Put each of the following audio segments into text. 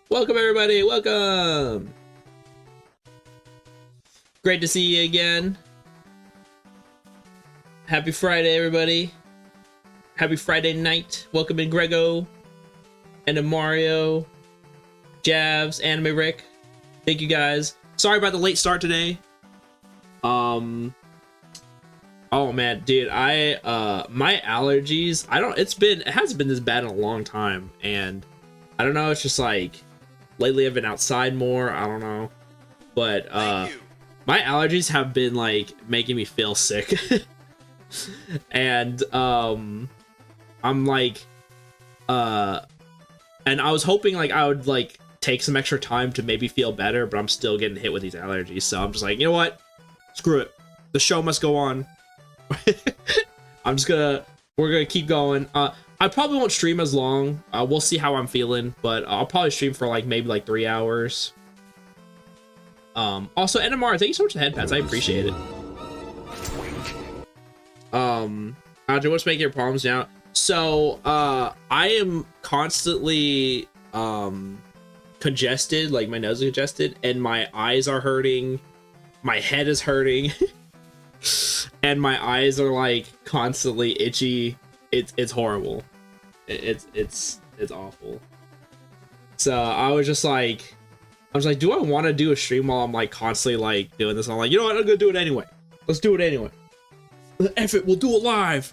Welcome everybody, welcome! Great to see you again. Happy Friday, everybody. Happy Friday night. Welcome in Grego, and Mario, Javs, Anime Rick. Thank you guys. Sorry about the late start today. Oh man, dude, my allergies, it hasn't been this bad in a long time, and I don't know, it's just like lately I've been outside more, I don't know. But my allergies have been like making me feel sick. And I'm like and I was hoping like I would like take some extra time to maybe feel better, but I'm still getting hit with these allergies. So I'm just like, you know what? Screw it. The show must go on. we're gonna keep going. I probably won't stream as long. We'll see how I'm feeling, but I'll probably stream for like maybe like 3 hours. Also, NMR, thank you so much for the head pats. I appreciate it. Audrey, what's making your problems now? So, I am constantly congested, like my nose is congested, and my eyes are hurting. My head is hurting. And my eyes are like constantly itchy. It's horrible. It's awful. So I was like, do I want to do a stream while I'm like constantly like doing this? And I'm like, you know what? I'm gonna do it anyway. Let's do it anyway. F it, we'll do it live.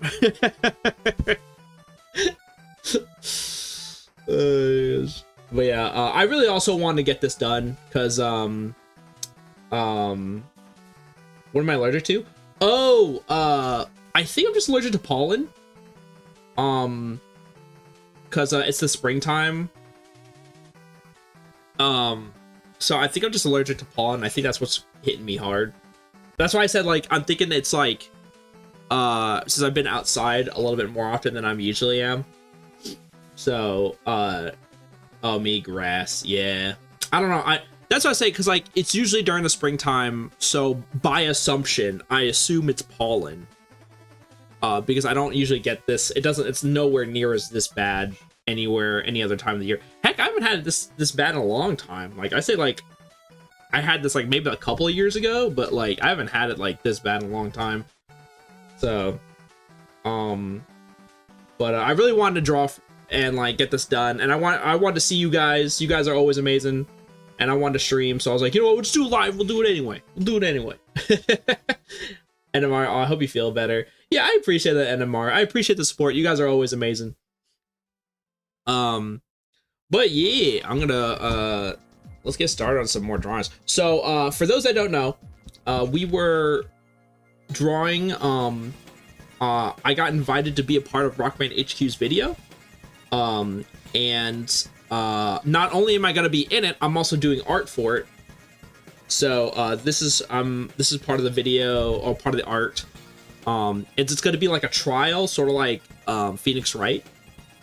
But yeah, I really also wanted to get this done because what am I allergic to? Oh, I think I'm just allergic to pollen. Because it's the springtime. So I think I'm just allergic to pollen. I think that's what's hitting me hard. That's why I said like I'm thinking it's like since I've been outside a little bit more often than I usually am. So oh, me grass, yeah. I don't know. That's what I say, because like it's usually during the springtime, so by assumption I assume it's pollen. Because I don't usually get this. It's nowhere near as this bad anywhere any other time of the year. Heck, I haven't had this bad in a long time. Like I say, like I had this like maybe a couple of years ago, but like I haven't had it like this bad in a long time. So but I really wanted to draw and like get this done, and I wanted to see you guys. You guys are always amazing, and I wanted to stream, so I was like, you know what, we'll just do it live. We'll do it anyway. NMR, I hope you feel better. Yeah, I appreciate that, NMR. I appreciate the support. You guys are always amazing. But yeah, I'm gonna let's get started on some more drawings. So for those that don't know, we were drawing. I got invited to be a part of RockmanHQ's video. And not only am I gonna be in it, I'm also doing art for it. So this is part of the video, or part of the art. It's gonna be like a trial, sort of like Phoenix Wright.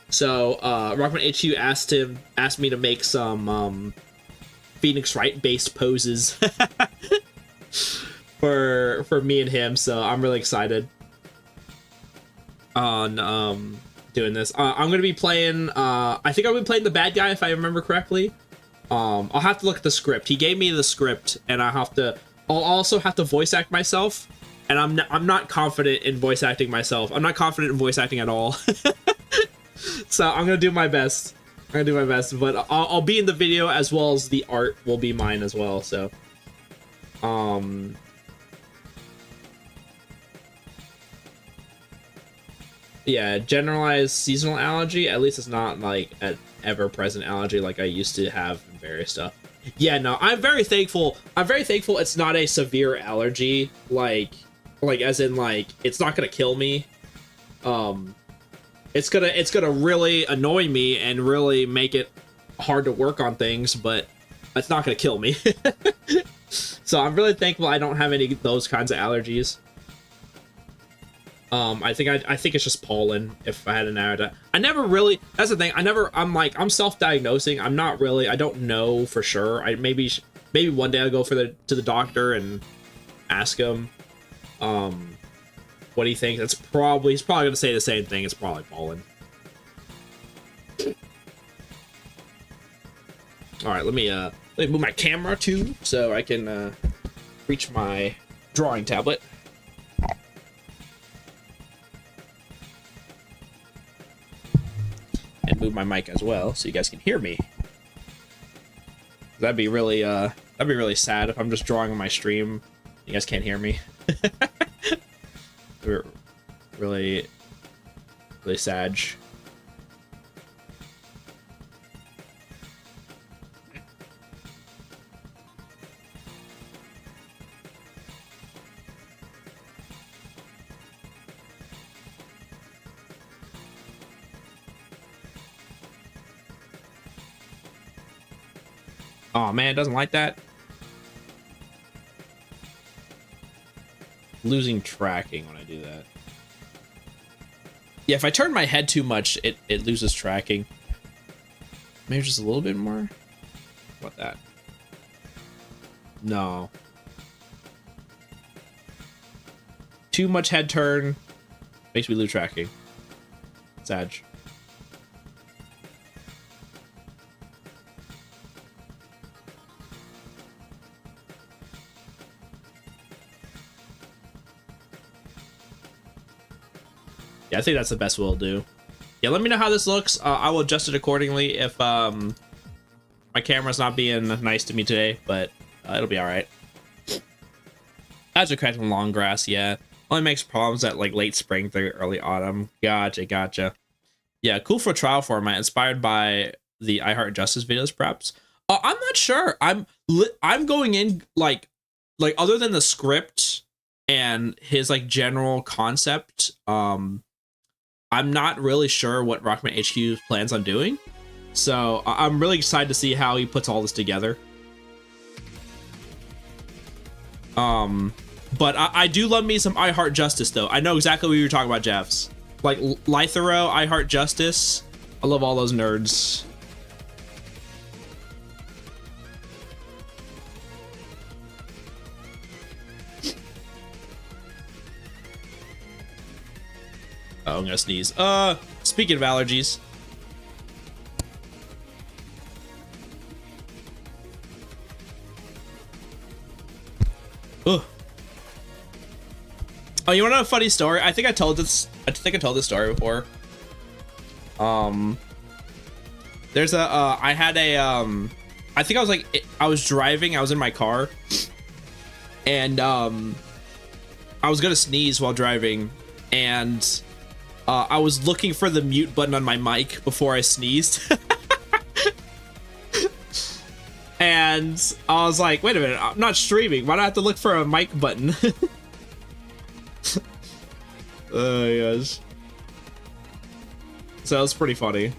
So RockmanHQ asked me to make some Phoenix Wright based poses for me and him. So I'm really excited on doing this. I'm gonna be playing I think I'll be playing the bad guy, if I remember correctly. I'll have to look at the script. He gave me the script, and I'll also have to voice act myself, and I'm not confident in voice acting myself. I'm not confident in voice acting at all. So I'm gonna do my best. But I'll be in the video, as well as the art will be mine as well. So yeah, generalized seasonal allergy. At least it's not like an ever-present allergy like I used to have in various stuff. Yeah, no, I'm very thankful it's not a severe allergy, like as in like it's not gonna kill me. It's gonna really annoy me and really make it hard to work on things, but it's not gonna kill me. So I'm really thankful I don't have any of those kinds of allergies. I think it's just pollen, if I had an narrative. I never really, that's the thing, I'm self-diagnosing. I don't know for sure. Maybe one day I'll go to the doctor and ask him what he thinks. He's probably gonna say the same thing. It's probably pollen. All right, let me move my camera too so I can reach my drawing tablet. And move my mic as well so you guys can hear me. That'd be really sad if I'm just drawing on my stream. You guys can't hear me. really sad. Oh man, it doesn't like that. Losing tracking when I do that. Yeah, if I turn my head too much, it loses tracking. Maybe just a little bit more. What that? No. Too much head turn makes me lose tracking. Sad. Yeah, I think that's the best we'll do. Yeah, let me know how this looks. I will adjust it accordingly if my camera's not being nice to me today, but it'll be all right. As a correcting long grass, yeah. Only makes problems at like late spring through early autumn. Gotcha. Yeah, cool for trial format, inspired by the I Heart Justice videos, perhaps. I'm not sure. I'm going in like other than the script and his like general concept. I'm not really sure what RockmanHQ plans on doing, so I'm really excited to see how he puts all this together. But I do love me some I Heart Justice, though. I know exactly what you were talking about, Jeffs. Like Lythero, I Heart Justice. I love all those nerds. Oh, I'm gonna sneeze. Speaking of allergies. Ugh. Oh, you want to know a funny story? I think I told this story before. There's a I had a I think I was like I was driving, I was in my car, and I was gonna sneeze while driving, and I was looking for the mute button on my mic before I sneezed. And I was like, wait a minute, I'm not streaming. Why do I have to look for a mic button? Oh gosh. So that was pretty funny.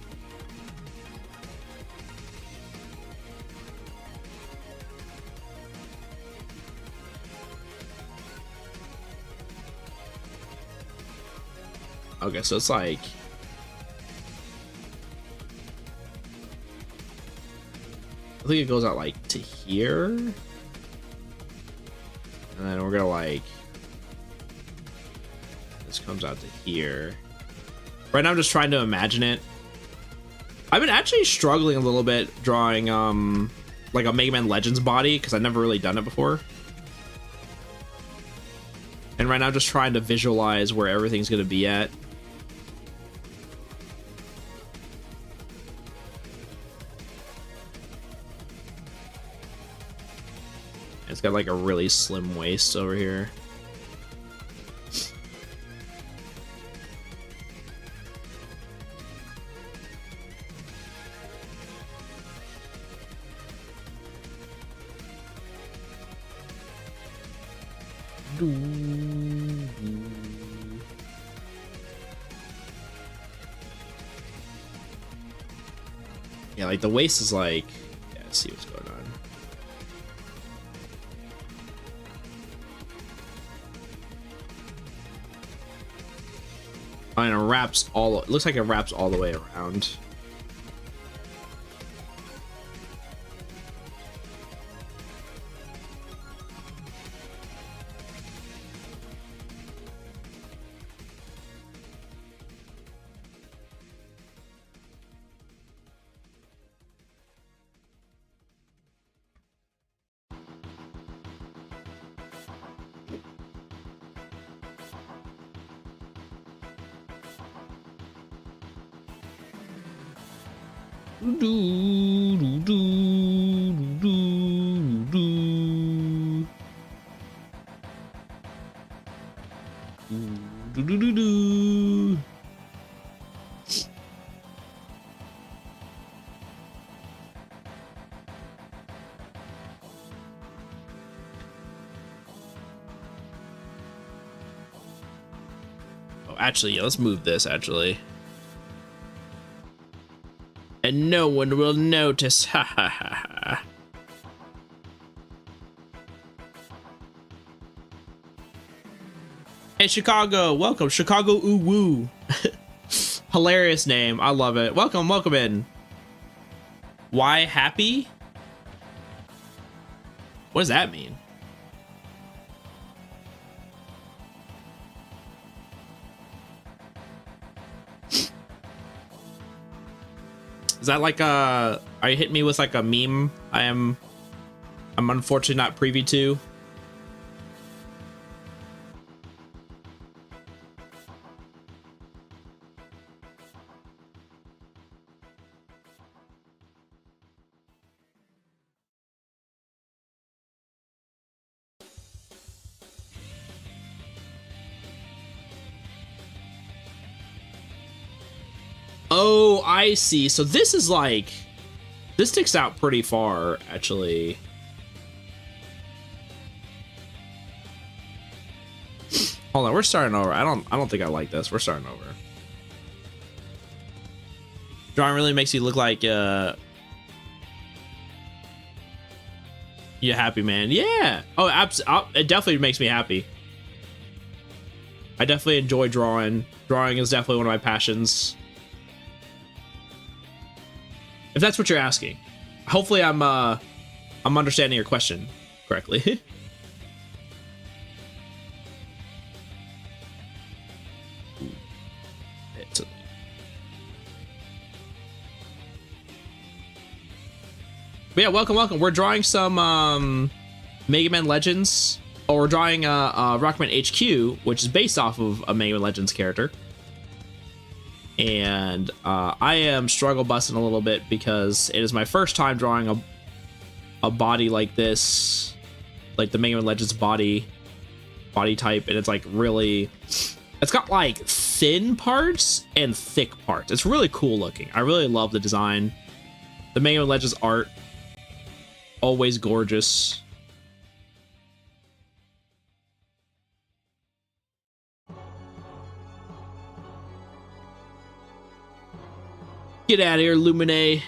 Okay, so it's like I think it goes out like to here, and then we're gonna like this comes out to here. Right now I'm just trying to imagine it. I've been actually struggling a little bit drawing like a Mega Man Legends body because I've never really done it before. And right now I'm just trying to visualize where everything's gonna be at. It's got like a really slim waist over here. Yeah, like the waist is like, yeah, let's see what's going on. And it wraps all, it looks like it wraps all the way around. Oh, actually, yeah, let's move this actually. And no one will notice. Ha ha ha ha. Hey, Chicago, welcome. Chicago Ooh Woo. Hilarious name. I love it. Welcome, welcome in. Why happy? What does that mean? Is that like are you hitting me with like a meme? I'm unfortunately not privy to. Oh, I see. So this is like, this sticks out pretty far, actually. Hold on, we're starting over. I don't think I like this. We're starting over. Drawing really makes you look like you happy, man. Yeah. Oh, it definitely makes me happy. I definitely enjoy drawing. Drawing is definitely one of my passions. If that's what you're asking. Hopefully I'm understanding your question correctly. But yeah, welcome. We're drawing some Mega Man Legends, or we're drawing RockmanHQ, which is based off of a Mega Man Legends character. And I am struggle busting a little bit because it is my first time drawing a body like this, like the Mega Man Legends body type, and it's like really, it's got like thin parts and thick parts. It's really cool looking. I really love the design. The Mega Man Legends art, always gorgeous. Get out of here, Lumine.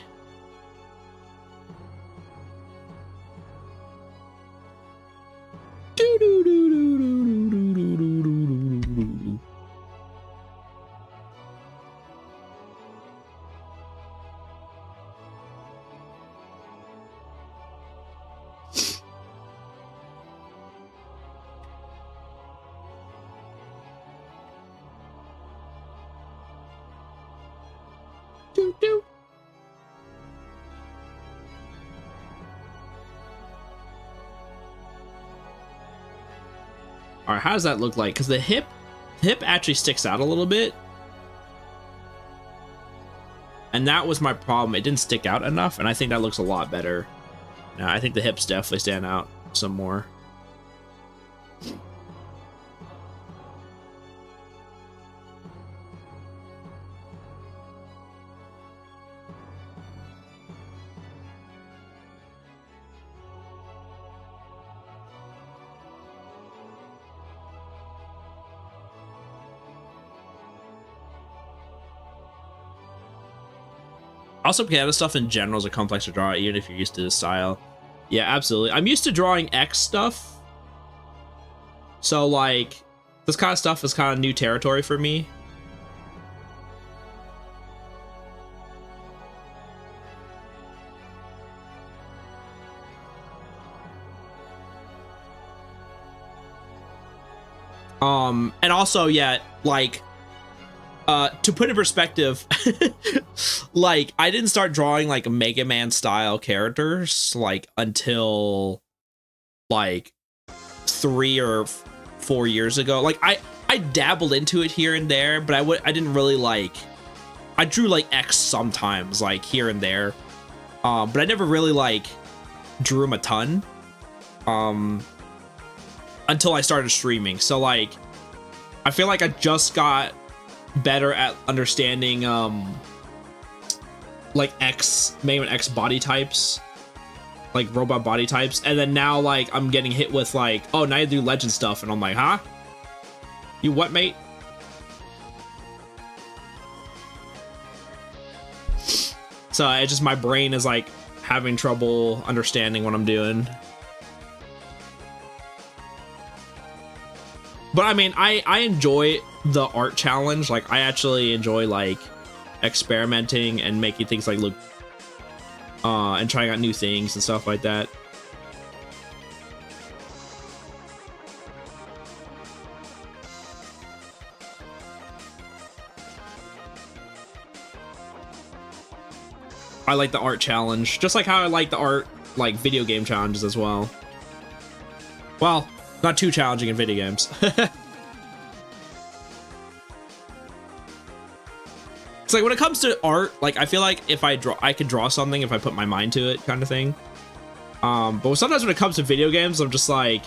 All right, how does that look like? Because the hip actually sticks out a little bit. And that was my problem. It didn't stick out enough, and I think that looks a lot better. Now, I think the hips definitely stand out some more. Also, piano stuff in general is a complex to draw, even if you're used to the style. Yeah, absolutely. I'm used to drawing X stuff. So, like, this kind of stuff is kind of new territory for me. And also, yeah, like, to put in perspective, like, I didn't start drawing like Mega Man style characters like until like 3 or 4 years ago. Like I dabbled into it here and there, but I didn't really like I drew like X sometimes, like here and there, but I never really like drew him a ton until I started streaming. So like I feel like I just got better at understanding like maybe X body types, like robot body types, and then now like I'm getting hit with like, oh, now you do legend stuff, and I'm like, huh? You what, mate? So it's just my brain is like having trouble understanding what I'm doing. But I mean, I enjoy the art challenge. Like I actually enjoy like experimenting and making things like look and trying out new things and stuff like that. I like the art challenge, just like how I like the art, like video game challenges as well. Well, not too challenging in video games. It's like when it comes to art, like I feel like if I could draw something if I put my mind to it, kind of thing. But sometimes when it comes to video games, I'm just like,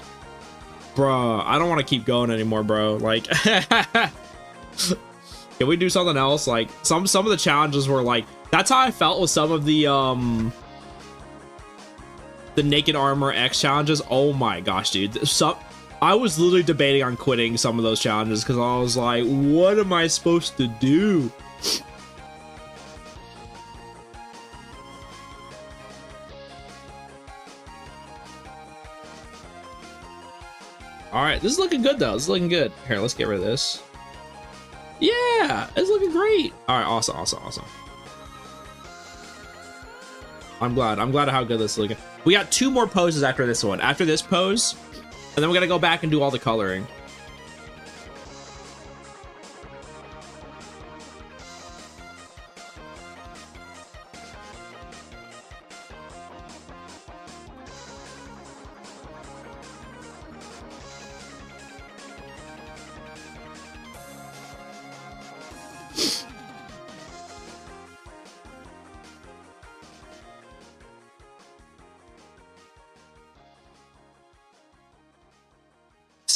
bro, I don't want to keep going anymore, bro. Like, can we do something else? Like some of the challenges were like, that's how I felt with some of the Naked Armor X challenges. Oh my gosh, dude. I was literally debating on quitting some of those challenges because I was like, what am I supposed to do? All right, this is looking good though. This is looking good. Here, let's get rid of this. Yeah, it's looking great. All right, awesome. I'm glad of how good this is looking. We got 2 more poses after this one. After this pose, and then we're gonna go back and do all the coloring.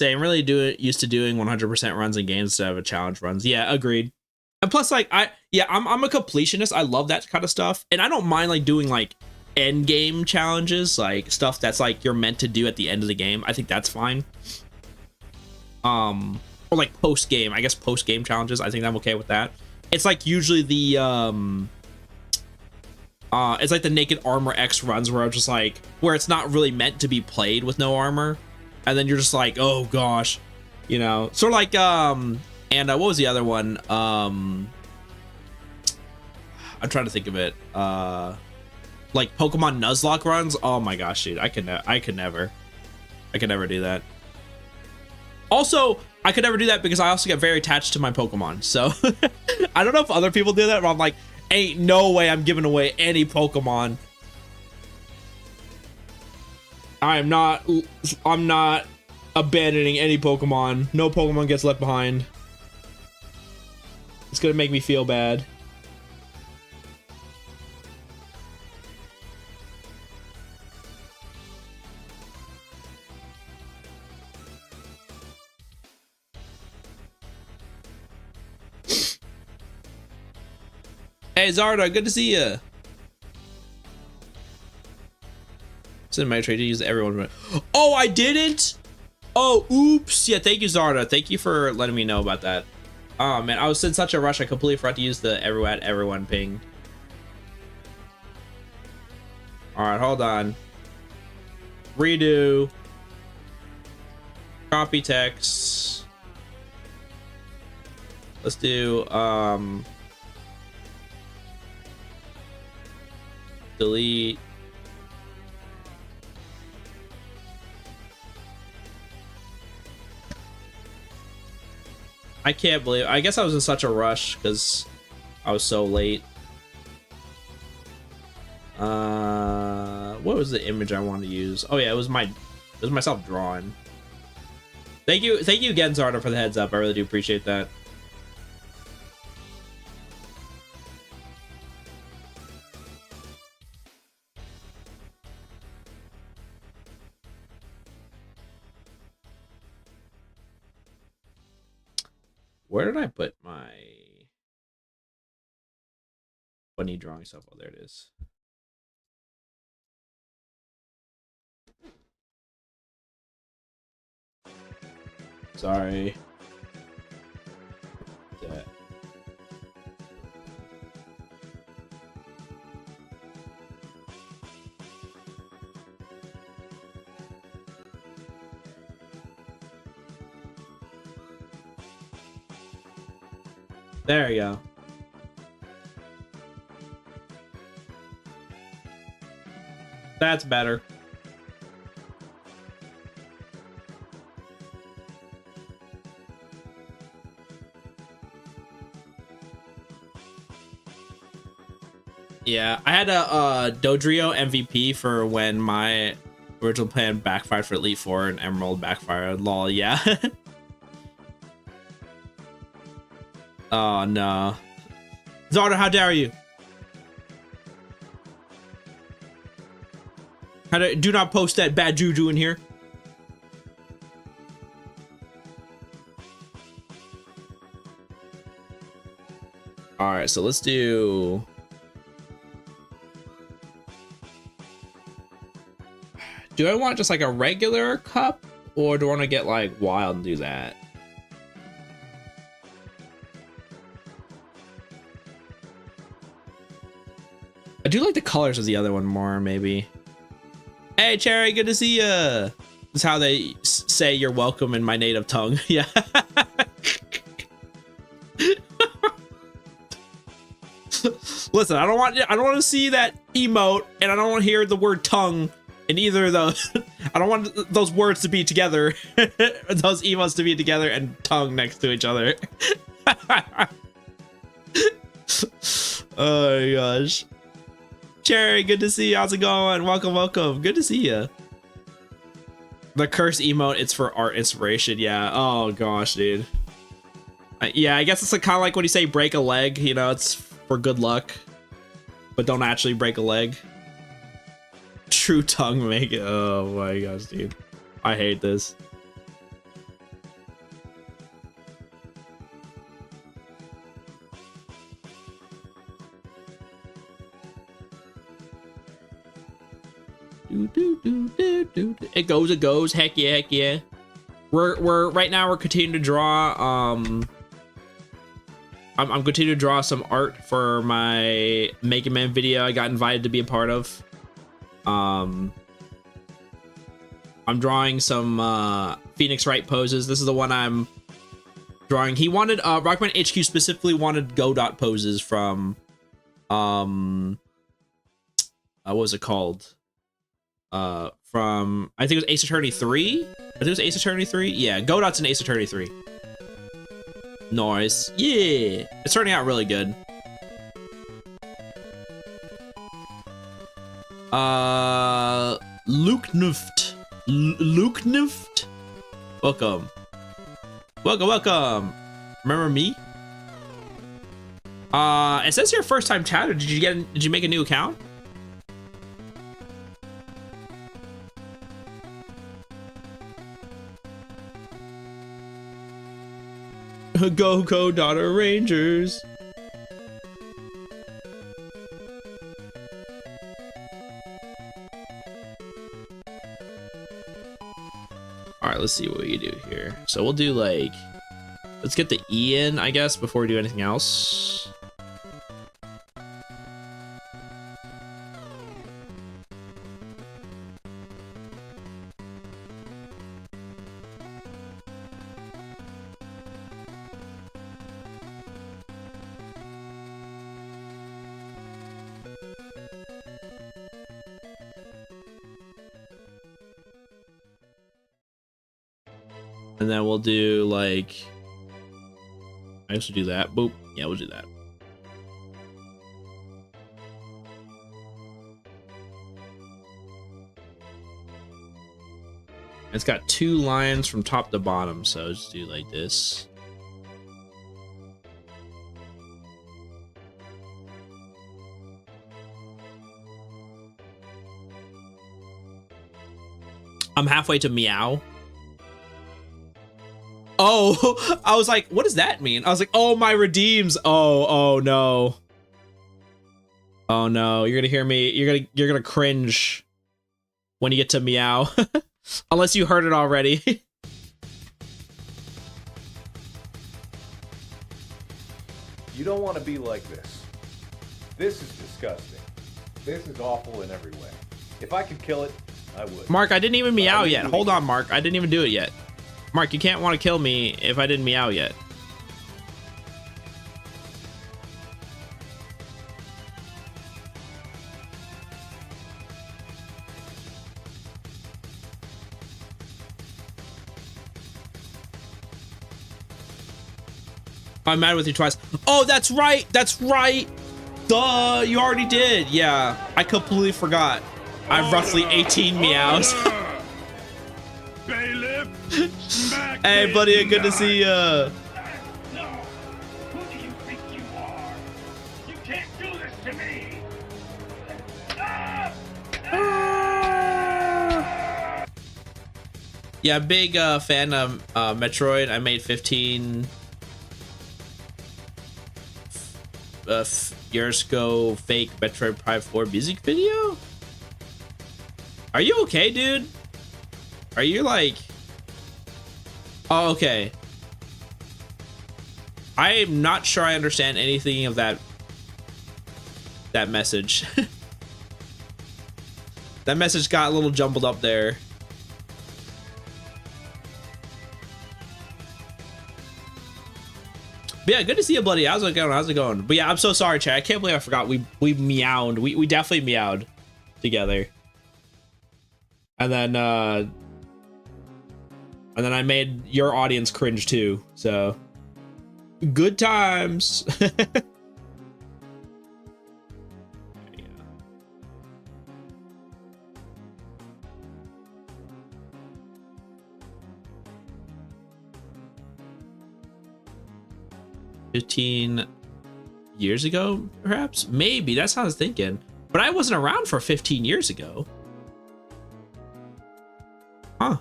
I'm really used to doing 100% runs in games instead of a challenge runs. Yeah, agreed. And plus, like, I'm a completionist. I love that kind of stuff, and I don't mind like doing like end game challenges, like stuff that's like you're meant to do at the end of the game. I think that's fine. Or like post game. I guess post game challenges. I think I'm okay with that. It's like usually the it's like the Naked Armor X runs where I'm just like where it's not really meant to be played with no armor. And then you're just like, oh gosh, you know, sort of like, and what was the other one? I'm trying to think of it. Like Pokemon Nuzlocke runs. Oh my gosh, dude, I could never do that. Also, I could never do that because I also get very attached to my Pokemon. So I don't know if other people do that, but I'm like, ain't no way I'm giving away any Pokemon. I'm not abandoning any Pokemon. No Pokemon gets left behind. It's gonna make me feel bad. Hey Zarda, good to see you. Cinematic trade to use everyone. Oh, I didn't. Oh, oops. Yeah, thank you, Zarda. Thank you for letting me know about that. Oh man, I was in such a rush. I completely forgot to use the everyone ping. All right, hold on. Redo. Copy text. Let's do delete. I can't believe, I guess I was in such a rush because I was so late. What was the image I wanted to use? Oh yeah, it was myself drawing. Thank you again, Zarda, for the heads up. I really do appreciate that. Where did I put my funny drawing stuff? Oh, there it is. Sorry. That. There you go. That's better. Yeah, I had a Dodrio MVP for when my original plan backfired for Elite Four and Emerald backfired. Lol, yeah. Oh no. Zarda, how dare you? Do not post that bad juju in here. All right, so let's do. Do I want just like a regular cup, or do I want to get like wild and do that? I do like the colors of the other one more, maybe. Hey, Cherry, good to see ya. This is how they say you're welcome in my native tongue. Yeah. Listen, I don't want to see that emote, and I don't want to hear the word tongue in either of those. I don't want those words to be together. Those emotes to be together and tongue next to each other. Oh my gosh. Cherry, good to see you. How's it going? Welcome, welcome. Good to see you. The curse emote, it's for art inspiration. Yeah. Oh gosh, dude. Yeah, I guess it's like, kind of like when you say break a leg, you know, it's for good luck, but don't actually break a leg. True tongue make it. Oh my gosh, dude. I hate this. It goes. Heck yeah, heck yeah. We're right now we're continuing to draw. I'm continuing to draw some art for my Mega Man video I got invited to be a part of. I'm drawing some Phoenix Wright poses. This is the one I'm drawing. He wanted RockmanHQ specifically wanted Godot poses from what was it called? From I think it was Ace Attorney 3. I think it was Ace Attorney 3. Yeah, Godot's in Ace Attorney 3. Nice. Yeah, it's turning out really good. Luke Nuft. Welcome. Welcome. Remember me? It says here first time chatter. Did you make a new account? Go, daughter Rangers. All right, let's see what we do here. So we'll do like, let's get the E in, I guess, before we do anything else. And then we'll do like, I guess we'll do that. Boop. Yeah, we'll do that. It's got 2 lines from top to bottom, so just do like this. I'm halfway to meow. Oh, I was like, what does that mean? I was like, oh, my redeems. Oh no. Oh no, you're gonna hear me. You're gonna cringe when you get to meow. Unless you heard it already. You don't want to be like this. This is disgusting. This is awful in every way. If I could kill it, I would. Mark, I didn't even meow yet. Hold on, Mark. I didn't even do it yet. Mark, you can't want to kill me if I didn't meow yet. I'm mad with you twice. Oh, that's right. That's right. Duh, you already did. Yeah, I completely forgot. I have roughly 18 meows. Hey, buddy, good to see ya. No, who do you think you are? You can't do this to me. Yeah, big fan of Metroid. I made 15 years ago fake Metroid Prime 4 music video. Are you okay, dude? Are you like... Oh, okay. I am not sure I understand anything of that message. That message got a little jumbled up there. But yeah, good to see you, buddy. How's it going? How's it going? But yeah, I'm so sorry, chat. I can't believe I forgot. We meowed. We definitely meowed together. And then I made your audience cringe too. So good times. Yeah. $15 years ago, perhaps? Maybe. That's how I was thinking. But I wasn't around for 15 years ago. Huh.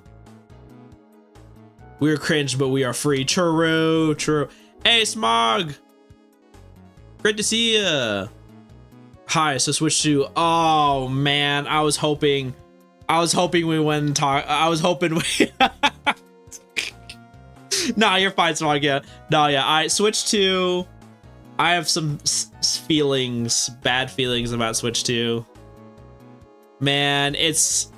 We're cringe, but we are free. True, true. Hey, Smog. Great to see ya. Hi, so switch to... Oh, man. I was hoping we went and talk... I was hoping we... Nah, you're fine, Smog. Yeah. No, yeah. I switched to... I have some feelings, bad feelings about Switch 2. Man, it's...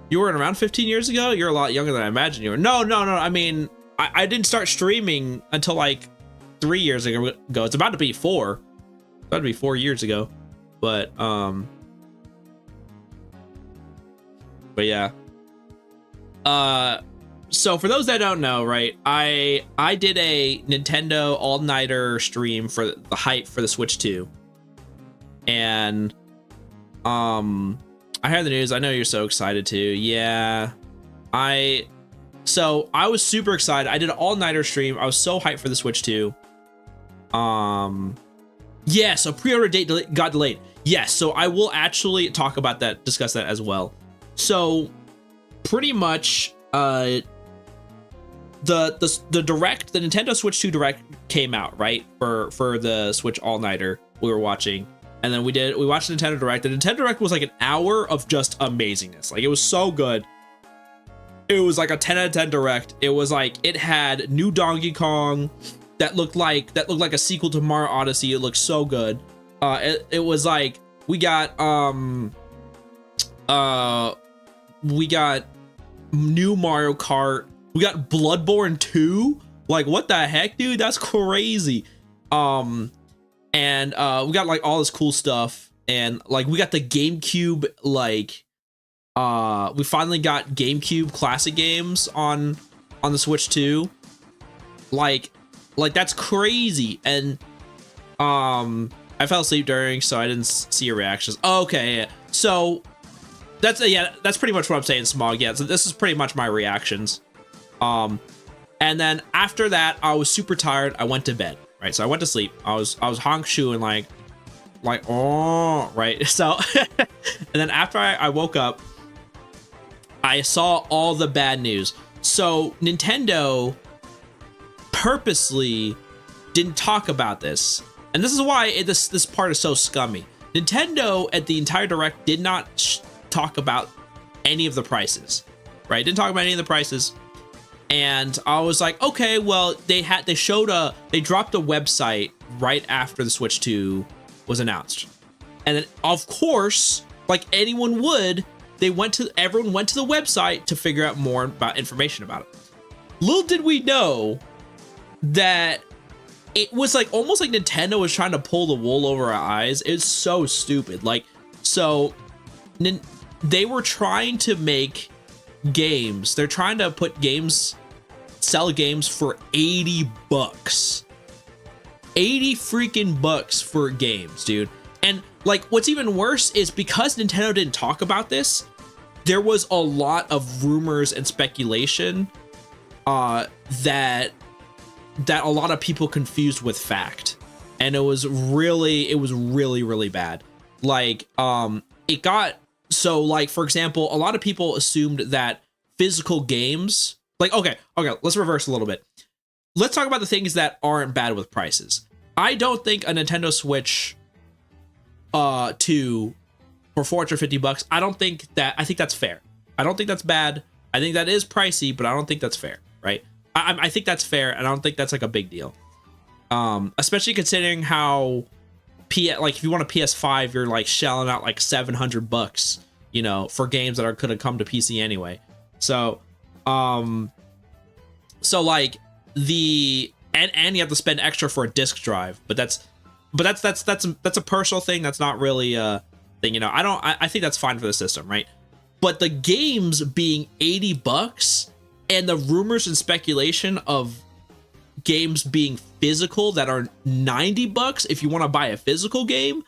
You weren't around 15 years ago? You're a lot younger than I imagined you were. No. I mean, I didn't start streaming until like 3 years ago. It's about to be 4. It's about to be 4 years ago. But yeah. So for those that don't know, right, I did a Nintendo all-nighter stream for the hype for the Switch 2. And I heard the news. I know you're so excited too. Yeah. So I was super excited. I did an all-nighter stream. I was so hyped for the Switch 2. Yeah, so pre-order date got delayed. Yes, so I will actually talk about that, discuss that as well. So pretty much the direct, the Nintendo Switch 2 direct came out, right? For the Switch all-nighter we were watching. And then we watched the Nintendo Direct. The Nintendo Direct was like an hour of just amazingness. Like, it was so good. It was like a 10 out of 10 Direct. It was like, it had new Donkey Kong that looked like a sequel to Mario Odyssey. It looked so good. It was like, we got new Mario Kart. We got Bloodborne 2. Like, what the heck, dude? That's crazy. And we got like all this cool stuff, and like we got the GameCube, like we finally got GameCube classic games on the Switch 2. Like that's crazy. And I fell asleep during, so I didn't see your reactions. Okay, yeah. So that's pretty much what I'm saying, Smog. Yeah, so this is pretty much my reactions. And then after that, I was super tired. I went to bed. Right, so I went to sleep. I was honk shoeing like oh, right. So and then after I woke up, I saw all the bad news. So Nintendo purposely didn't talk about this. And this is why this part is so scummy. Nintendo at the entire Direct did not talk about any of the prices, right? Didn't talk about any of the prices. And I was like, okay, well, they dropped a website right after the Switch 2 was announced. And then, of course, like anyone would, everyone went to the website to figure out more about information about it. Little did we know that it was like almost like Nintendo was trying to pull the wool over our eyes. It's so stupid. Like, so they were trying to make games. They're trying to sell games for $80. 80 freaking bucks for games, dude. And like, what's even worse is because Nintendo didn't talk about this, there was a lot of rumors and speculation that a lot of people confused with fact. And it was really, really bad. Like, it got, so like, for example, a lot of people assumed that physical games, like, okay, let's reverse a little bit. Let's talk about the things that aren't bad with prices. I don't think a Nintendo Switch 2 for $450, I think that's fair. I don't think that's bad. I think that is pricey, but I don't think that's fair, right? I think that's fair, and I don't think that's like a big deal. Especially considering how like if you want a PS5, you're like shelling out like $700, you know, for games that could have come to PC anyway. So like and you have to spend extra for a disc drive, but that's a personal thing. That's not really a thing, you know. I think that's fine for the system, right? But the games being $80 and the rumors and speculation of games being physical that are $90 if you want to buy a physical game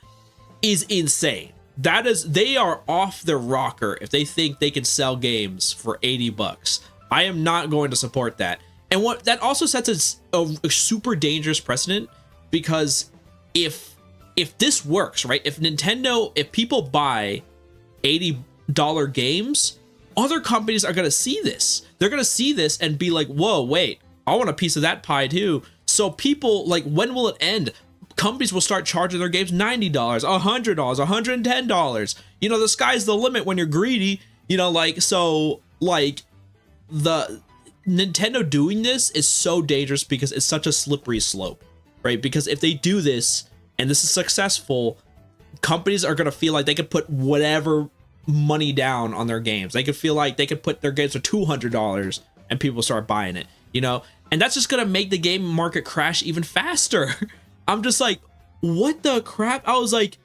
is insane. They are off their rocker if they think they can sell games for $80. I am not going to support that. And what that also sets a super dangerous precedent, because if this works, right? If people buy $80 games, other companies are going to see this. They're going to see this and be like, whoa, wait, I want a piece of that pie too. So people, like, when will it end? Companies will start charging their games $90, $100, $110. You know, the sky's the limit when you're greedy, you know, like, so like the Nintendo doing this is so dangerous because it's such a slippery slope, right? Because if they do this and this is successful, companies are going to feel like they could put whatever money down on their games. They could feel like they could put their games for $200 and people start buying it, you know? And that's just going to make the game market crash even faster. I'm just like, what the crap? I was like,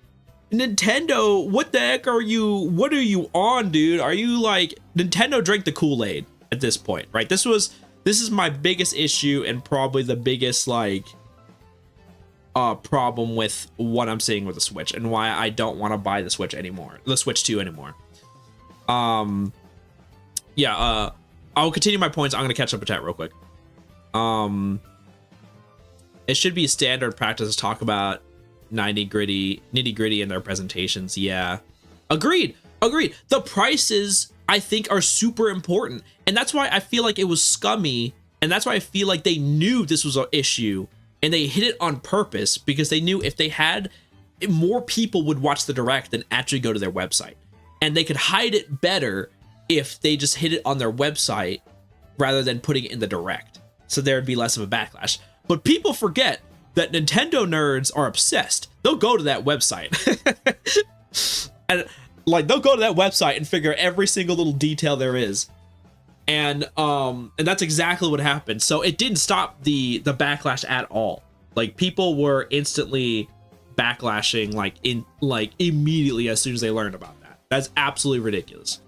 Nintendo, what the heck are you on, dude? Are you like, Nintendo drank the Kool-Aid at this point, right? This is my biggest issue and probably the biggest like problem with what I'm seeing with the Switch and why I don't want to buy the Switch 2 anymore. Yeah, I'll continue my points. I'm going to catch up with chat real quick. It should be standard practice to talk about nitty gritty in their presentations. Yeah, agreed. The prices, I think, are super important, and that's why I feel like it was scummy, and that's why I feel like they knew this was an issue and they hit it on purpose, because they knew if they had, more people would watch the Direct than actually go to their website, and they could hide it better if they just hit it on their website rather than putting it in the Direct, so there'd be less of a backlash. But people forget that Nintendo nerds are obsessed. They'll go to that website and like they'll go to that website and figure out every single little detail there is. And that's exactly what happened. So it didn't stop the backlash at all. Like, people were instantly backlashing like immediately as soon as they learned about that. That's absolutely ridiculous.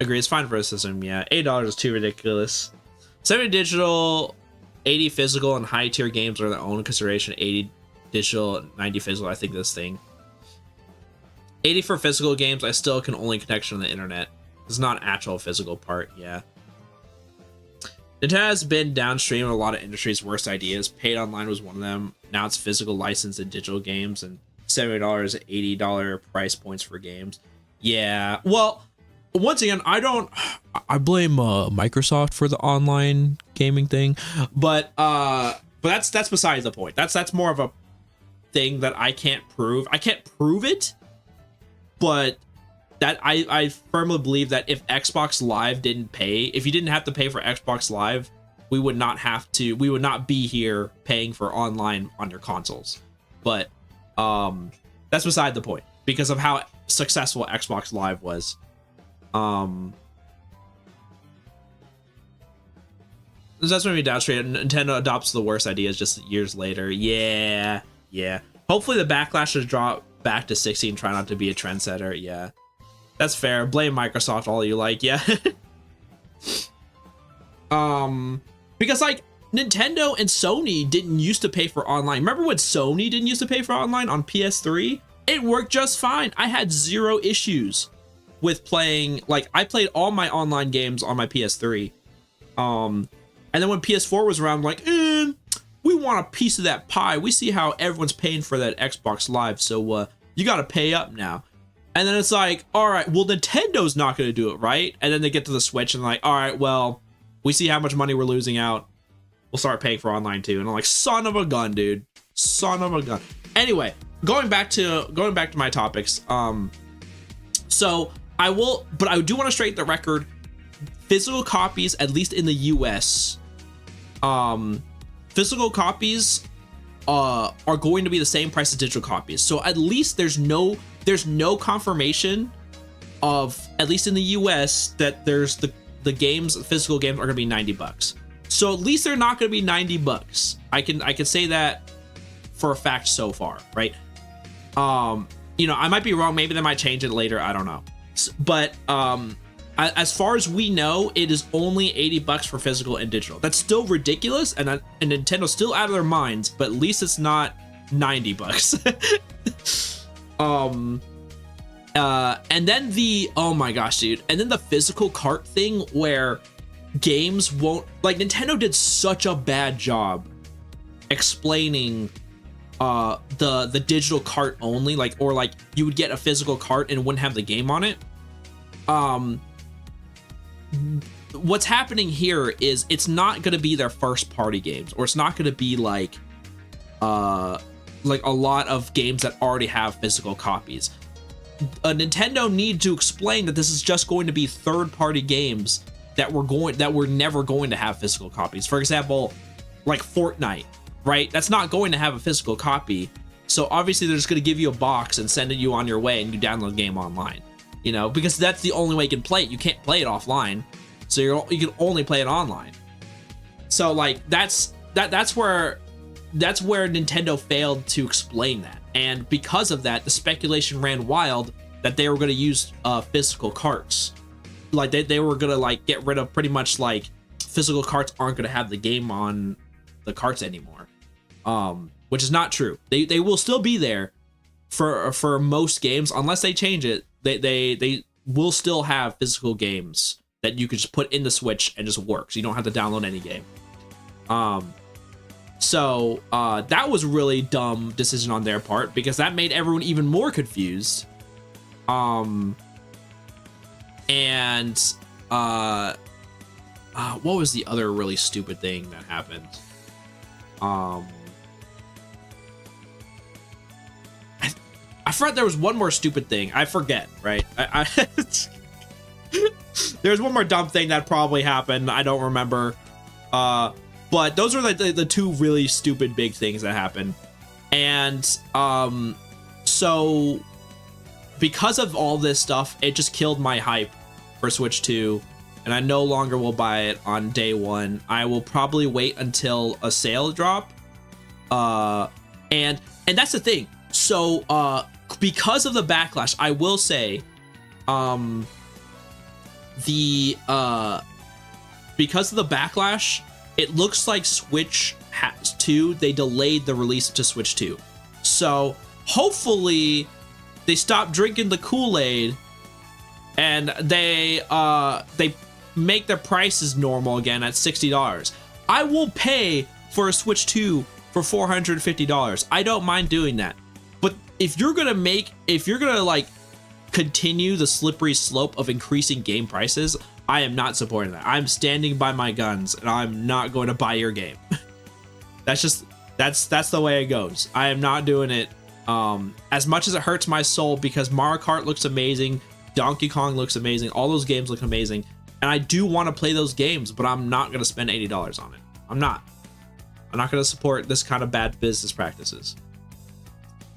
Agree, it's fine for a system. Yeah, $8 is too ridiculous. 70 digital, 80 physical, and high tier games are their own consideration. 80 digital, 90 physical. I think this thing. 80 for physical games. I still can only connection on the internet. It's not actual physical part. Yeah. Nintendo has been downstream of a lot of industry's worst ideas. Paid online was one of them. Now it's physical license and digital games, and $70, $80 price points for games. Yeah. Well, once again, I blame Microsoft for the online gaming thing, but that's besides the point. That's more of a thing that I can't prove. I can't prove it, but that I firmly believe that if Xbox Live didn't pay, if you didn't have to pay for Xbox Live, we would not be here paying for online on your consoles. But that's beside the point because of how successful Xbox Live was. That's when we demonstrated Nintendo adopts the worst ideas just years later. Yeah. Hopefully the backlash is drop back to 16. Try not to be a trendsetter. Yeah, that's fair. Blame Microsoft all you like. Yeah. Because like Nintendo and Sony didn't used to pay for online. Remember when Sony didn't used to pay for online on PS3? It worked just fine. I had zero issues with playing. Like I played all my online games on my PS3. And then when PS4 was around, I'm like, we want a piece of that pie. We see how everyone's paying for that Xbox Live, so you got to pay up now. And then it's like, all right, well, Nintendo's not going to do it, right? And then they get to the Switch and like, all right, well, we see how much money we're losing out. We'll start paying for online too. And I'm like, son of a gun, dude. Son of a gun. Anyway, going back to my topics. So I do want to straighten the record. Physical copies, at least in the US, physical copies are going to be the same price as digital copies. So at least there's no confirmation of, at least in the US, that there's the physical games are going to be $90. So at least they're not going to be $90. I can say that for a fact so far, right? You know, I might be wrong. Maybe they might change it later. I don't know. But as far as we know, it is only $80 for physical and digital. That's still ridiculous, and Nintendo's still out of their minds. But at least it's not $90. And then oh my gosh, dude! And then the physical cart thing, where games won't, like, Nintendo did such a bad job explaining the digital cart only, like, or like you would get a physical cart and it wouldn't have the game on it. What's happening here is it's not going to be their first party games, or it's not going to be like a lot of games that already have physical copies. Nintendo need to explain that this is just going to be third party games that we're never going to have physical copies. For example, like Fortnite, right? That's not going to have a physical copy. So obviously they're just going to give you a box and send it you on your way, and you download the game online. You know, because that's the only way you can play it. You can't play it offline, so you can only play it online. So like that's where Nintendo failed to explain that, and because of that, the speculation ran wild that they were going to use physical carts. Like they were going to like get rid of, pretty much like, physical carts aren't going to have the game on the carts anymore, which is not true. They will still be there for most games unless they change it. They will still have physical games that you can just put in the Switch and just work, so you don't have to download any game. So that was a really dumb decision on their part, because that made everyone even more confused. And what was the other really stupid thing that happened? I forgot there was one more stupid thing. I forget, right? There's one more dumb thing that probably happened. I don't remember. But those are the two really stupid big things that happened. And so because of all this stuff, it just killed my hype for Switch 2. And I no longer will buy it on day one. I will probably wait until a sale drop. And that's the thing. So because of the backlash, I will say, because of the backlash, it looks like Switch 2, they delayed the release to Switch 2. So hopefully they stop drinking the Kool-Aid and they make their prices normal again at $60. I will pay for a Switch 2 for $450. I don't mind doing that. But if you're gonna like continue the slippery slope of increasing game prices, I am not supporting that. I'm standing by my guns, and I'm not going to buy your game. That's the way it goes. I am not doing it. As much as it hurts my soul, because Mario Kart looks amazing, Donkey Kong looks amazing, all those games look amazing, and I do want to play those games, but I'm not going to spend $80 on it. I'm not going to support this kind of bad business practices.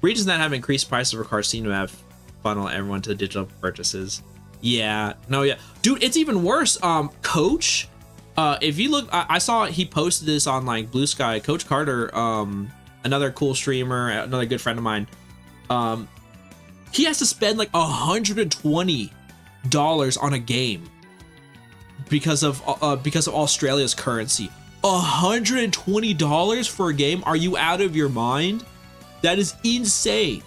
Regions that have increased prices for cards seem to have funneled everyone to digital purchases. Yeah, no, yeah, dude, it's even worse. Coach, if you look, I saw he posted this on like Blue Sky. Coach Carter, another cool streamer, another good friend of mine. He has to spend like $120 on a game because of Australia's currency. $120 for a game? Are you out of your mind? That is insane.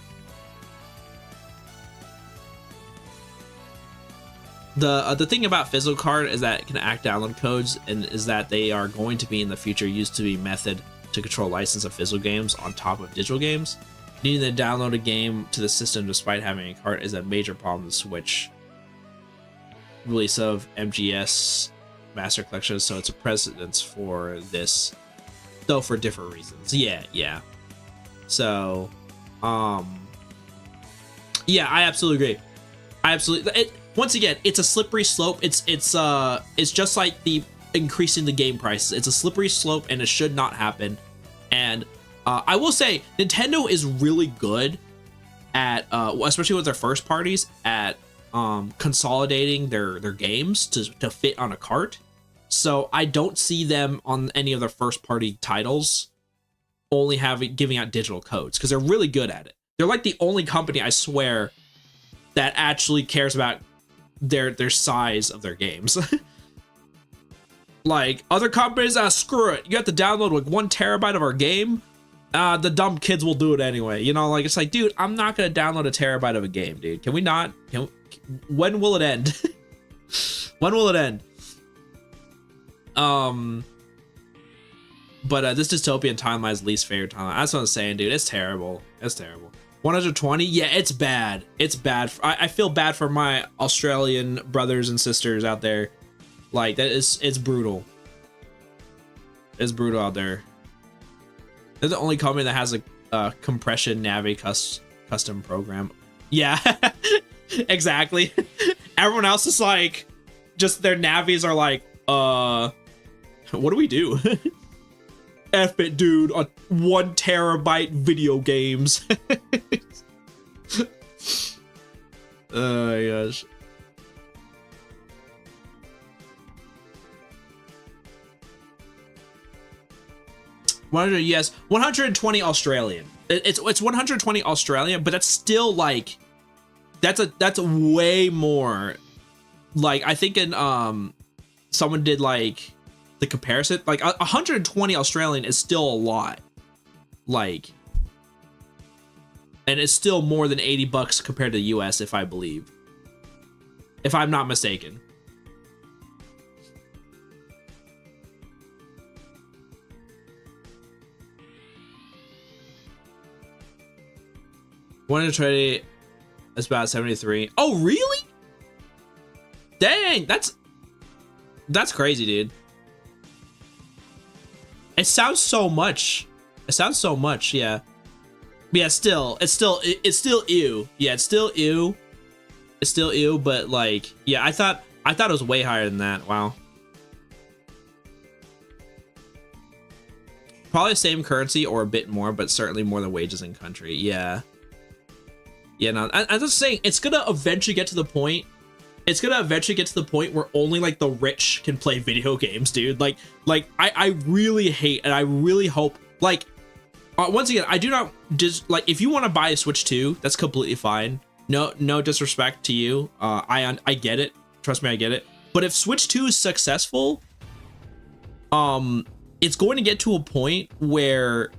The thing about physical card is that it can act download codes, and is that they are going to be in the future used to be method to control license of physical games on top of digital games. Needing to download a game to the system despite having a card is a major problem with Switch release of MGS Master Collection, so it's a precedence for this, though for different reasons. Yeah. So, yeah, I absolutely agree. Once again, it's a slippery slope. It's just like the increasing the game prices. It's a slippery slope, and it should not happen. And I will say, Nintendo is really good at, especially with their first parties, at consolidating their games to fit on a cart. So I don't see them on any of their first party titles only giving out digital codes, because they're really good at it. They're like the only company, I swear, that actually cares about their size of their games. Like other companies, screw it, you have to download like 1 terabyte of our game. The dumb kids will do it anyway, you know. Like, it's like, dude, I'm not gonna download a terabyte of a game, dude. Can we not? When will it end? When will it end? But this dystopian timeline is least favorite timeline. That's what I'm saying, dude. It's terrible. It's terrible. 120? Yeah, it's bad. It's bad. I feel bad for my Australian brothers and sisters out there. Like, it's brutal. It's brutal out there. They're the only company that has a compression Navi custom program. Yeah, exactly. Everyone else is like, just their Navis are like, what do we do? F it, dude, on 1 terabyte video games. Oh my gosh. Yes, 120 Australian. It's 120 Australian, but that's still like, that's way more. Like, I think in someone did like the comparison, like 120 Australian is still a lot, like, and it's still more than $80 compared to the US, if I'm not mistaken. $120 is about 73. Oh, really? Dang, that's crazy, dude. It sounds so much. Yeah. Yeah, it's still ew. Yeah, it's still ew. It's still ew, but like, yeah, I thought it was way higher than that. Wow. Probably the same currency or a bit more, but certainly more than wages in country. Yeah. Yeah, no, I'm just saying, it's gonna eventually get to the point. It's gonna eventually get to the point where only like the rich can play video games, dude. Like I really hate, and I really hope, like, once again, I do not just like, if you want to buy a Switch 2, that's completely fine. No disrespect to you. I get it. Trust me, I get it. But if Switch 2 is successful, it's going to get to a point where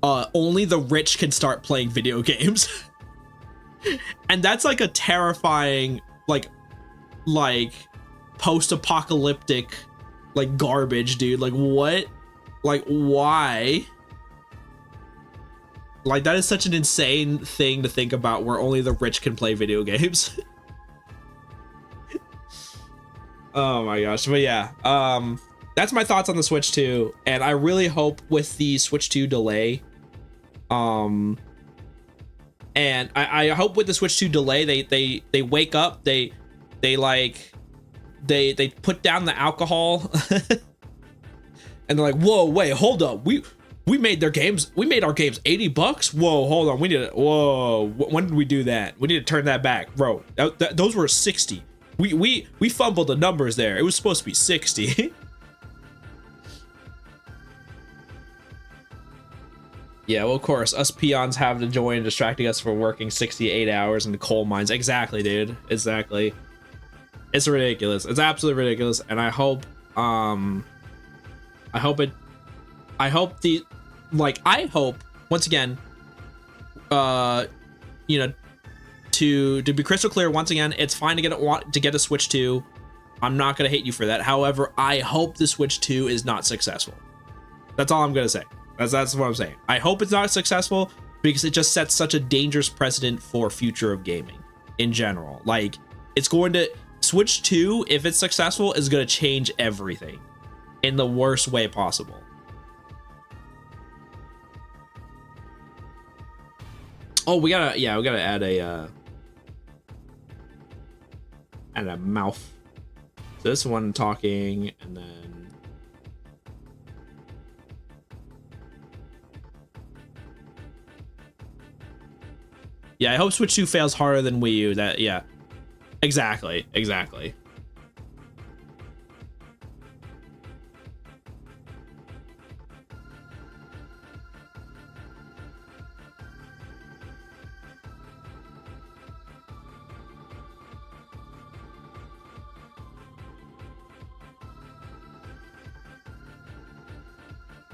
only the rich can start playing video games. And that's like a terrifying, like post-apocalyptic, like, garbage, dude. Like, what? Like, why? Like, that is such an insane thing to think about, where only the rich can play video games. Oh my gosh. But yeah, that's my thoughts on the Switch 2, and I really hope with the Switch 2 delay, and I hope with the Switch 2 delay, they wake up, they put down the alcohol, and they're like, whoa, wait, hold up, we made our games $80. Whoa, hold on, when did we do that? We need to turn that back, bro. Those were 60. We fumbled the numbers there. It was supposed to be 60. Yeah, well, of course, us peons have to join, distracting us from working 68 hours in the coal mines. Exactly, dude. Exactly. It's ridiculous. It's absolutely ridiculous. And I hope once again, you know, to be crystal clear, once again, it's fine to get a Switch 2. I'm not gonna hate you for that. However, I hope the Switch 2 is not successful. That's all I'm gonna say. That's what I'm saying. I hope it's not successful, because it just sets such a dangerous precedent for future of gaming in general. Like, it's going to, Switch 2, if it's successful, is going to change everything in the worst way possible. Oh, we gotta add a mouth. So this one talking, and then yeah, I hope Switch 2 fails harder than Wii U. That, yeah, exactly.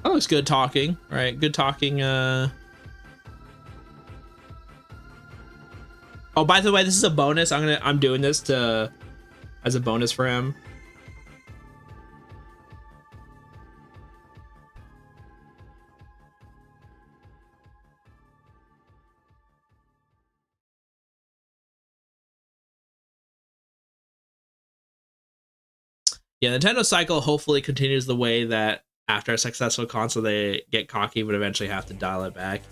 That looks good talking, right? Good talking. Oh, by the way, this is a bonus. I'm doing this as a bonus for him. Yeah, Nintendo cycle hopefully continues the way that after a successful console, they get cocky, but eventually have to dial it back.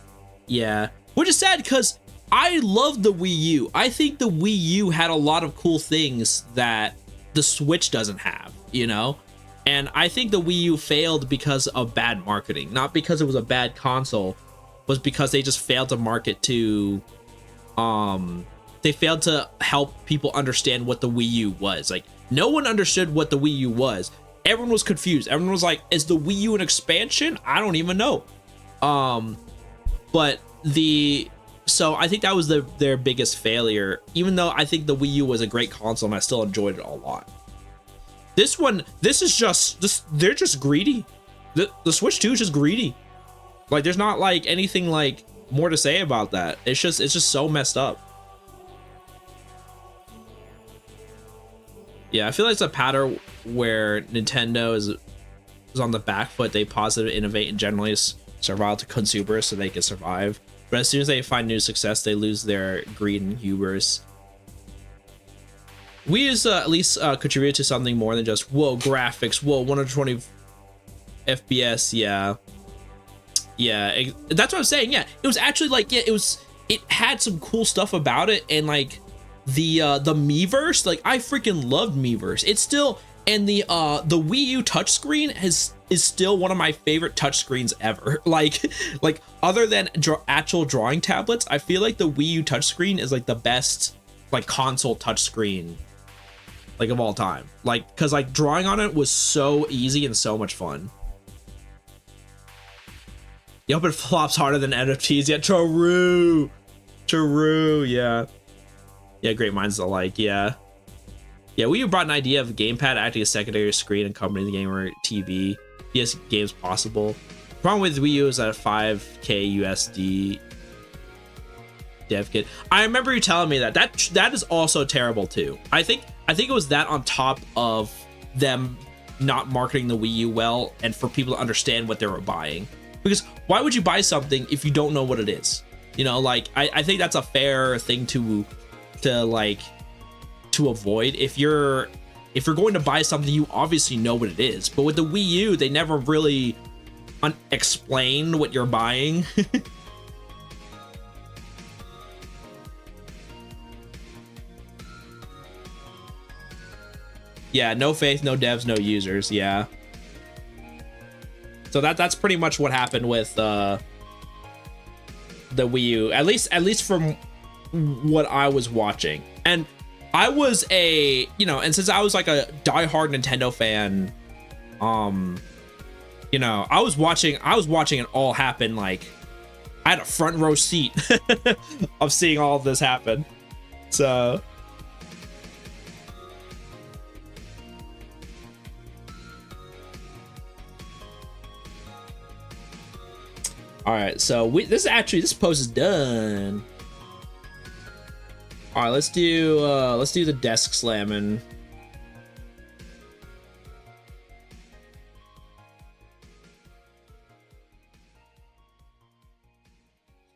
Yeah, which is sad, because I love the Wii U. I think the Wii U had a lot of cool things that the Switch doesn't have, you know? And I think the Wii U failed because of bad marketing, not because it was a bad console, was because they just failed to market to, they failed to help people understand what the Wii U was. Like, no one understood what the Wii U was. Everyone was confused. Everyone was like, is the Wii U an expansion? I don't even know. So I think that was their biggest failure, even though I think the Wii U was a great console and I still enjoyed it a lot. They're just greedy. The Switch 2 is just greedy. Like, there's not like anything like more to say about that. It's just so messed up. Yeah, I feel like it's a pattern where Nintendo is on the back foot. They positively innovate and generally survive to consumers so they can survive. But as soon as they find new success, they lose their greed and hubris. We is at least contribute to something more than just, whoa, graphics, whoa, 120 FPS, yeah. That's what I'm saying. Yeah, it was actually like, yeah, it had some cool stuff about it, and like the Miiverse, like I freaking loved Miiverse. It's still, and the Wii U touchscreen is still one of my favorite touchscreens ever. Like other than actual drawing tablets, I feel like the Wii U touchscreen is like the best like console touchscreen like of all time. Like, because like drawing on it was so easy and so much fun. You hope it flops harder than NFTs. Yeah, true, yeah, great minds alike. Yeah, Wii U brought an idea of a gamepad acting as secondary screen and accompanying the game or TV. Yes, games possible. Problem with Wii U is that a 5K USD dev kit. I remember you telling me that is also terrible too. I think it was that on top of them not marketing the Wii U well, and for people to understand what they were buying. Because why would you buy something if you don't know what it is? You know, like I think that's a fair thing to avoid. If you're going to buy something, you obviously know what it is. But with the Wii U, they never really explain what you're buying. Yeah, no faith, no devs, no users. Yeah. So that's pretty much what happened with the Wii U. At least from what I was watching. And I was and since I was like a diehard Nintendo fan, you know, I was watching it all happen. Like, I had a front row seat of seeing all of this happen. So all right, so this pose is done. All right, let's do the desk slamming.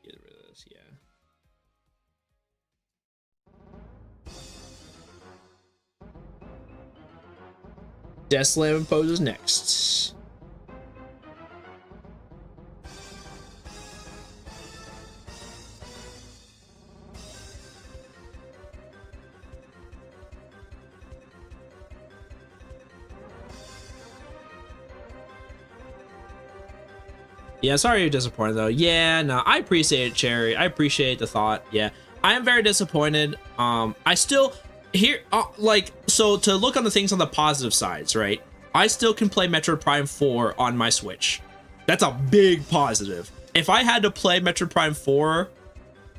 Get rid of this, yeah. Desk slamming pose is next. Yeah, sorry you're disappointed though. Yeah, no, I appreciate it, Cherry. I appreciate the thought. Yeah, I am very disappointed. I still so to look on the things on the positive sides, right? I still can play Metroid Prime 4 on my Switch. That's a big positive. If I had to play Metroid Prime 4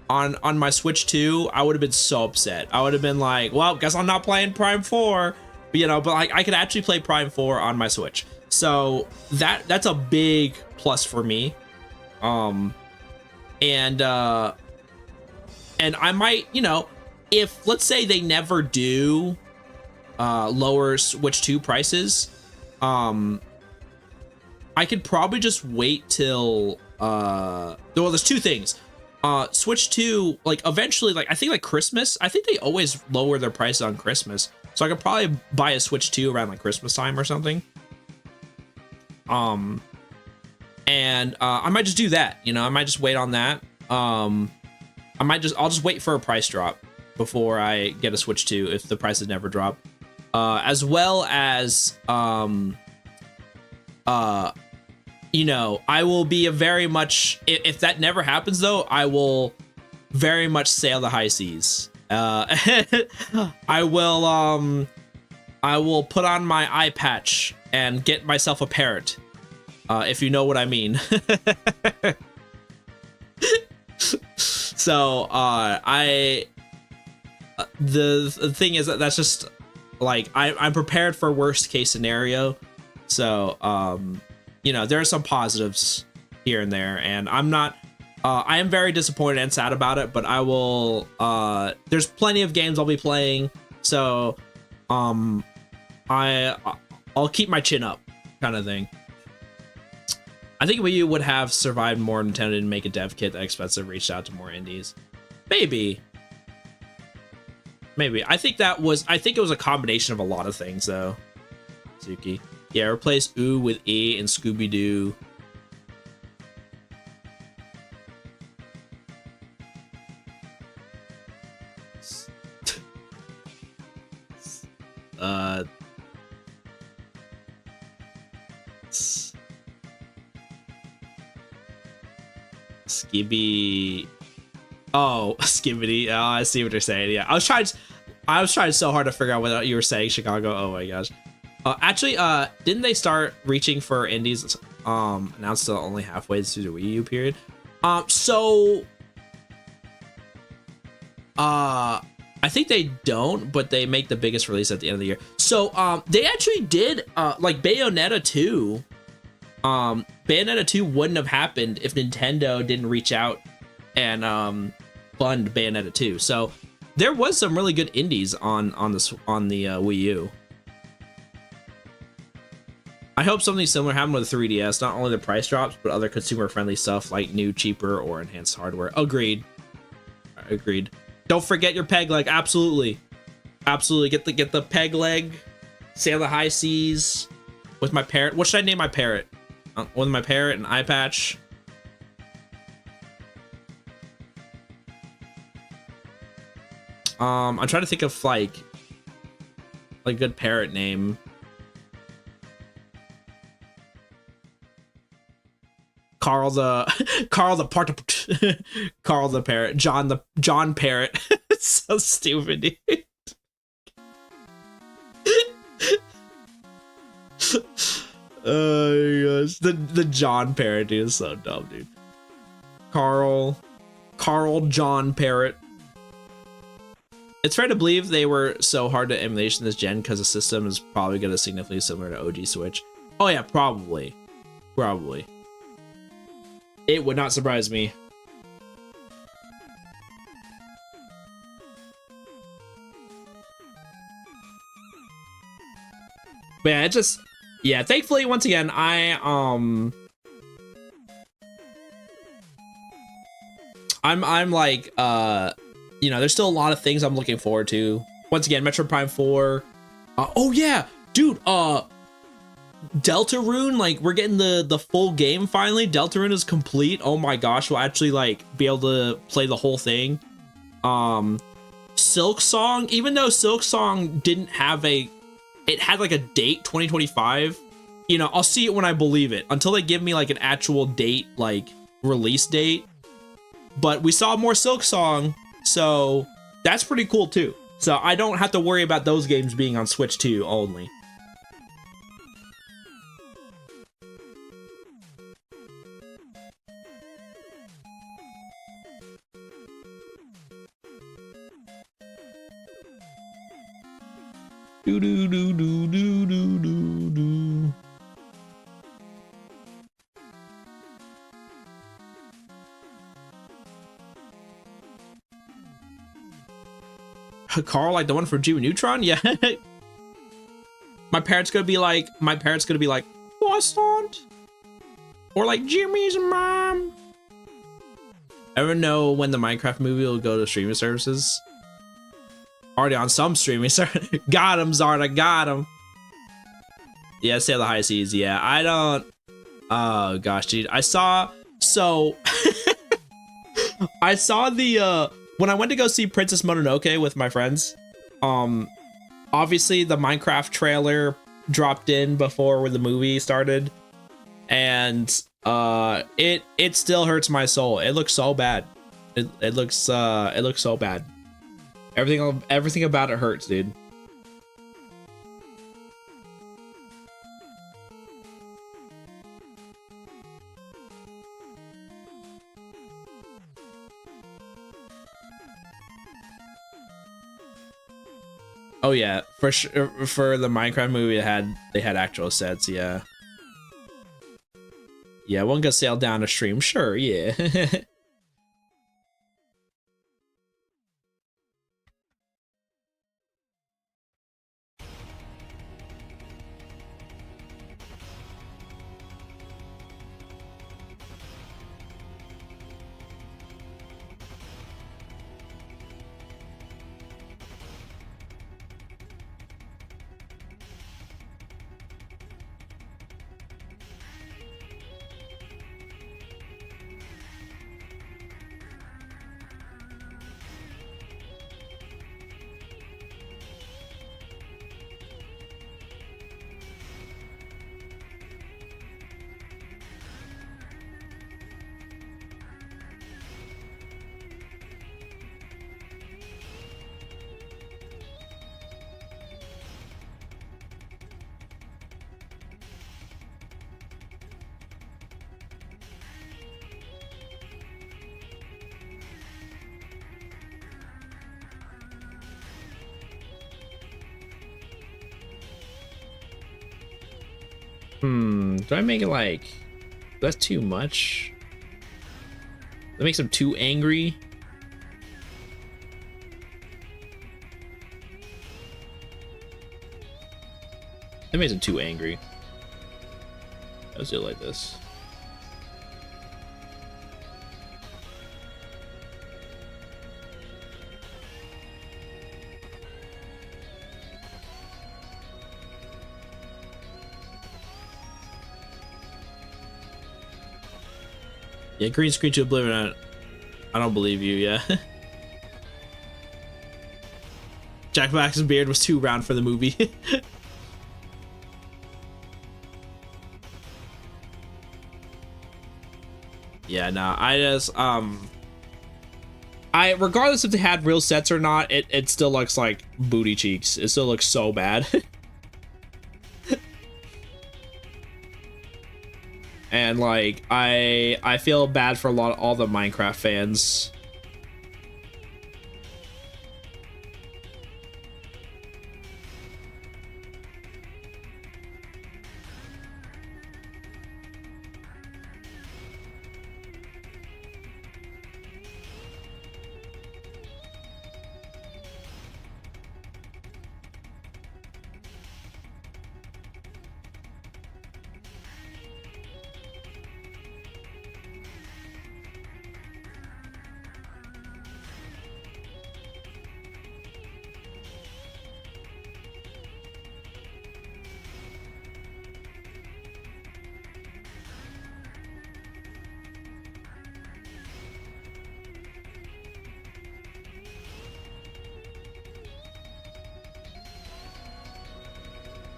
on my Switch 2, I would have been so upset. I would have been like, well, guess I'm not playing Prime 4. But, you know, but I could actually play Prime 4 on my Switch. So that's a big plus for me. And I might, you know, if let's say they never do lower Switch 2 prices, I could probably just wait till well, there's two things. Switch 2, like eventually, like I think like Christmas, I think they always lower their prices on Christmas. So I could probably buy a Switch 2 around like Christmas time or something. And I might just do that, you know, I might just wait on that. I'll just wait for a price drop before I get a Switch 2 if the prices never drop. As well as, you know, I will be a very much, if that never happens though, I will very much sail the high seas. I will put on my eye patch and get myself a parrot, if you know what I mean. So the thing is that's just like I'm prepared for worst case scenario. So you know, there are some positives here and there, and I'm not I am very disappointed and sad about it, but I will there's plenty of games I'll be playing, so I'll keep my chin up, kind of thing. I think Wii U would have survived more. Nintendo didn't make a dev kit that expensive, reached out to more indies. Maybe. I think it was a combination of a lot of things though. Suki. Yeah, replace ooh with e and Scooby-Doo. Skibby. Oh, Skibbity. Oh, I see what you're saying. Yeah, I was trying so hard to figure out what you were saying, Chicago. Oh my gosh. Actually, didn't they start reaching for indies? Announced still only halfway through the Wii U period. I think they don't, but they make the biggest release at the end of the year. So, they actually did, like Bayonetta 2. Bayonetta 2 wouldn't have happened if Nintendo didn't reach out and fund Bayonetta 2. So there was some really good indies on the Wii U. I hope something similar happened with 3DS. Not only the price drops, but other consumer-friendly stuff like new, cheaper, or enhanced hardware. Agreed. Agreed. Don't forget your peg leg. Absolutely. Absolutely. Get the peg leg. Sail the high seas with my parrot. What should I name my parrot? With my parrot and eye patch. I'm trying to think of like a good parrot name. Carl the parrot. John parrot. It's so stupid, dude. Oh my gosh. The John parrot, dude, is so dumb, dude. Carl John parrot. It's fair to believe they were so hard to emulation this gen because the system is probably going to significantly similar to OG Switch. Oh yeah, probably. It would not surprise me. But yeah, it just, yeah, thankfully, once again, I'm like, you know, there's still a lot of things I'm looking forward to. Once again, Metroid Prime 4. Oh yeah, dude, Deltarune, like, we're getting the full game finally. Deltarune is complete. Oh my gosh, we'll actually like be able to play the whole thing. Silk Song, even though Silk Song didn't have it had like a date, 2025. You know, I'll see it when I believe it. Until they give me like an actual date, like release date. But we saw more Silk Song, so that's pretty cool too. So I don't have to worry about those games being on Switch 2 only. Do do do do do do do do. Carl, like the one for Jimmy Neutron? Yeah. my parents gonna be like, croissant? Or like Jimmy's mom. Ever know when the Minecraft movie will go to streaming services? Already on some streaming service. Got him, Zarda, got him. Yeah, Sail the High Seas. Yeah, I don't. Oh gosh, dude. I saw I saw the when I went to go see Princess Mononoke with my friends. Obviously the Minecraft trailer dropped in before the movie started, and it still hurts my soul. It looks so bad. It looks so bad. Everything about it hurts, dude. Oh yeah, for sure. For the Minecraft movie, they had actual sets. Yeah. Yeah, one could sail down a stream. Sure, yeah. Do I make it like, that's too much? That makes him too angry. That makes him too angry. Let's do it like this. Yeah, green screen to oblivion. I don't believe you, yeah. Jack Black's beard was too round for the movie. Yeah, no, I just, regardless if they had real sets or not, it still looks like booty cheeks. It still looks so bad. And like, I feel bad for all the Minecraft fans.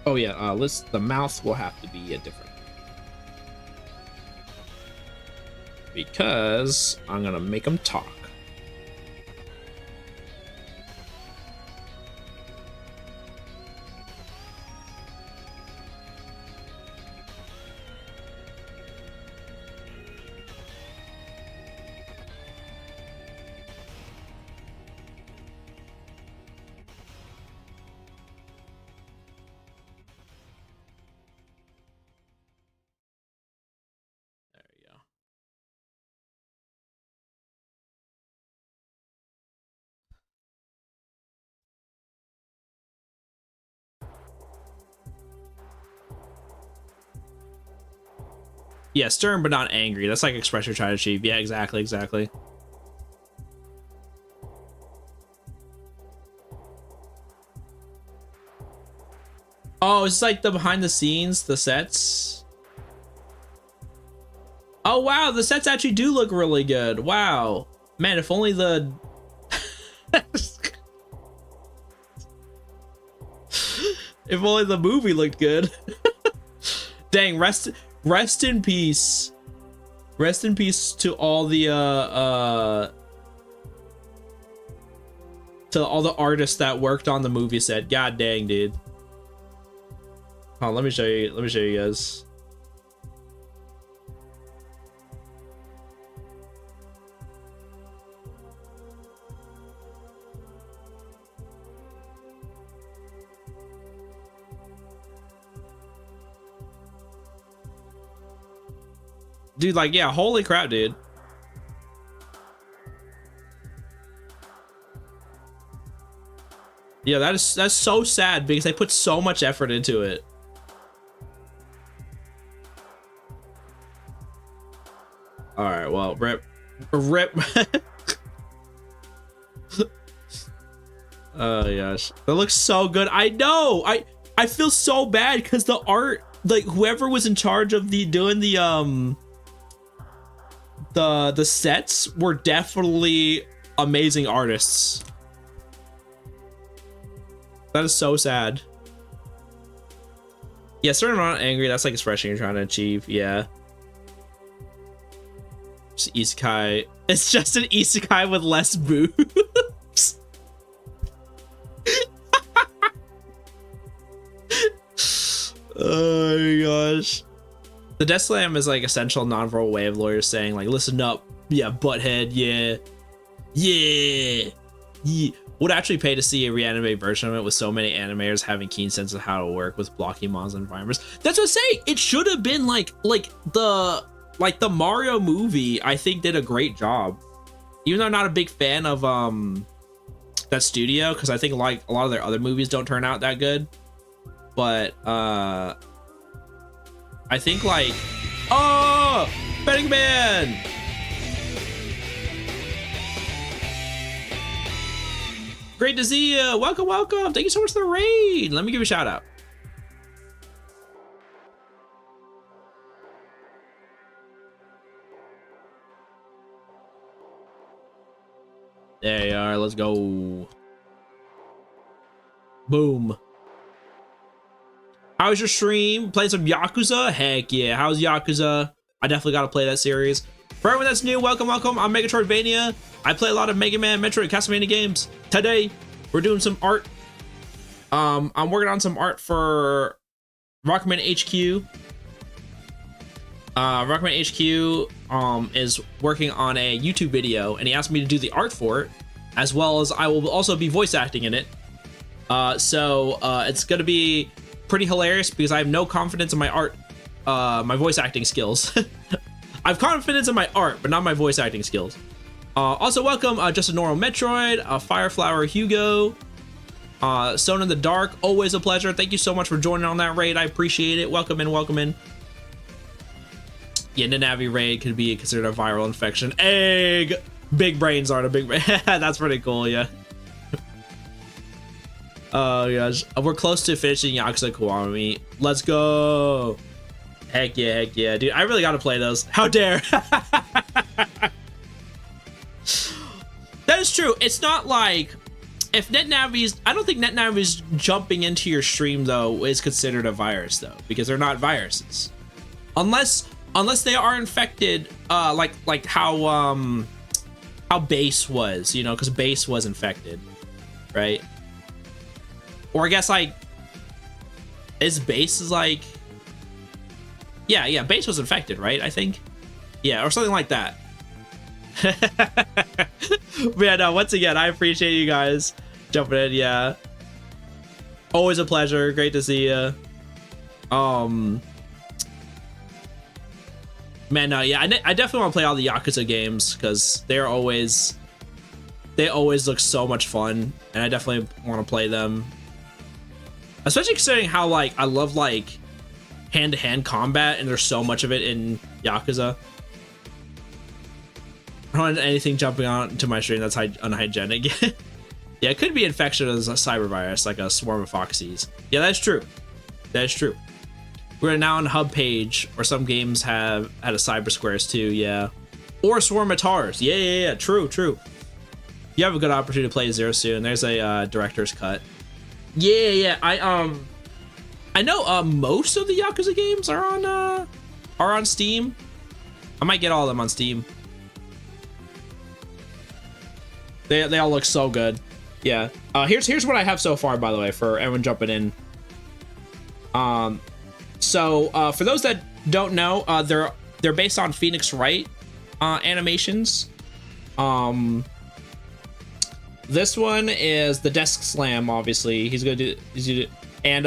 Oh yeah, the mouth will have to be a different, because I'm gonna make them talk. Yeah, stern but not angry. That's like expression you're trying to achieve. Yeah, exactly, exactly. Oh, it's like the behind the scenes, the sets. Oh wow, the sets actually do look really good. Wow. Man, if only the if only the movie looked good. Dang, rest in peace. Rest in peace to all the to all the artists that worked on the movie set. God dang, dude. Oh, let me show you guys. Dude, like, yeah, holy crap, dude. Yeah, that's so sad because they put so much effort into it. All right, well, rip. Oh gosh, that looks so good. I know. I feel so bad because the art, like whoever was in charge of doing the sets were definitely amazing artists. That is so sad. Yeah, certain amount of angry. That's like expression you're trying to achieve. Yeah. Just isekai. It's just an isekai with less boobs. Oh my gosh. The death slam is like essential nonverbal way of lawyers saying like, listen up, yeah, butthead, yeah, yeah, yeah. Would actually pay to see a reanimated version of it with so many animators having keen sense of how to work with blocky models and environments. That's what I'm saying. It should have been like the Mario movie. I think did a great job, even though I'm not a big fan of that studio because I think like a lot of their other movies don't turn out that good. But I think like, oh, betting man. Great to see you. Welcome, welcome. Thank you so much for the raid. Let me give you a shout out. There you are. Let's go. Boom. How's your stream? Playing some Yakuza? Heck yeah. How's Yakuza? I definitely got to play that series. For everyone that's new, welcome, welcome. I'm Megatroidvania. I play a lot of Mega Man, Metroid, Castlevania games. Today, we're doing some art. I'm working on some art for RockmanHQ. RockmanHQ is working on a YouTube video, and he asked me to do the art for it, as well as I will also be voice acting in it. So it's gonna be pretty hilarious because I have no confidence in my art, my voice acting skills. I have confidence in my art, but not my voice acting skills. Also, welcome, Just a Normal Metroid, Fireflower Hugo, Stone in the Dark, always a pleasure. Thank you so much for joining on that raid. I appreciate it. Welcome in, welcome in. Yeah, Nanavi raid could be considered a viral infection. Egg! Big brains aren't a big brain. That's pretty cool, yeah. Oh gosh, we're close to finishing Yakuza Kiwami. Let's go! Heck yeah, dude. I really gotta play those. How dare! That is true. It's not like if NetNavi's. I don't think NetNavi's jumping into your stream though is considered a virus though, because they're not viruses, unless they are infected. Like how Base was, you know, because Base was infected, right? Or I guess like Base is like. Yeah, Base was infected, right? I think. Yeah, or something like that. But yeah, no, once again, I appreciate you guys jumping in, yeah. Always a pleasure. Great to see you. Man, no, yeah, I definitely want to play all the Yakuza games because they always look so much fun, and I definitely want to play them. Especially considering how, like, I love, like, hand-to-hand combat, and there's so much of it in Yakuza. I don't want anything jumping onto my stream that's unhygienic. Yeah, it could be infection as a cyber virus, like a swarm of foxies. Yeah, that's true. That is true. We're now on hub page, or some games have had a cyber squares too, yeah. Or swarm of tars. Yeah, true. You have a good opportunity to play Zero soon. There's a director's cut. Yeah, I know most of the Yakuza games are on Steam. I might get all of them on Steam. They all look so good. Yeah. Here's what I have so far, by the way, for everyone jumping in. So for those that don't know, they're based on Phoenix Wright animations. This one is the desk slam. Obviously, he's gonna do, and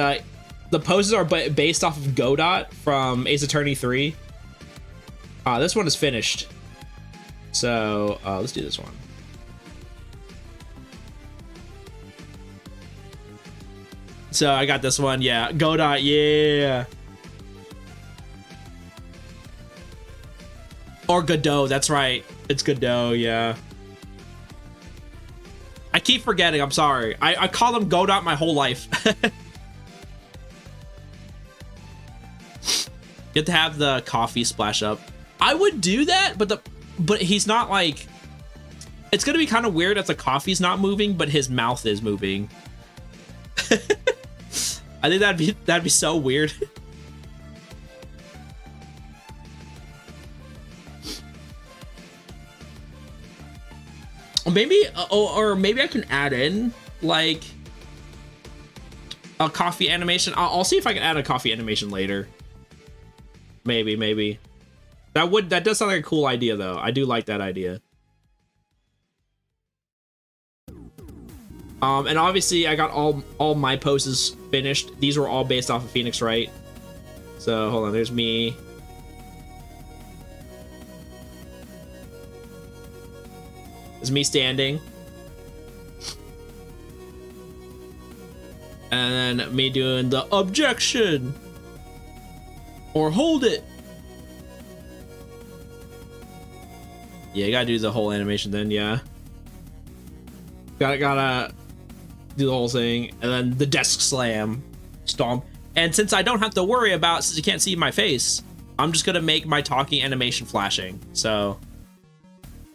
the poses are based off of Godot from Ace Attorney 3. This one is finished. So let's do this one. So I got this one, yeah. Godot, yeah. Or Godot, that's right. It's Godot, yeah. I keep forgetting, I'm sorry. I call him Godot my whole life. You have to have the coffee splash up. I would do that, but he's not like... It's gonna be kind of weird if the coffee's not moving, but his mouth is moving. I think that'd be so weird. Maybe, or maybe I can add in like a coffee animation. I'll see if I can add a coffee animation later. Maybe. That does sound like a cool idea though. I do like that idea. And obviously I got all my poses finished. These were all based off of Phoenix Wright. So hold on, there's me. There's me standing. And then me doing the objection. Or hold it. Yeah, you gotta do the whole animation then, yeah. Gotta do the whole thing, and then the desk slam, stomp. And since I don't have to worry about, since you can't see my face, I'm just gonna make my talking animation flashing. So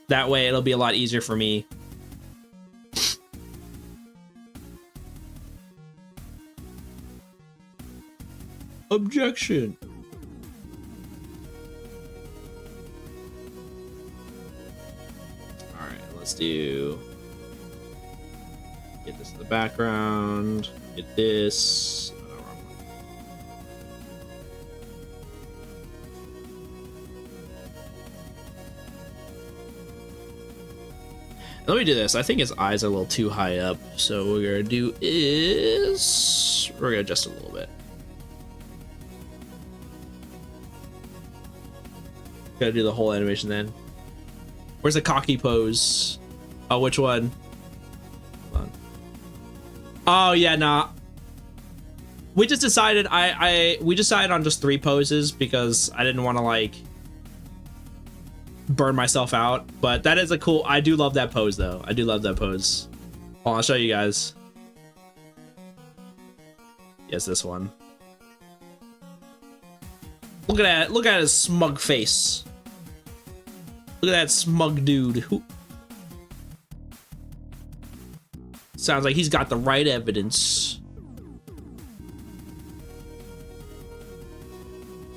that way it'll be a lot easier for me. Objection. All right, let's do. Get this in the background. Get this. Oh, no, wrong one. Let me do this. I think his eyes are a little too high up. So what we're gonna do is we're gonna adjust it a little bit. Gotta do the whole animation then. Where's the cocky pose? Oh, which one? Hold on. Oh yeah, nah. We just decided we decided on just 3 poses because I didn't want to like burn myself out. But that is a cool. I do love that pose though. I do love that pose. Hold on, I'll show you guys. Yes, this one. Look at that. Look at his smug face. Look at that smug dude. Who sounds like he's got the right evidence.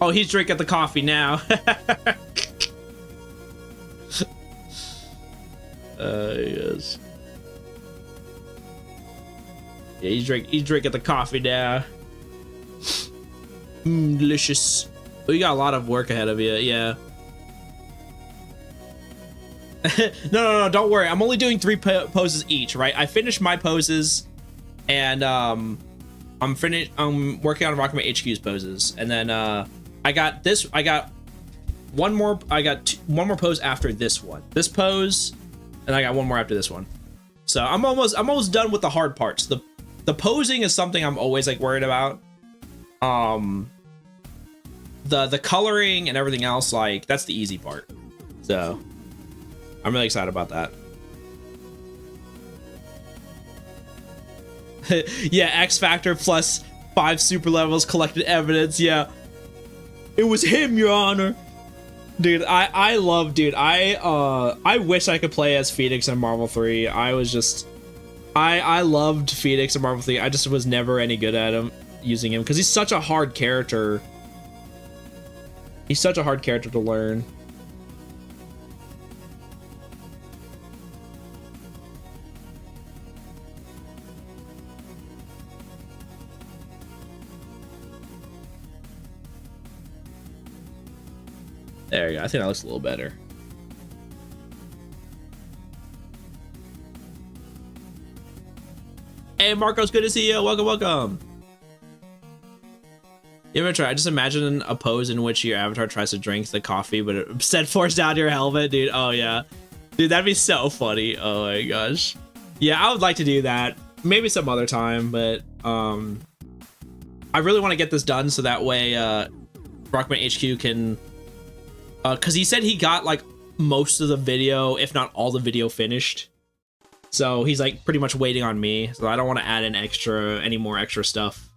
Oh, he's drinking the coffee now. Yes. Yeah, he's drinking the coffee now. Delicious. Oh, you got a lot of work ahead of you, yeah. No, don't worry. I'm only doing 3 poses each, right? I finished my poses, and I'm working on RockmanHQ's poses, and then I got one more pose after this one. This pose, and I got one more after this one. So I'm almost done with the hard parts. The posing is something I'm always like worried about. The coloring and everything else, like that's the easy part. So I'm really excited about that. Yeah, X Factor plus 5 super levels, collected evidence. Yeah, it was him, Your Honor. Dude, I wish I could play as Phoenix in Marvel 3. I loved Phoenix in Marvel 3. I just was never any good at using him because he's such a hard character. He's such a hard character to learn. There you go. I think that looks a little better. Hey, Marcos, good to see you. Welcome, welcome. You ever try? I just imagine a pose in which your avatar tries to drink the coffee, but it instead pours down your helmet, dude. Oh, yeah. Dude, that'd be so funny. Oh, my gosh. Yeah, I would like to do that. Maybe some other time, but I really want to get this done so that way RockmanHQ can... because he said he got, like, most of the video, if not all the video finished. So he's, like, pretty much waiting on me. So I don't want to add in any more extra stuff.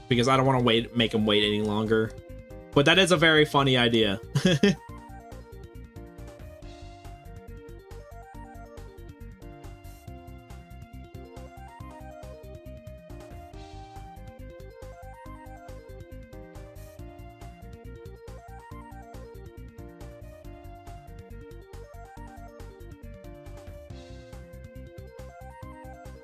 Because I don't want to make him wait any longer. But that is a very funny idea.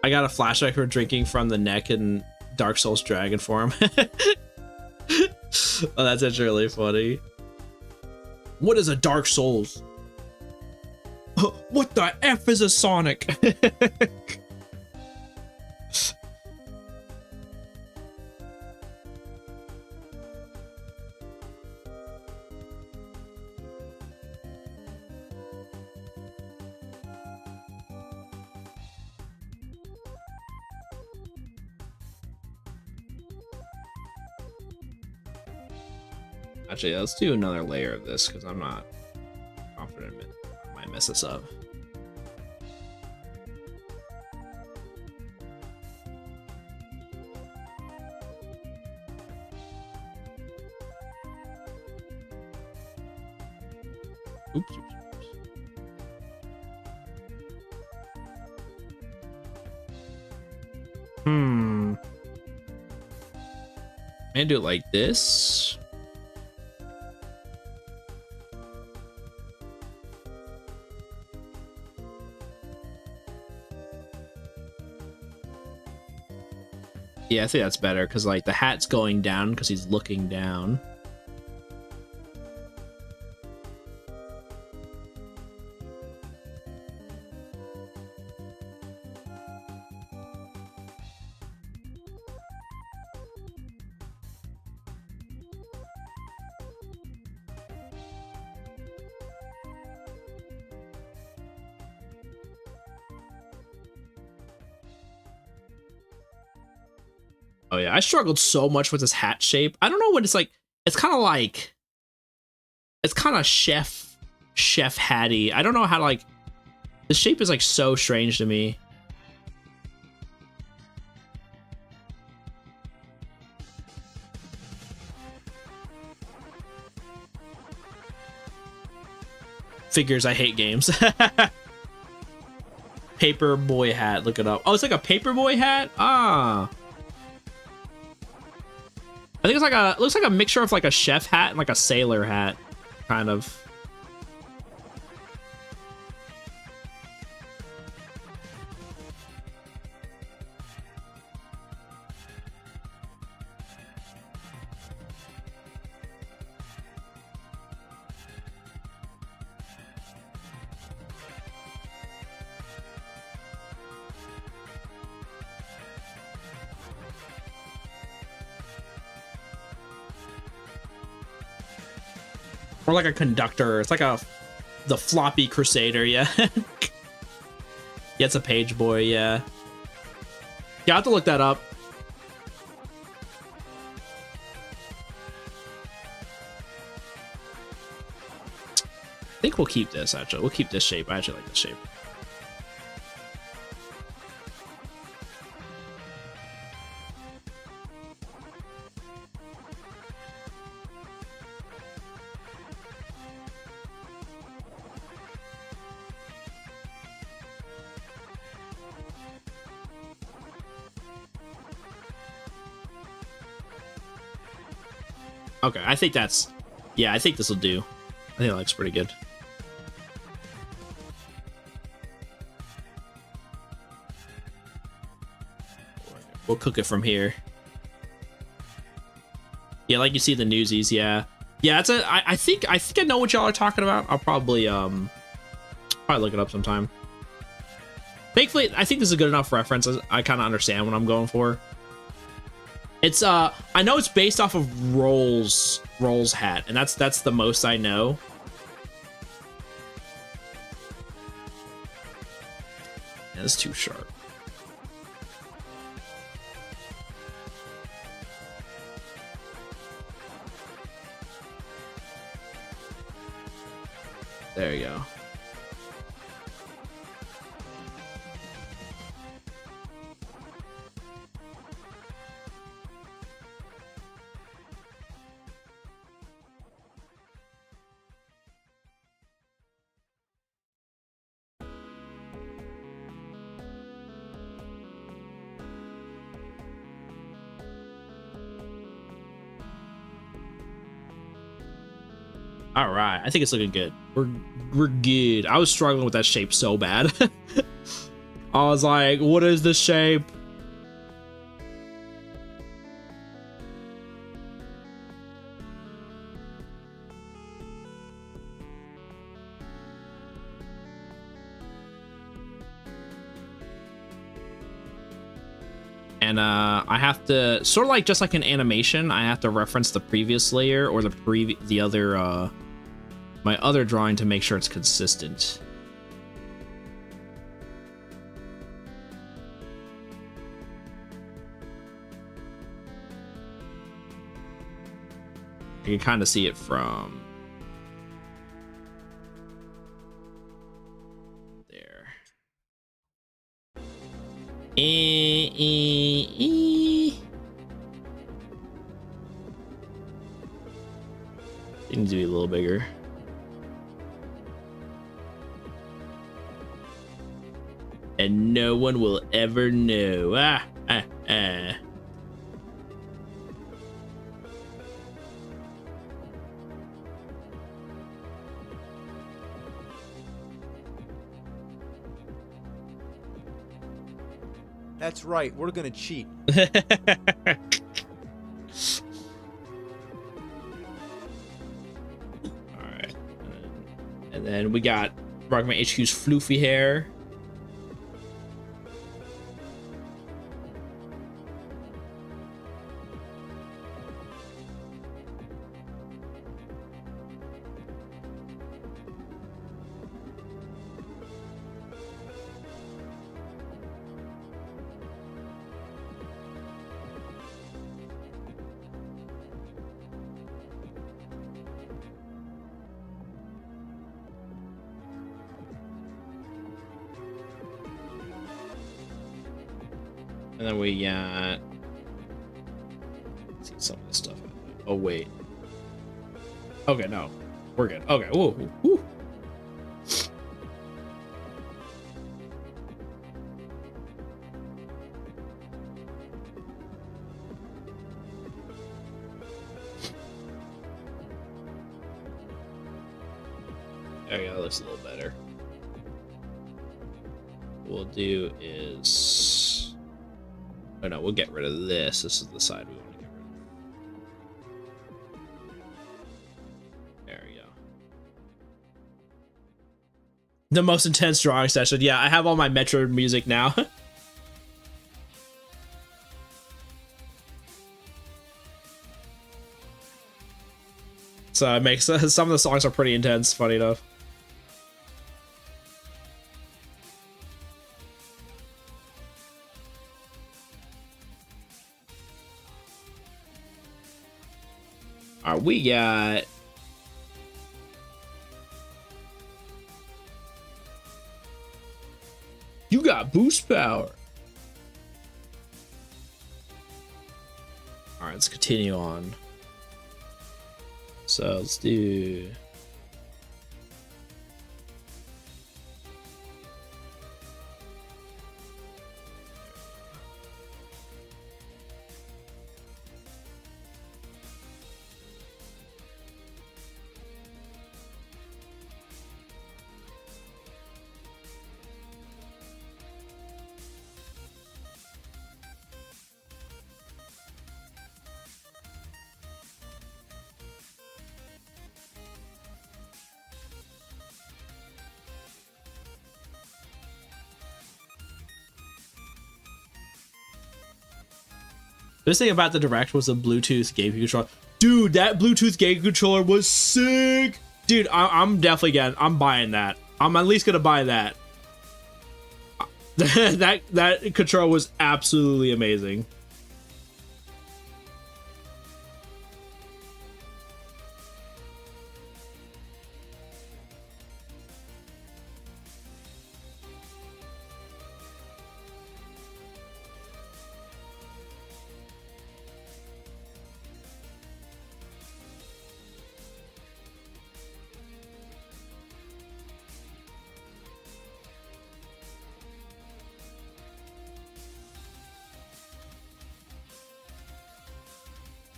I got a flashback for drinking from the neck in Dark Souls dragon form. Oh, that's actually really funny. What is a Dark Souls? What the F is a Sonic? Actually, let's do another layer of this because I'm not confident I might mess this up. Oops. Maybe do it like this. Yeah, I think that's better because like the hat's going down because he's looking down. Oh yeah, I struggled so much with this hat shape. I don't know what it's like. It's kind of like, it's kind of chef hatty. I don't know how to like. The shape is like so strange to me. Figures, I hate games. Paper boy hat, look it up. Oh, it's like a paper boy hat. Ah. I think it's like a, looks like a mixture of like a chef hat and like a sailor hat, kind of. Or like a conductor. It's like the floppy crusader, yeah. Yeah, it's a page boy, yeah. Yeah, I have to look that up. I think we'll keep this, actually. We'll keep this shape. I actually like this shape. Okay, I think that's... Yeah, I think this will do. I think it looks pretty good. We'll cook it from here. Yeah, like you see the newsies, yeah. Yeah, it's a... I think I know what y'all are talking about. I'll probably look it up sometime. Thankfully, I think this is a good enough reference. I kind of understand what I'm going for. It's I know it's based off of Roll's hat, and that's the most I know. Yeah, that's too sharp. There you go. All right, I think it's looking good. We're good. I was struggling with that shape so bad. I was like, what is this shape? And I have to sort of like just like an animation, I have to reference the previous layer or the other my other drawing to make sure it's consistent. You can kind of see it from there. It needs to be a little bigger. And no one will ever know. That's right, we're gonna cheat. Alright. And then we got RockmanHQ's floofy hair. And then we got, let's see some of this stuff. Oh wait. Okay, no, we're good. Okay, whoa, whoa. There we go. That looks a little better. What we'll do is. Oh no, we'll get rid of this. This is the side we want to get rid of. There we go. The most intense drawing session. Yeah, I have all my Metro music now. So it makes some of the songs are pretty intense, funny enough. Alright, we got... You got boost power. Alright, let's continue on. So let's do... This thing about the Direct was the Bluetooth game controller. Dude, that Bluetooth game controller was sick. Dude, I'm definitely I'm buying that. I'm at least gonna buy that. that controller was absolutely amazing.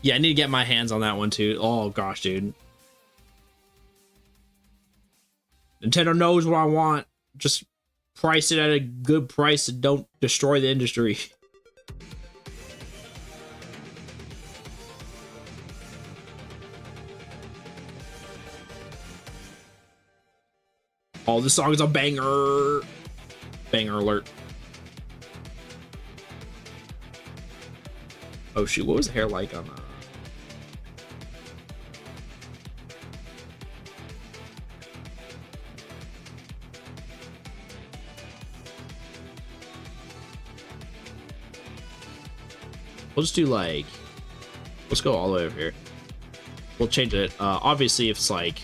Yeah, I need to get my hands on that one too. Oh gosh, dude. Nintendo knows what I want. Just price it at a good price and don't destroy the industry. Oh, this song is a banger. Banger alert. Oh shoot, what was the hair like on We'll just do like, let's go all the way over here. we'll change it. Obviously, if it's like,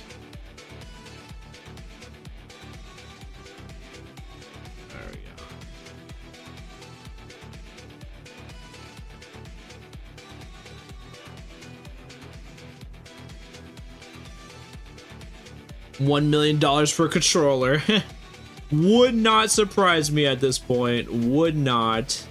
there we go. $1 million for a controller. Would not surprise me at this point. Would not.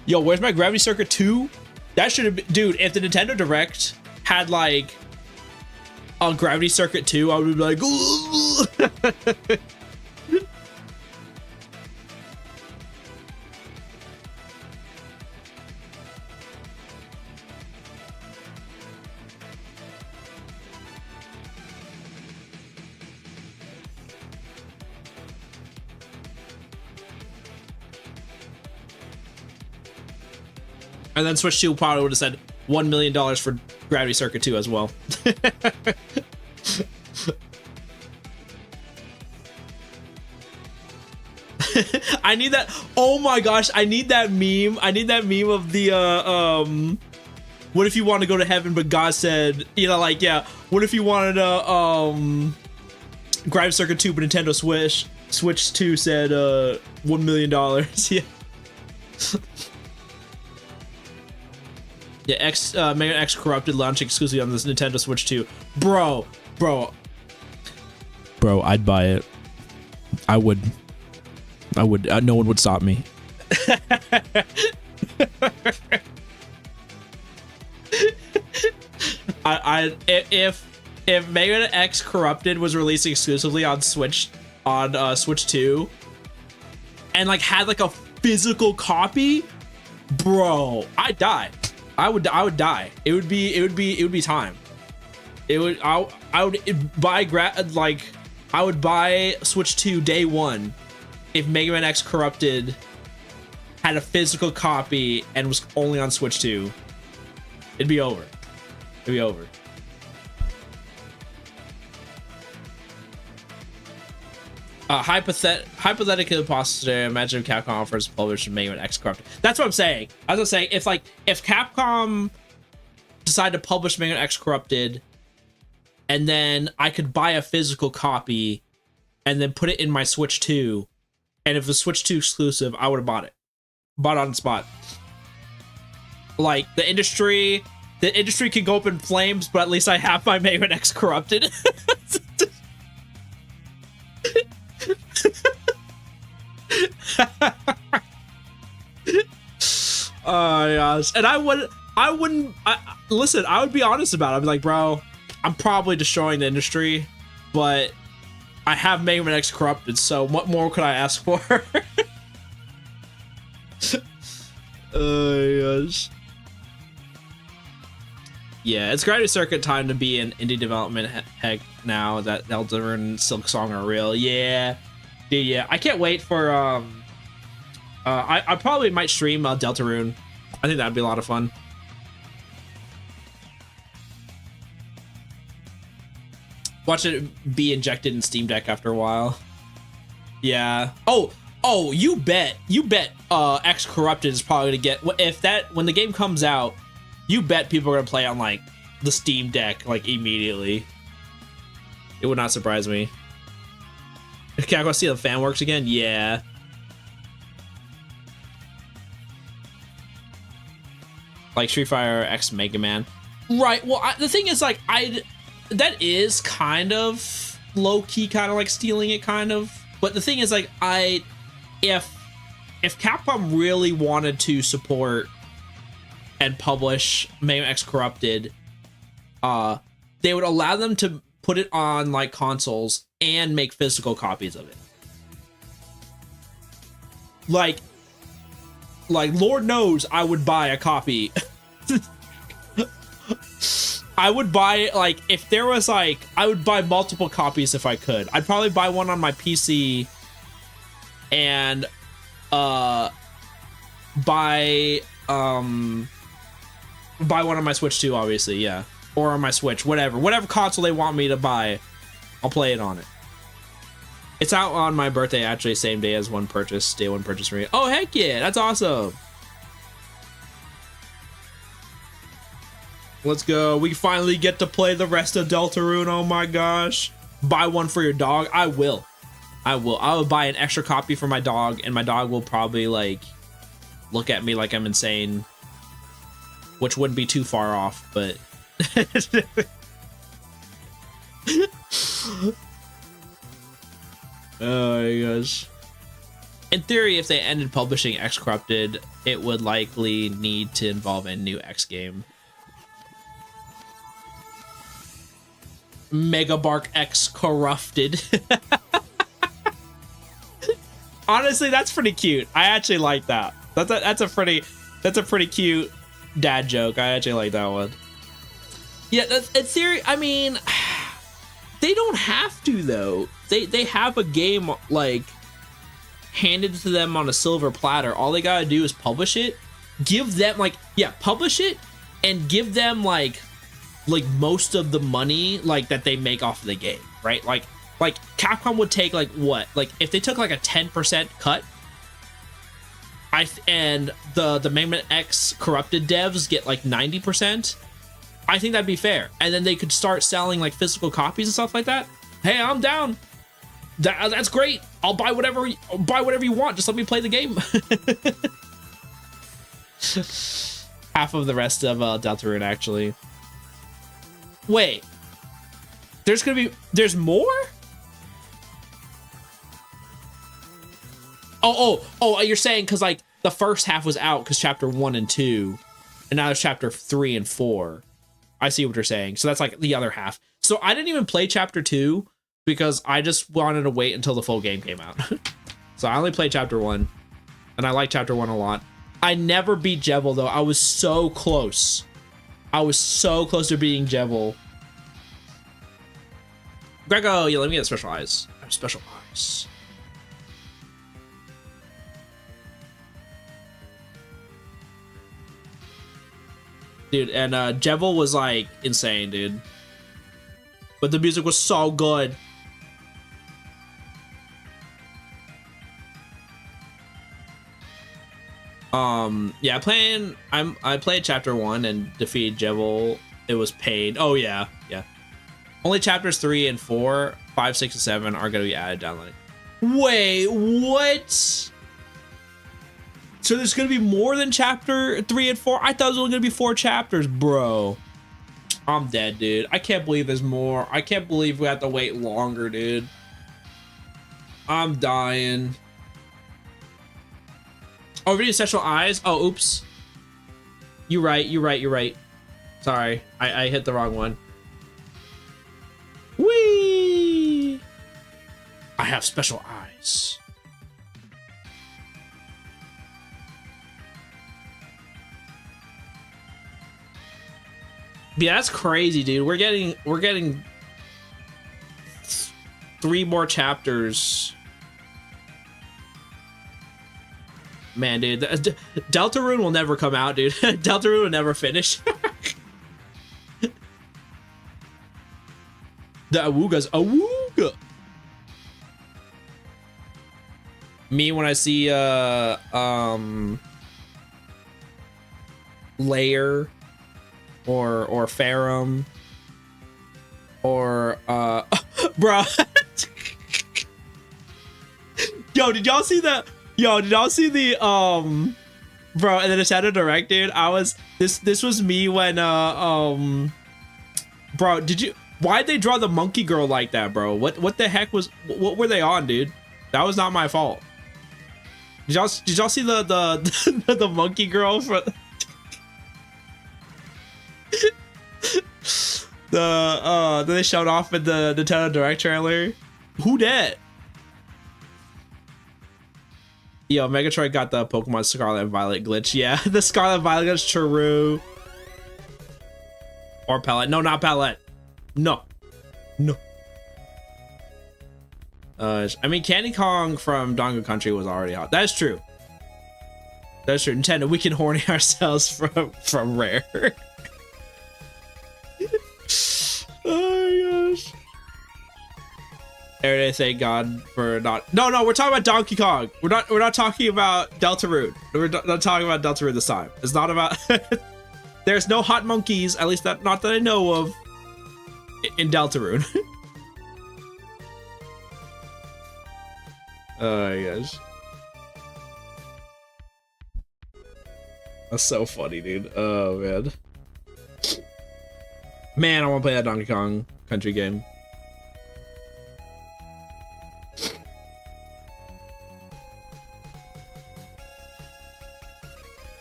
Yo, where's my Gravity Circuit 2? That should have been, dude, if the Nintendo Direct had like a Gravity Circuit 2, I would be like, ooh. And then Switch 2 probably would have said $1 million for Gravity Circuit 2 as well. I need that. Oh my gosh, I need that meme. I need that meme of the what if you want to go to heaven but God said, you know, like, yeah, what if you wanted a Gravity Circuit 2 but Nintendo Switch 2 said $1 million. Yeah. Yeah, Mega X Corrupted launch exclusively on this Nintendo Switch 2. Bro, I'd buy it. I would. No one would stop me. If Mega X Corrupted was released exclusively on Switch 2 and like had like a physical copy, bro, I'd die. I would die. It would be time. I would buy Switch 2 day one if Mega Man X Corrupted had a physical copy and was only on Switch 2. It'd be over. Hypothetically possible, imagine if Capcom offers to publish Mega Man X Corrupted. That's what I'm saying. As I was saying, if Capcom decided to publish Mega Man X Corrupted, and then I could buy a physical copy, and then put it in my Switch 2, and if the Switch 2 exclusive, I would have bought it on the spot. Like the industry could go up in flames, but at least I have my Mega Man X Corrupted. Oh gosh. And I would be honest about it. I'd be like, bro, I'm probably destroying the industry, but I have Mega Man X Corrupted, so what more could I ask for? Oh gosh. Yeah, it's Gravity Circuit time to be in indie development heck now that Deltarune and Silk Song are real. Yeah. Dude, yeah. I can't wait for I probably might stream Deltarune. I think that'd be a lot of fun. Watch it be injected in Steam Deck after a while. Yeah. Oh, you bet X Corrupted is probably gonna get, when the game comes out, you bet people are gonna play on like the Steam Deck like immediately. It would not surprise me. Can I go see the fan works again? Yeah. Like Street Fighter X Mega Man. Right. Well, the thing is, like, that is kind of low key, kind of like stealing it, kind of. But the thing is, like, if Capcom really wanted to support and publish Mega Man X Corrupted, they would allow them to put it on like consoles and make physical copies of it. Like Lord knows I would buy a copy. I would buy, like, if there was like, I would buy multiple copies if I could. I'd probably buy one on my PC and buy one on my Switch too, obviously, yeah. Or on my Switch, whatever console they want me to buy, I'll play it on it. It's out on my birthday, actually, same day as day one purchase for me. Oh, heck yeah, that's awesome. Let's go. We finally get to play the rest of Deltarune. Oh my gosh. Buy one for your dog. I will buy an extra copy for my dog, and my dog will probably like look at me like I'm insane, which wouldn't be too far off, but oh my gosh. In theory, if they ended publishing X Corrupted, it would likely need to involve a new X game. Megabark X Corrupted. Honestly, that's pretty cute. I actually like that. That's a pretty cute dad joke. I actually like that one. Yeah, that's in theory. I mean, they don't have to though. They have a game like handed to them on a silver platter. All they gotta do is publish it, give them publish it, and give them like most of the money like that they make off of the game, right? Like Capcom would take like what? Like if they took like a 10% cut, and the Mega X Corrupted devs get like 90%, I think that'd be fair. And then they could start selling like physical copies and stuff like that. Hey, I'm down. That's great. I'll buy whatever you want. Just let me play the game. Half of the rest of Deltarune, actually. Wait, there's more? Oh, you're saying because like the first half was out because chapter 1 and 2, and now there's chapter 3 and 4. I see what you're saying. So that's like the other half. So I didn't even play chapter 2 because I just wanted to wait until the full game came out. So I only played chapter 1, and I like chapter 1 a lot. I never beat Jevil though. I was so close. I was so close to beating Jevil. Grego, yeah, let me get special eyes. I have special eyes. Dude, and Jevil was like insane, dude. But the music was so good. Yeah, I played chapter 1 and defeated Jevil. It was pain. Oh yeah. Only chapters 3 and 4, 5, 6, and 7 are gonna be added down the line. Wait, what? So there's gonna be more than chapter 3 and 4? I thought it was only gonna be 4 chapters, bro. I'm dead, dude. I can't believe there's more. I can't believe we have to wait longer, dude. I'm dying. Oh, reading Essential Eyes? Oh, oops. You're right. Sorry, I hit the wrong one. Whee! I have special eyes. Yeah, that's crazy, dude. We're getting 3 more chapters. Man, dude, Deltarune will never come out, dude. Deltarune will never finish. The Awooga's Awooga. Me when I see Layer or Ferrum or bro. Yo, did y'all see that? Yo, did y'all see the bro, and then the Shadow Direct, dude? This was me when bro, why'd they draw the monkey girl like that, bro? What the heck what were they on, dude? That was not my fault. Did y'all see the the monkey girl for that they showed off in the Nintendo Direct trailer? Who dat? Yo, Megatroid got the Pokemon Scarlet and Violet glitch. Yeah, the Scarlet Violet glitch, true. Or Palette. No, not Palette. No. I mean, Candy Kong from Donkey Country was already out. That is true. That's true. Nintendo, we can horny ourselves from rare. Oh my gosh. Every day, thank God for not. No, we're talking about Donkey Kong. We're not talking about Deltarune. We're not talking about Deltarune this time. It's not about. There's no hot monkeys, at least not that I know of, in Deltarune. Oh my gosh. That's so funny, dude. Oh man. Man, I want to play that Donkey Kong Country game.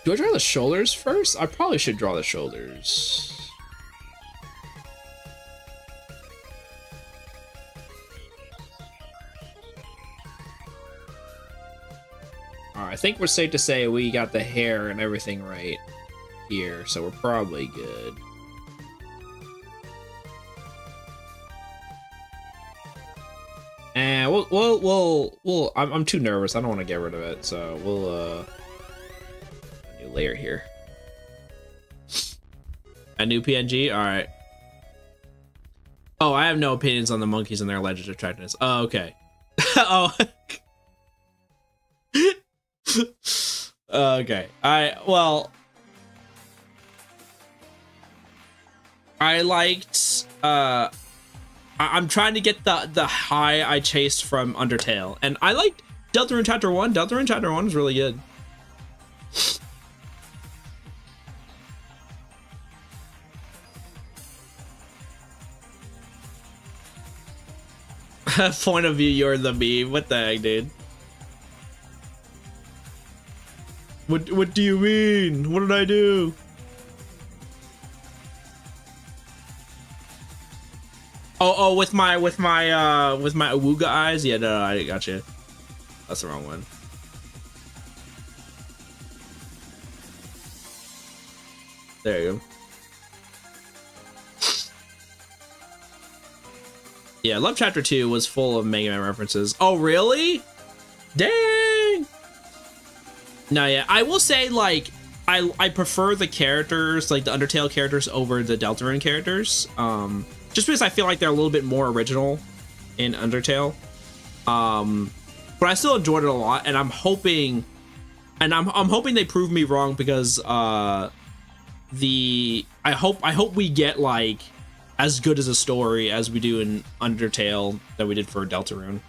Do I draw the shoulders first? I probably should draw the shoulders. Alright, I think we're safe to say we got the hair and everything right here, so we're probably good. And we'll I'm too nervous. I don't want to get rid of it, so we'll new layer here. A new PNG? Alright. Oh, I have no opinions on the monkeys and their alleged attractiveness. Oh, okay. Oh. Okay. I liked I'm trying to get the high I chased from Undertale, and I liked Deltarune Chapter 1. Deltarune Chapter 1 is really good. Point of view, you're the meme. What the heck, dude? What do you mean? What did I do? Oh, with my Awooga eyes? Yeah, no, I got you. That's the wrong one. There you go. Yeah, Love Chapter 2 was full of Mega Man references. Oh, really? Dang! No, yeah, I will say, like, I prefer the characters, like the Undertale characters over the Deltarune characters. Just because I feel like they're a little bit more original in Undertale. But I still enjoyed it a lot, and I'm hoping they prove me wrong, because I hope we get like as good as a story as we do in Undertale that we did for Deltarune.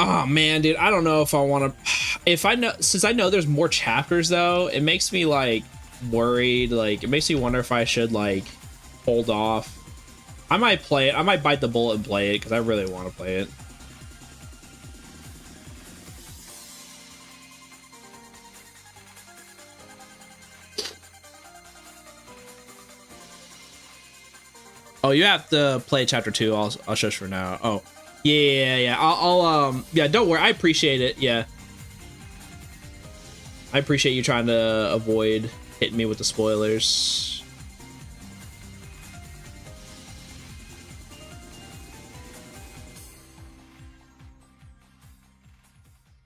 Oh man, dude, I don't know if I want to. Since I know there's more chapters though, it makes me like worried. Like, it makes me wonder if I should like hold off. I might play it. I might bite the bullet and play it because I really want to play it. Oh, you have to play chapter 2. I'll shush for now. Oh. Yeah. I'll yeah, don't worry. I appreciate it. Yeah. I appreciate you trying to avoid hitting me with the spoilers.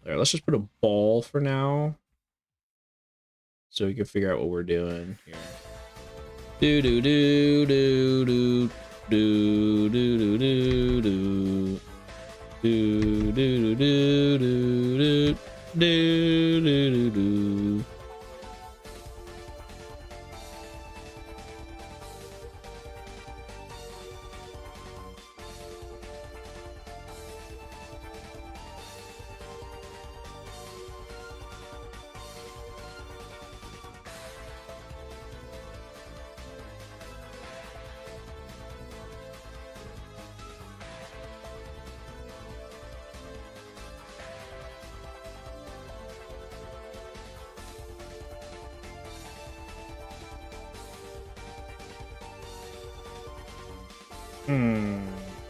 There, let's just put a ball for now, so we can figure out what we're doing here. Do do do do do do do do do do do do do do do do do.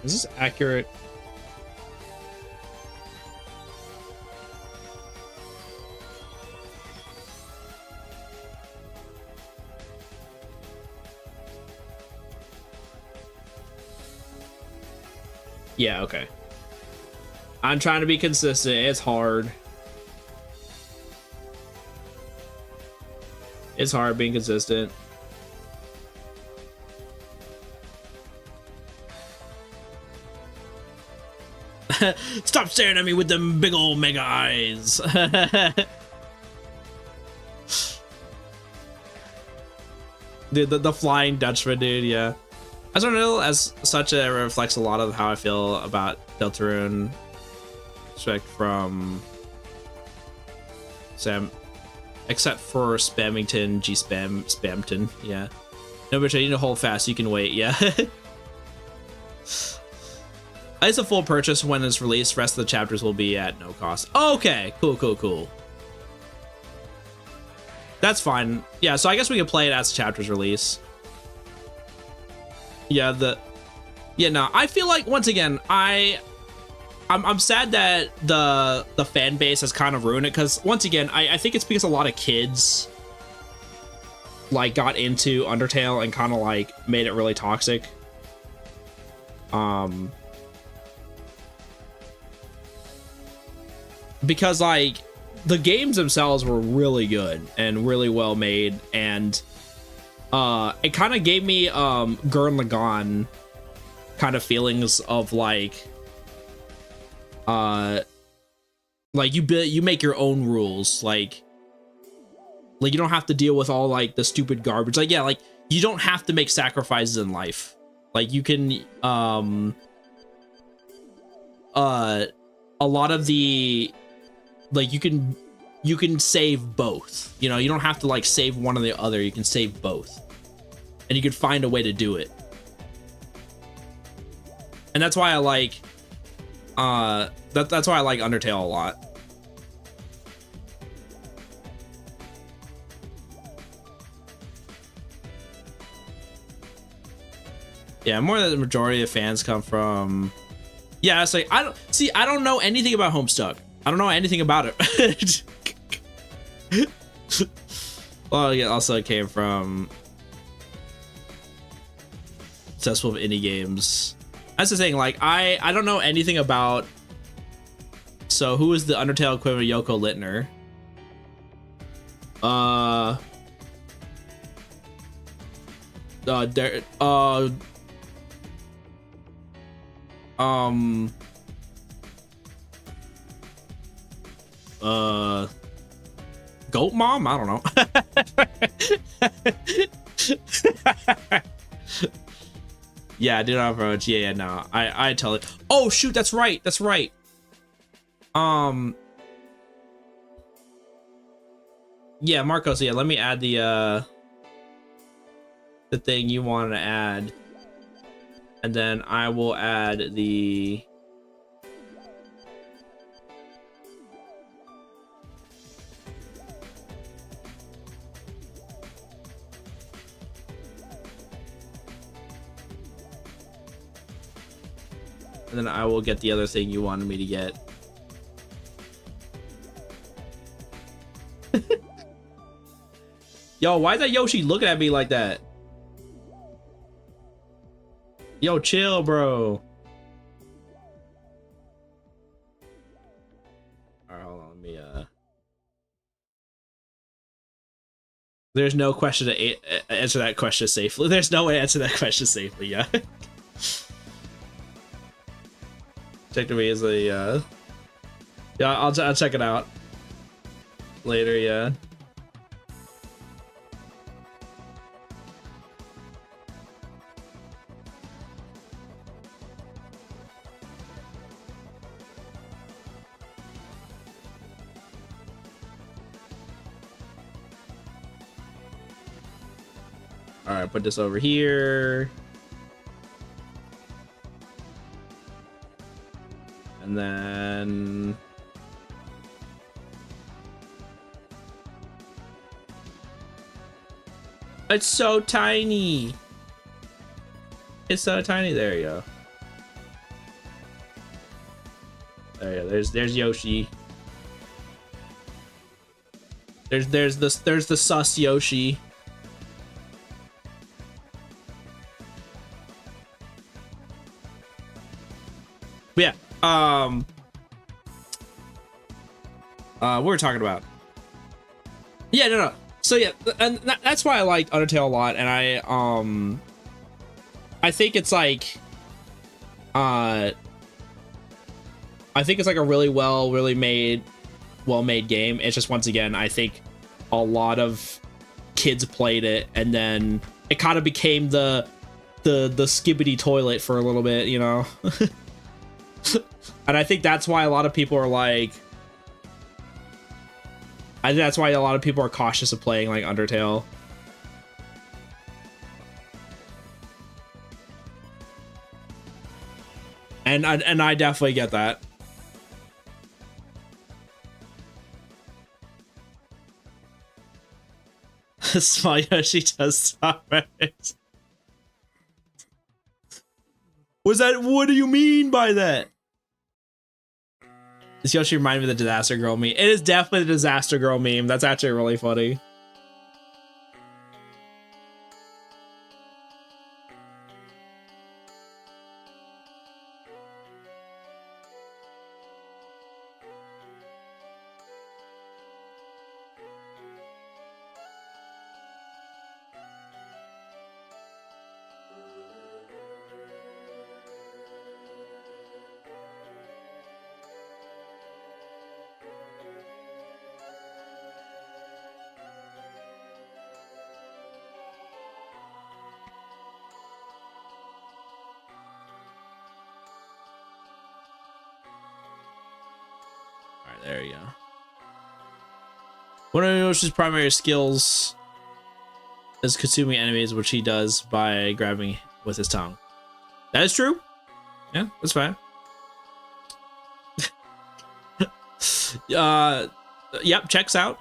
Is this accurate? Yeah, okay. I'm trying to be consistent. It's hard. It's hard being consistent. Stop staring at me with them big old mega eyes. the Flying Dutchman, dude, yeah. I don't know, as such, it reflects a lot of how I feel about Deltarune. Respect from Sam, except for Spammington, Spamton, yeah. No, bitch, I need to hold fast, you can wait, yeah. It's a full purchase when it's released. Rest of the chapters will be at no cost. Okay, cool. That's fine. Yeah, so I guess we can play it as chapters release. Yeah, no, I feel like, once again, I'm sad that the fan base has kind of ruined it, because once again, I think it's because a lot of kids like got into Undertale and kind of like made it really toxic. Because like the games themselves were really good and really well made, and it kind of gave me Gurren Lagann kind of feelings of like you make your own rules, like you don't have to deal with all like the stupid garbage, like, yeah, like you don't have to make sacrifices in life, like you can a lot of the, like, you can save both, you know, you don't have to like save one or the other, you can save both, and you can find a way to do it. And that's why I like that's why I like Undertale a lot. Yeah, more than the majority of fans come from. Yeah, it's like, I don't know anything about Homestuck. I don't know anything about it. Well, yeah, also it came from successful with indie games. That's the thing, like I don't know anything about. So who is the Undertale equivalent of Yoko Littner? Goat Mom? I don't know. Yeah, I did not approach. Yeah, no. I tell it. Oh shoot, that's right. Yeah, Marcos, yeah, let me add the thing you want to add. And then I will add the and then I will get the other thing you wanted me to get. Yo, why is that Yoshi looking at me like that? Yo, chill, bro. Alright, hold on, let me there's no question to answer that question safely. There's no way to answer that question safely, yeah. Check to me as a yeah, I'll check it out later, yeah. All right, put this over here. And then it's so tiny. It's so tiny. There you go. There you go. There's Yoshi. There's the sus Yoshi. What we're talking about. Yeah, no. So yeah, and that's why I liked Undertale a lot, and I think it's like, I think it's like a really well-made game. It's just, once again, I think a lot of kids played it, and then it kind of became the skibbity toilet for a little bit, you know. And I think that's why a lot of people are like, I think that's why a lot of people are cautious of playing like Undertale. And I definitely get that. Small Yoshi does stop it. Was that? What do you mean by that? This Yoshi reminded me of the Disaster Girl meme. It is definitely the Disaster Girl meme. That's actually really funny. There you go. One of Yoshi's primary skills is consuming enemies, which he does by grabbing with his tongue. That is true. Yeah, that's fine. Yep, checks out.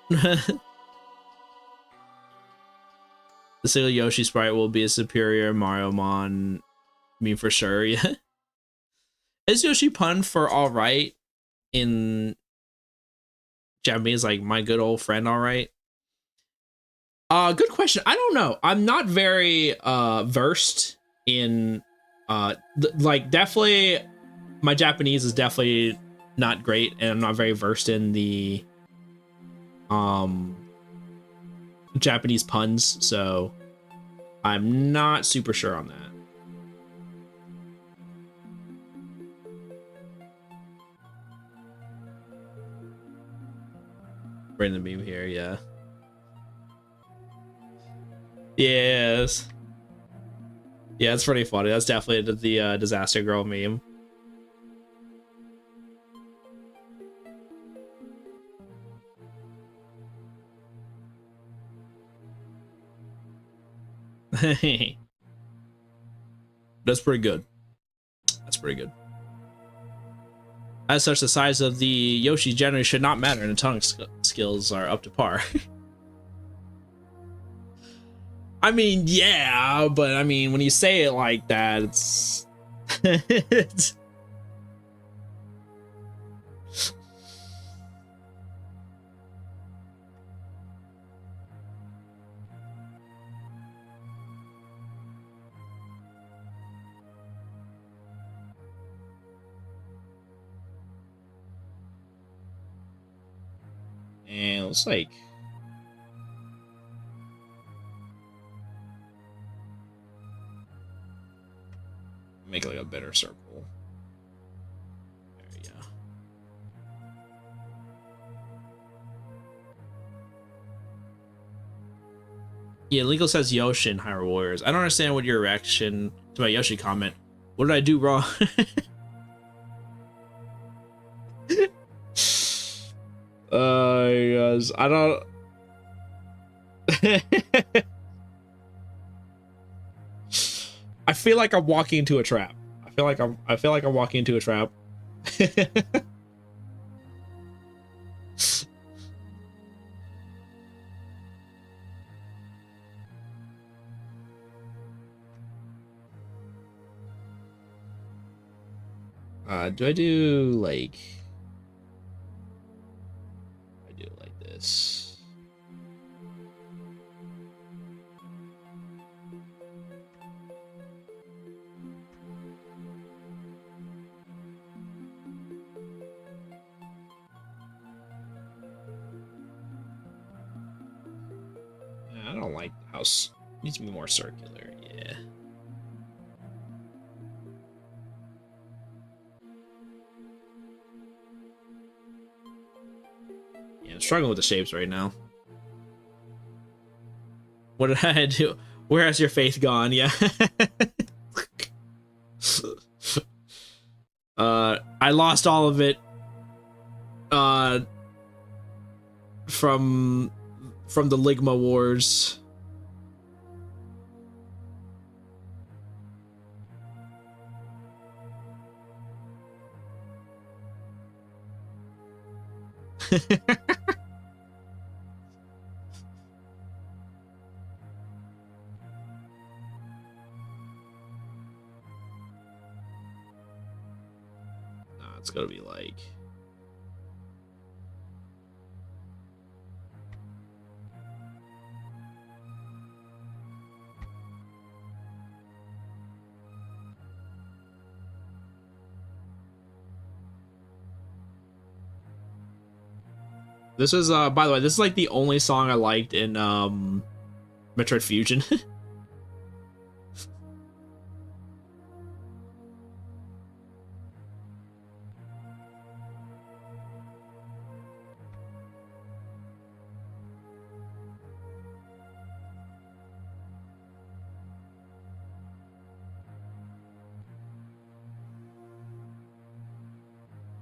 The single Yoshi sprite will be a superior Mario Mon meme for sure. Yeah. Is Yoshi pun for alright in Japanese, like my good old friend, all right? Good question. I don't know. I'm not very versed in like, definitely my Japanese is definitely not great, and I'm not very versed in the Japanese puns, so I'm not super sure on that. Bring the meme here, yeah. Yes. Yeah, it's pretty funny. That's definitely the Disaster Girl meme. That's pretty good. That's pretty good. As such, the size of the Yoshi generally should not matter, and the tongue skills are up to par. I mean, yeah, but I mean, when you say it like that, it's... it's... And it's like... make like a better circle. There you go. Yeah, Legal says Yoshi and Hyrule Warriors. I don't understand what your reaction to my Yoshi comment. What did I do wrong? Guys, I don't... I feel like I'm walking into a trap. I feel like I'm walking into a trap. Do I do like... I do it like this. I don't like the house. It needs to be more circular. Yeah. Yeah, I'm struggling with the shapes right now. What did I do? Where has your faith gone? Yeah. I lost all of it. From the Ligma Wars. Nah, it's gotta be like. This is by the way, this is like the only song I liked in Metroid Fusion.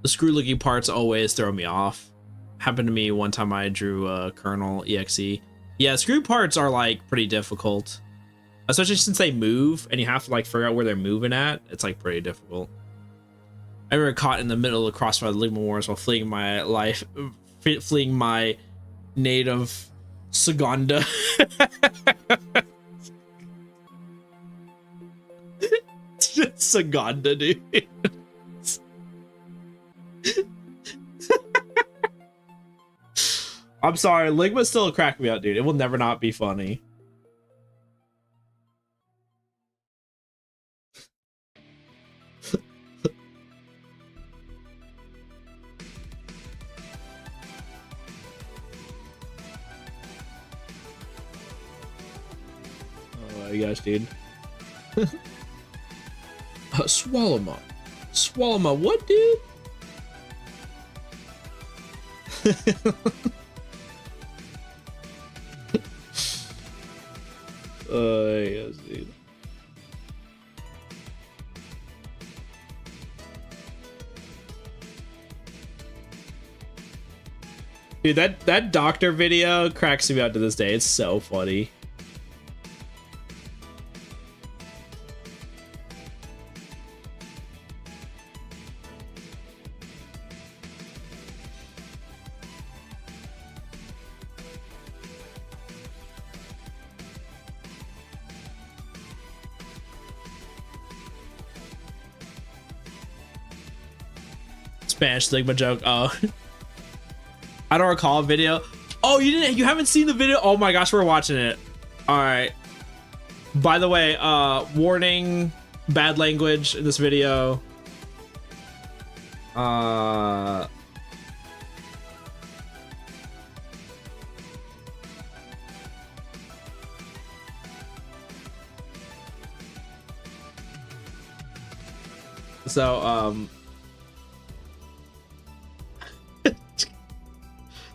The screw looking parts always throw me off. Happened to me one time I drew Kernel EXE. Yeah, screw parts are like pretty difficult. Especially since they move and you have to like figure out where they're moving at. It's like pretty difficult. I remember caught in the middle of the crossfire of the Ligma Wars while fleeing my life, fleeing my native Saganda. Saganda, dude. I'm sorry, Ligma still crack me out, dude. It will never not be funny. Oh my gosh, dude. Swallowma. Swallowma, what, dude? Yes, dude. Dude, that doctor video cracks me out to this day. It's so funny. Spanish Ligma joke. Oh. I don't recall a video. Oh, you haven't seen the video? Oh my gosh, we're watching it. All right. By the way, warning, bad language in this video.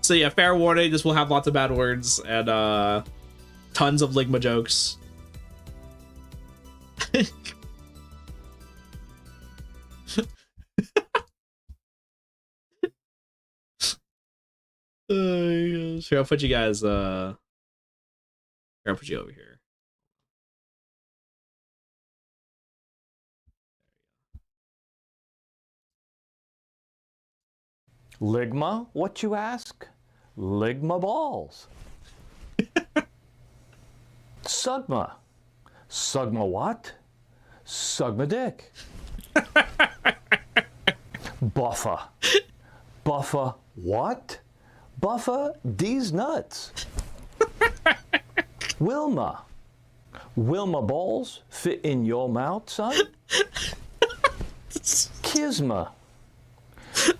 So yeah, fair warning, this will have lots of bad words and tons of Ligma jokes. Here, I'll put you guys here, I'll put you over here. Ligma, what you ask? Ligma balls. Sugma. Sugma what? Sugma dick. Buffer. Buffer what? Buffer these nuts. Wilma. Wilma balls fit in your mouth, son? Kisma.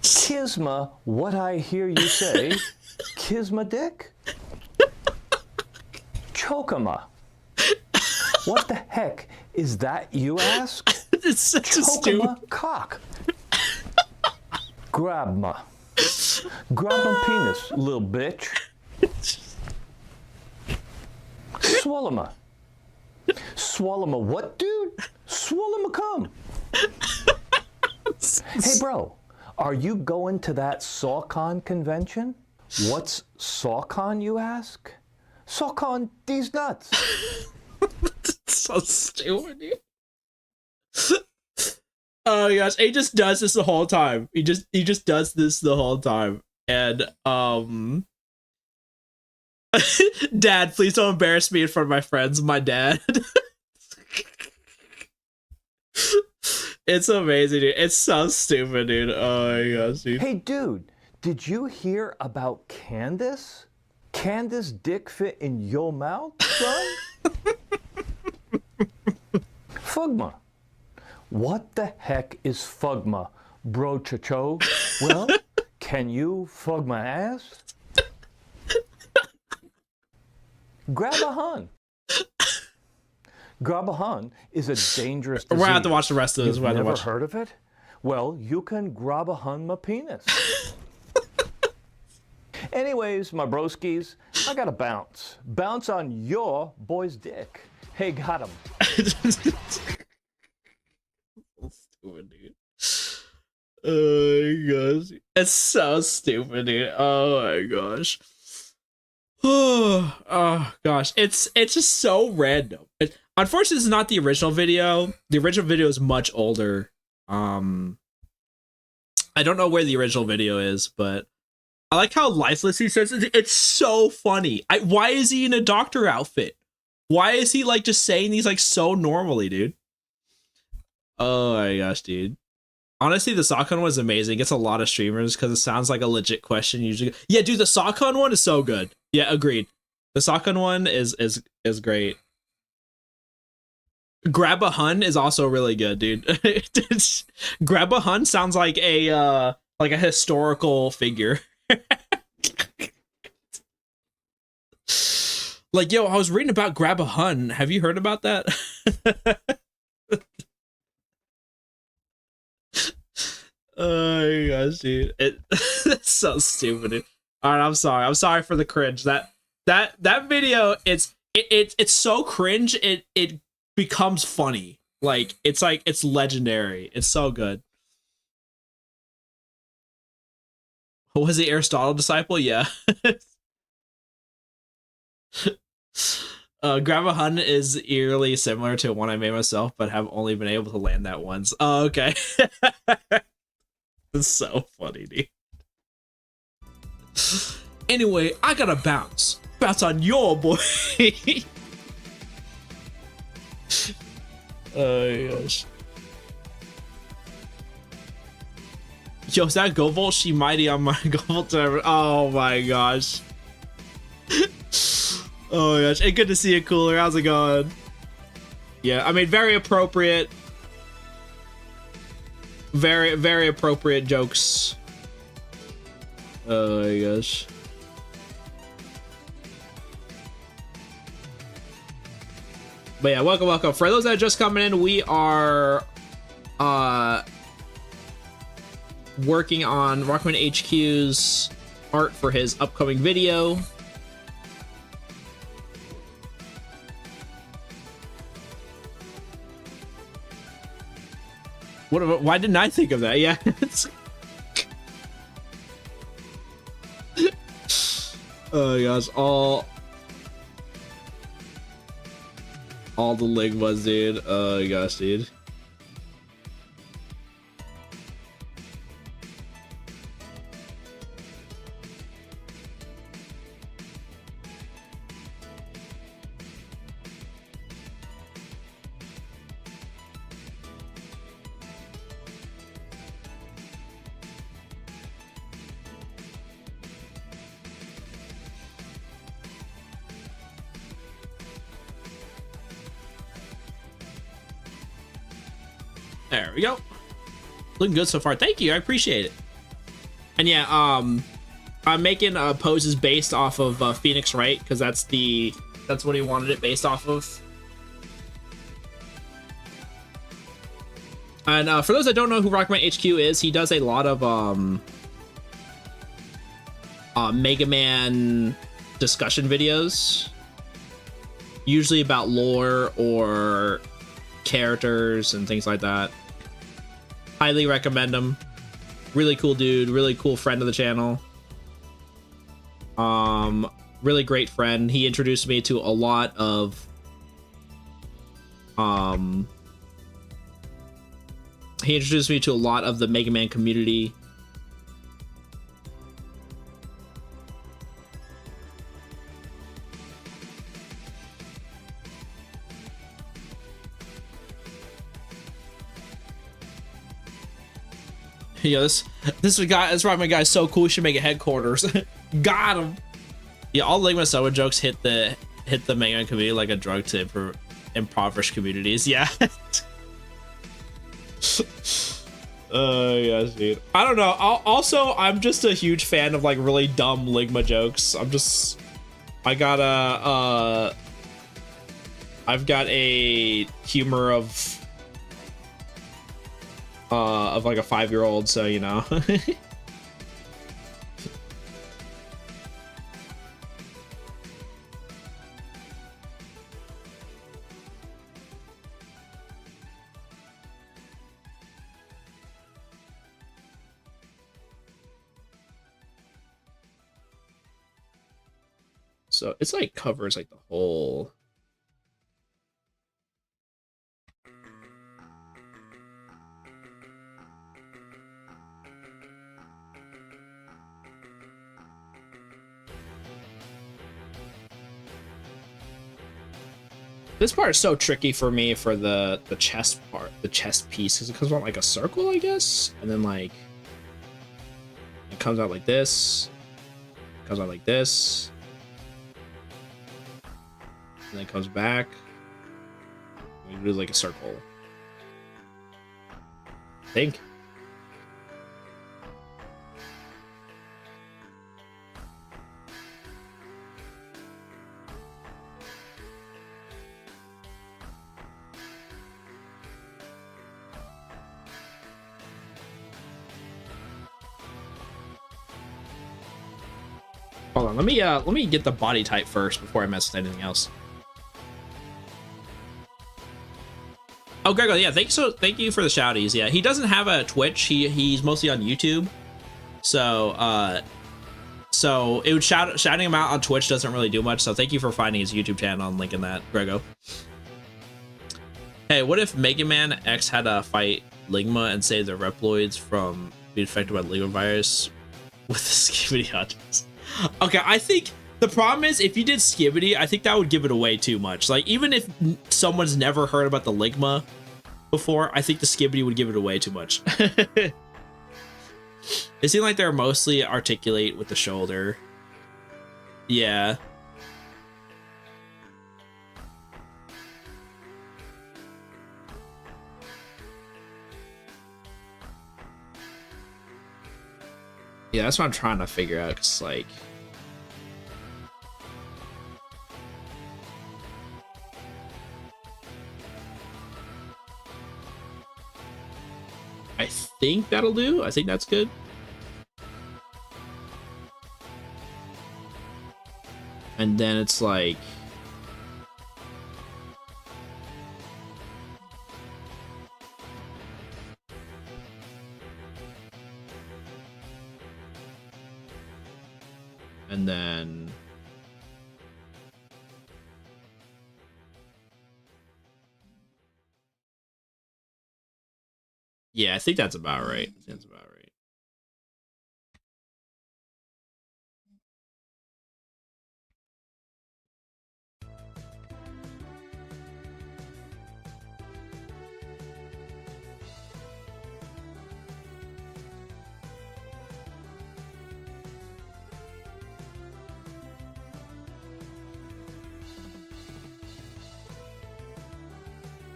Kisma, what I hear you say? Kisma dick? Chokama. What the heck is that, you ask? It's such a stupid. Chokama cock. Grab ma. Grab my penis, little bitch. Swallow ma. Swallow ma what, dude? Swallow ma cum. Hey, bro, are you going to that SawCon convention? What's SawCon, you ask? SawCon these nuts. So stupid, dude. Oh my gosh, he just does this the whole time. He just does this the whole time. And Dad, please don't embarrass me in front of my friends. My dad. It's amazing, dude. It's so stupid, dude. Oh my gosh, dude. Hey, dude, did you hear about Candace? Candace dick fit in your mouth, son? Fugma. What the heck is Fugma, bro chacho? Well, can you fug my ass? Grab a hun. Grab a hun is a dangerous disease. We're gonna have to watch the rest of this. You've never heard of it? Well, you can grab a hun my penis. Anyways, my broskies, I gotta bounce. Bounce on your boy's dick. Hey, got him. Stupid, dude. Oh my gosh. It's so stupid, dude. Oh my gosh. Oh gosh. It's just so random. Unfortunately, this is not the original video. The original video is much older. I don't know where the original video is, but I like how lifeless he says it. It's so funny. Why is he in a doctor outfit? Why is he like just saying these like so normally, dude? Oh my gosh, dude. Honestly, the SawCon was amazing. It gets a lot of streamers because it sounds like a legit question usually. Yeah, dude, the SawCon one is so good. Yeah, agreed. The SawCon one is great. Grab a Hun is also really good, dude. Grab a Hun sounds like a historical figure. Like, yo, I was reading about Grab a Hun. Have you heard about that? Oh my gosh, dude. It's so stupid, dude. Alright, I'm sorry. I'm sorry for the cringe. That video, it's so cringe, it becomes funny. Like, it's legendary. It's so good. Was the Aristotle disciple? Yeah. Grab a Hun is eerily similar to one I made myself, but have only been able to land that once. Oh, okay. It's so funny, dude. Anyway, I gotta bounce. Bounce on your boy. Oh gosh. Yo, is that GoVolt? She mighty on my GoVolt server. Oh my gosh. Oh my gosh. Hey, good to see you, Cooler. How's it going? Yeah, I mean, very appropriate. Very, very appropriate jokes. Oh my gosh. But yeah, welcome. For those that are just coming in, we are working on RockmanHQ's art for his upcoming video. Why didn't I think of that? Yeah. Oh gosh, all the ligmas, dude. Oh gosh, dude. There we go. Looking good so far. Thank you. I appreciate it. And yeah, I'm making poses based off of Phoenix Wright because that's the That's what he wanted it based off of. And for those that don't know who RockmanHQ is, he does a lot of Mega Man discussion videos, usually about lore or characters and things like that. Highly recommend him. Really cool dude, really cool friend of the channel. Really great friend. He introduced me to a lot of the Mega Man community. Yo, this Rockman guy is so cool. We should make a headquarters. Got him. Yeah, all Ligma Soa jokes hit the Mega Man community like a drug to impoverished communities. Yeah. Yeah, dude. I don't know. Also, I'm just a huge fan of like really dumb Ligma jokes. I've got a humor of like a 5-year-old, so you know. So it's like covers like the whole. This part is so tricky for me for the chest part, the chest piece, because it comes out like a circle, I guess, and then like it comes out like this, comes out like this, and then comes back. We do like a circle. I think. Hold on, let me get the body type first before I mess with anything else. Oh, Grego, yeah, thank you for the shouties. Yeah, he doesn't have a Twitch. He's mostly on YouTube. So it would shouting him out on Twitch doesn't really do much. So thank you for finding his YouTube channel and linking that, Grego. Hey, what if Mega Man X had to fight Ligma and save the Reploids from being affected by the Ligma virus with the Skibidi objects? Okay, I think the problem is if you did Skibidi, I think that would give it away too much. Like, even if someone's never heard about the Ligma before, I think the Skibidi would give it away too much. It seemed like they're mostly articulate with the shoulder. Yeah. Yeah, that's what I'm trying to figure out, because, like... I think that'll do. I think that's good. And then it's like... And then... Yeah, I think that's about right. I think that's about right.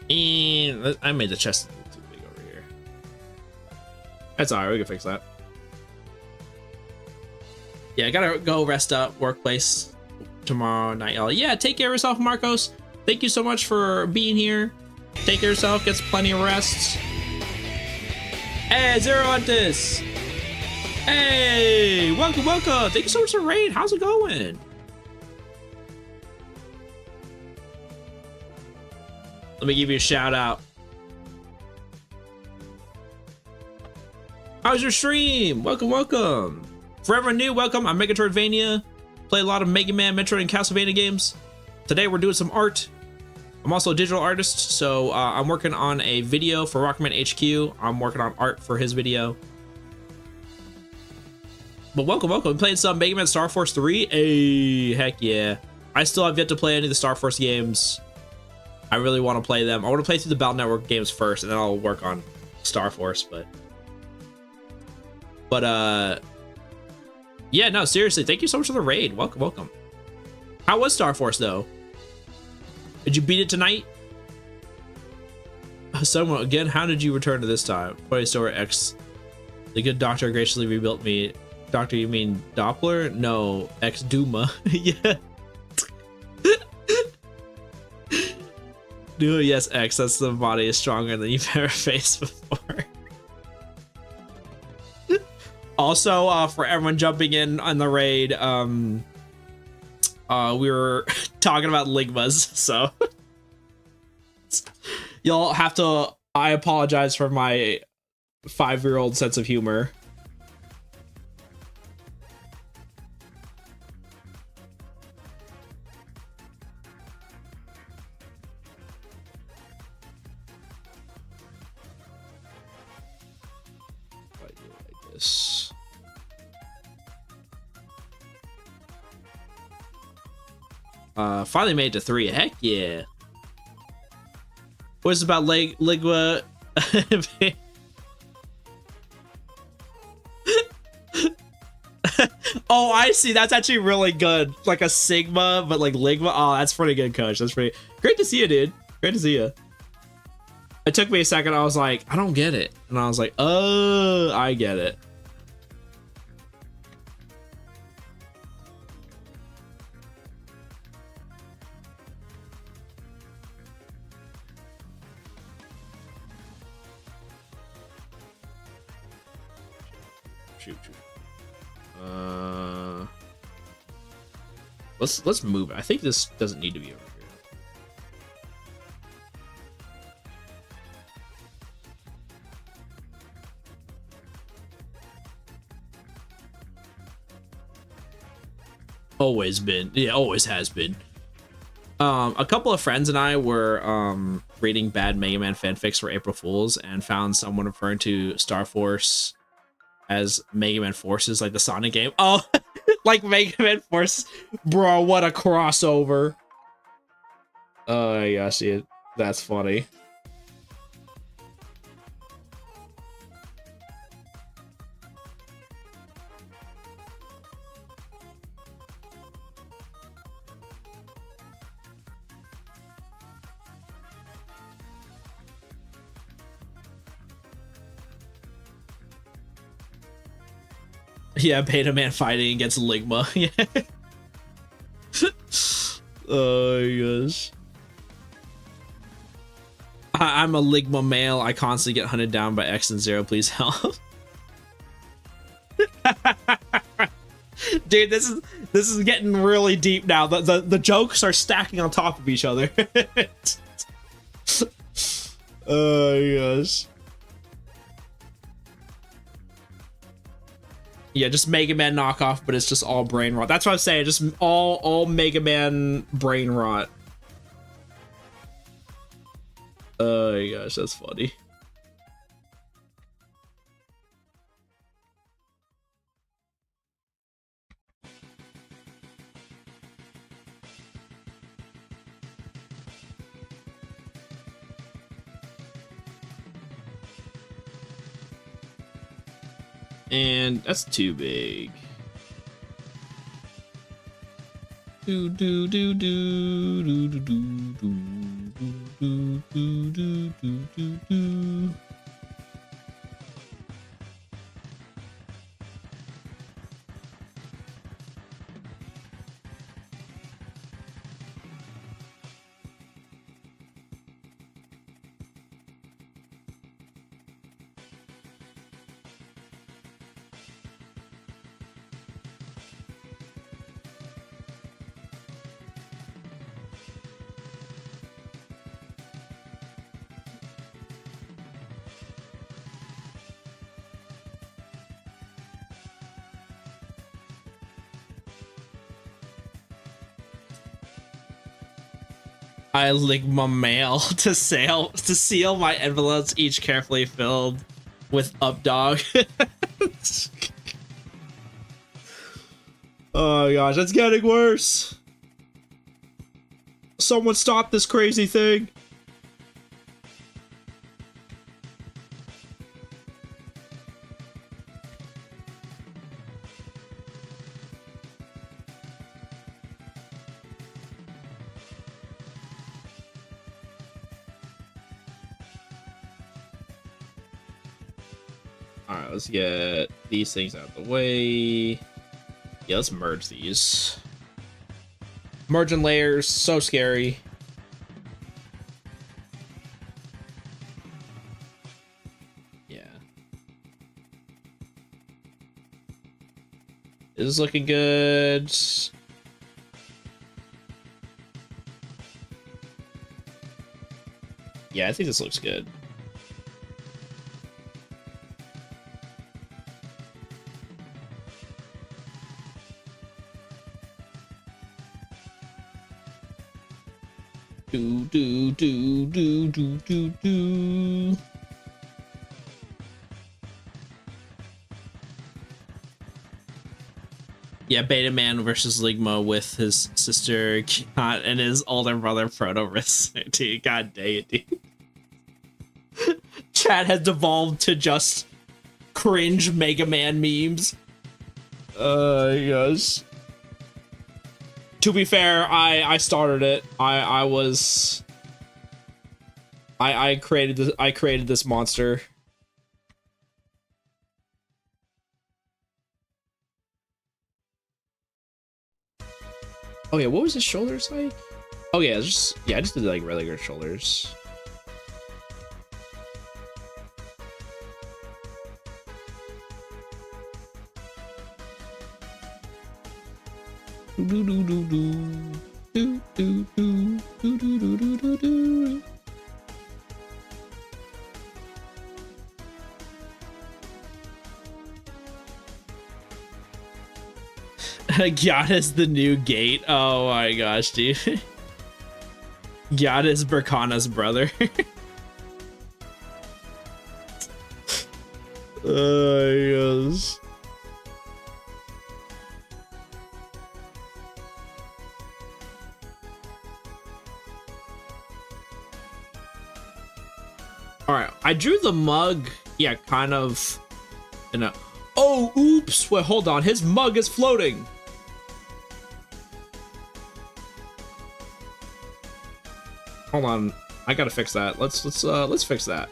And I made the chest too big over here. That's alright, we can fix that. Yeah, I gotta go rest up, workplace. tomorrow night, y'all. Yeah, take care of yourself, Marcos. Thank you so much for being here. Take care of yourself. Get plenty of rest. Hey, Zero Antis. Hey, welcome, welcome. Thank you so much for the raid. How's it going? Let me give you a shout out. How's your stream? Welcome, welcome. For everyone new, welcome. I'm Megatroidvania. Play a lot of Mega Man, Metroid, and Castlevania games. Today we're doing some art. I'm also a digital artist, so I'm working on a video for RockmanHQ. I'm working on art for his video. But welcome, welcome. I'm playing some Mega Man Star Force 3. Hey, heck yeah. I still have yet to play any of the Star Force games. I really want to play them. I want to play through the Battle Network games first, and then I'll work on Star Force, but yeah, no, seriously, thank you so much for the raid. Welcome, welcome. How was Star Force, though? Did you beat it tonight? Someone, again, how did you return to this time? Toy Store X. The good doctor graciously rebuilt me. Doctor, you mean Doppler? No, X Duma. Yeah. No, yes, X, that's the body is stronger than you've ever faced before. Also, for everyone jumping in on the raid, we were talking about Ligmas, so y'all have to. I apologize for my 5-year-old sense of humor. I do like this. Finally made it to 3. Heck yeah. What's about Ligma? Oh, I see. That's actually really good. Like a Sigma, but like Ligma. Oh, that's pretty good, Coach. That's pretty great to see you, dude. Great to see you. It took me a second. I was like, I don't get it. And I was like, oh, I get it. Shoot. Let's move it. I think this doesn't need to be over here. Always been. Yeah, always has been. A couple of friends and I were reading bad Mega Man fanfics for April Fools and found someone referring to Star Force as Mega Man Forces, like the Sonic game. Oh, like Mega Man Force. Bro, what a crossover. Oh my gosh, yeah, that's funny. Yeah, Beta Man fighting against Ligma. Yeah. Oh my gosh. I'm a Ligma male. I constantly get hunted down by X and Zero. Please help. Dude, this is getting really deep now. The jokes are stacking on top of each other. Oh my gosh. Yeah, just Mega Man knockoff, but it's just all brain rot. That's what I'm saying. Just all Mega Man brain rot. Oh my gosh, that's funny. And that's too big. Do do do do do do do do do do do do do. I lick my mail to seal my envelopes, each carefully filled with up dog. Oh gosh, that's getting worse. Someone stop this crazy thing. Alright, let's get these things out of the way. Yeah, let's merge these. Merging layers, so scary. Yeah. This is looking good. Yeah, I think this looks good. Do. Yeah, Beta Man versus Ligma with his sister Kant and his older brother Proto-Risk. Dude, god dang it, dude. Chat has devolved to just cringe Mega Man memes. Yes. To be fair, I started it. I created this monster. Oh yeah, what was his shoulders like? Oh yeah, I just did like regular shoulders. God is the new gate. Oh my gosh, dude. God is Berkana's brother. Yes. All right, I drew the mug. Yeah, kind of. In a. Oh, oops! Wait, hold on. His mug is floating. Hold on, I gotta fix that. Let's fix that.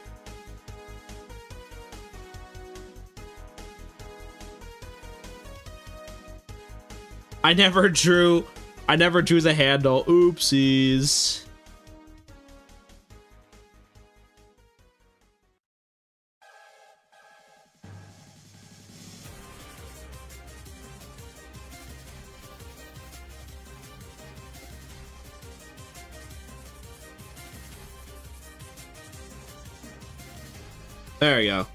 I never drew the handle. Oopsies. There we go.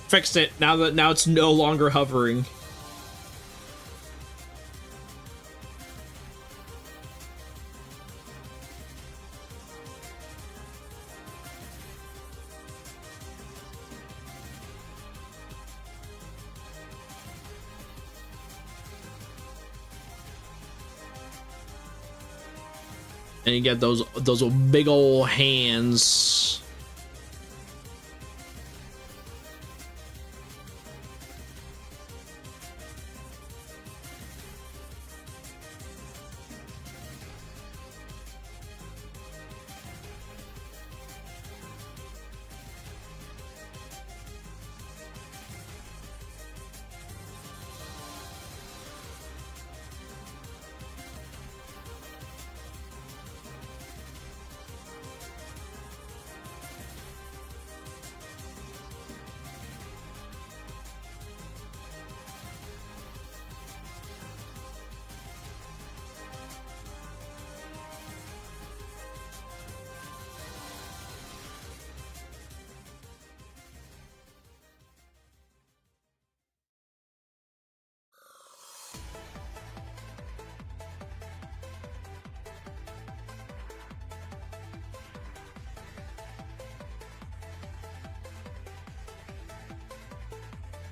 Fixed it. Now it's no longer hovering. And you get those big old hands.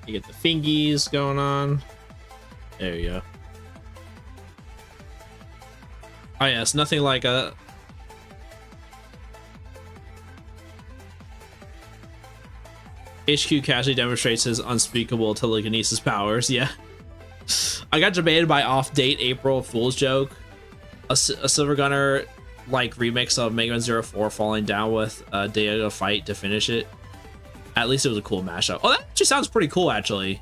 You get the fingies going on. There you go. Oh yes, nothing like a HQ casually demonstrates his unspeakable telekinesis powers. Yeah. I got debated by off-date April Fool's joke. A Silver Gunner like remix of Mega Man 04 falling down with Diego fight to finish it. At least it was a cool mashup. Oh, that actually sounds pretty cool, actually.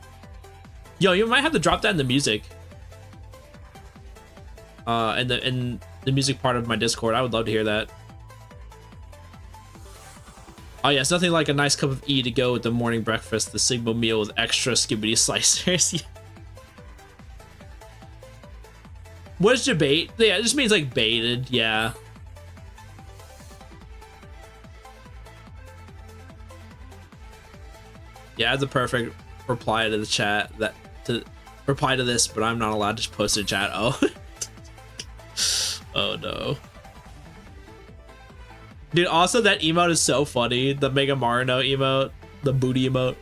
Yo, you might have to drop that in the music. In the music part of my Discord. I would love to hear that. Oh yes, nothing like a nice cup of E to go with the morning breakfast. The Sigma meal with extra skibbity slicers. What is debate? Yeah, it just means like baited. Yeah. Yeah, the perfect reply to the chat to reply to this, but I'm not allowed to post in chat. Oh. Oh no. Dude, also that emote is so funny. The Mega Marino emote, the booty emote.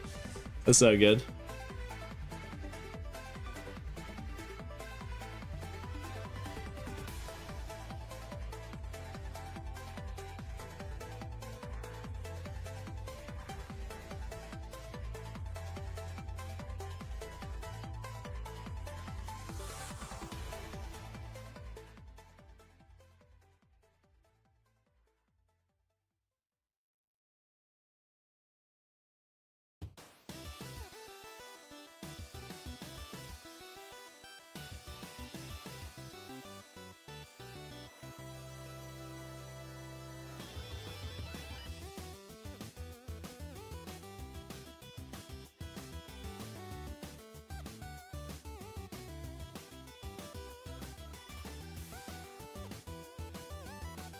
That's so good.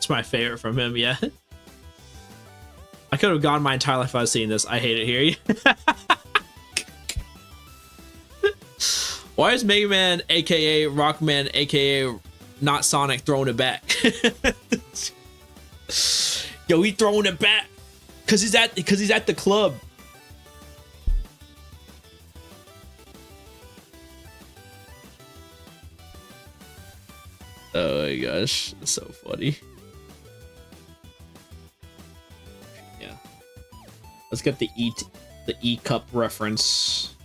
My favorite from him, yeah. I could have gone my entire life if I was seeing this. I hate it here. Why is Mega Man, aka Rockman, aka not Sonic, throwing it back? Yo, he throwing it back because he's at the club. Oh my gosh, that's so funny. Let's get the E cup reference.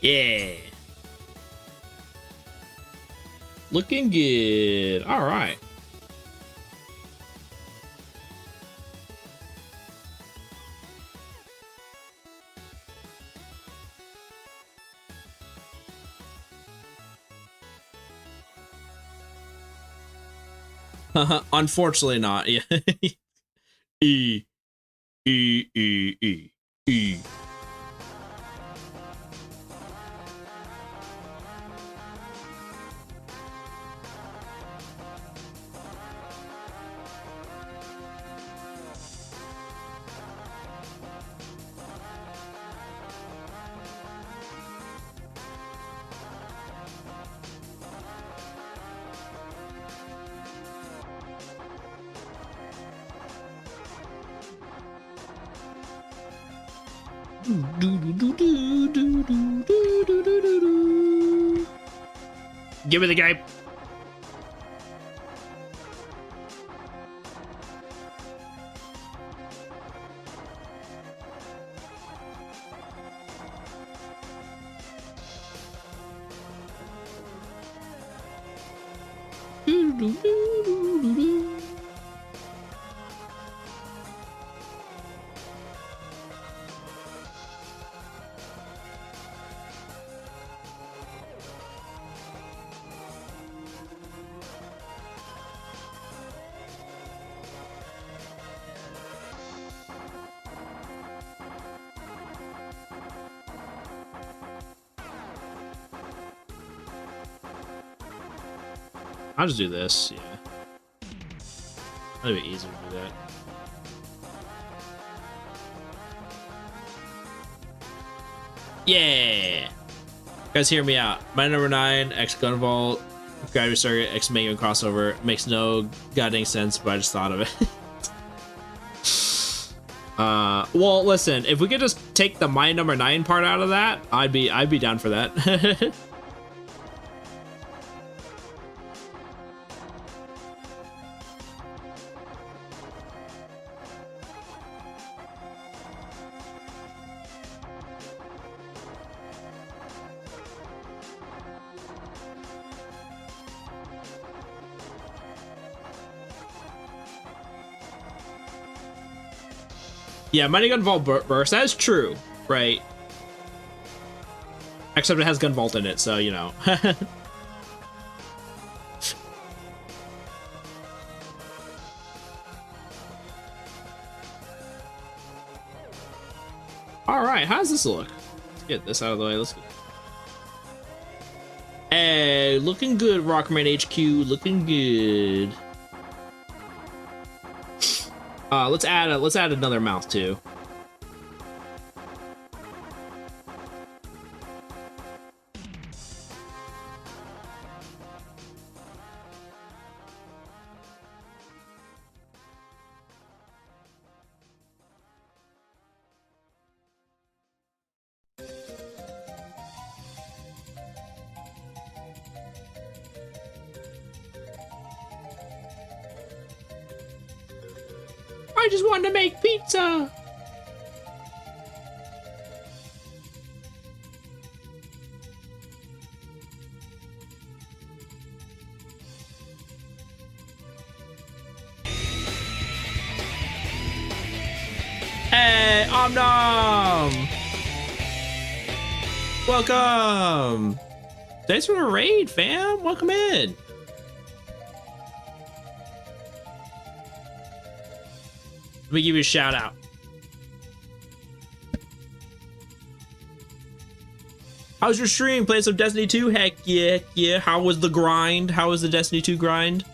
Yeah. Looking good. All right. Unfortunately not. Yeah. E. E. E. E. E. Give me the game. I'll just do this. Yeah. That'd be easier to do that. Yeah. Guys, hear me out. My number 9, X Gun Vault, Gravity Circuit, X Mega crossover. Makes no goddamn sense, but I just thought of it. Well, listen, if we could just take the my number 9 part out of that, I'd be down for that. Yeah, Mighty Gun Vault Burst, that is true, right? Except it has Gun Vault in it, so, you know. Alright, how does this look? Let's get this out of the way. Let's get... Hey, looking good, RockmanHQ, looking good. Let's add another mouth too. I just wanted to make pizza. Hey, Om Nom! Welcome! Thanks for the raid, fam. Welcome in. Let me give you a shout out. How's your stream? Playing some Destiny 2? Heck yeah, yeah. How was the grind? How was the Destiny 2 grind?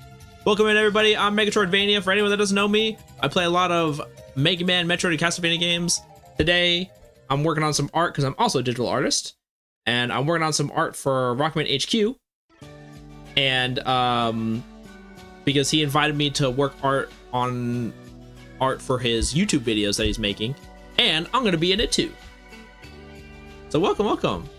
Welcome in, everybody. I'm Megatroidvania. For anyone that doesn't know me, I play a lot of Mega Man, Metroid, and Castlevania games. Today, I'm working on some art because I'm also a digital artist. And I'm working on some art for RockmanHQ. And because he invited me to work on art for his YouTube videos that he's making, and I'm gonna be in it too. So welcome.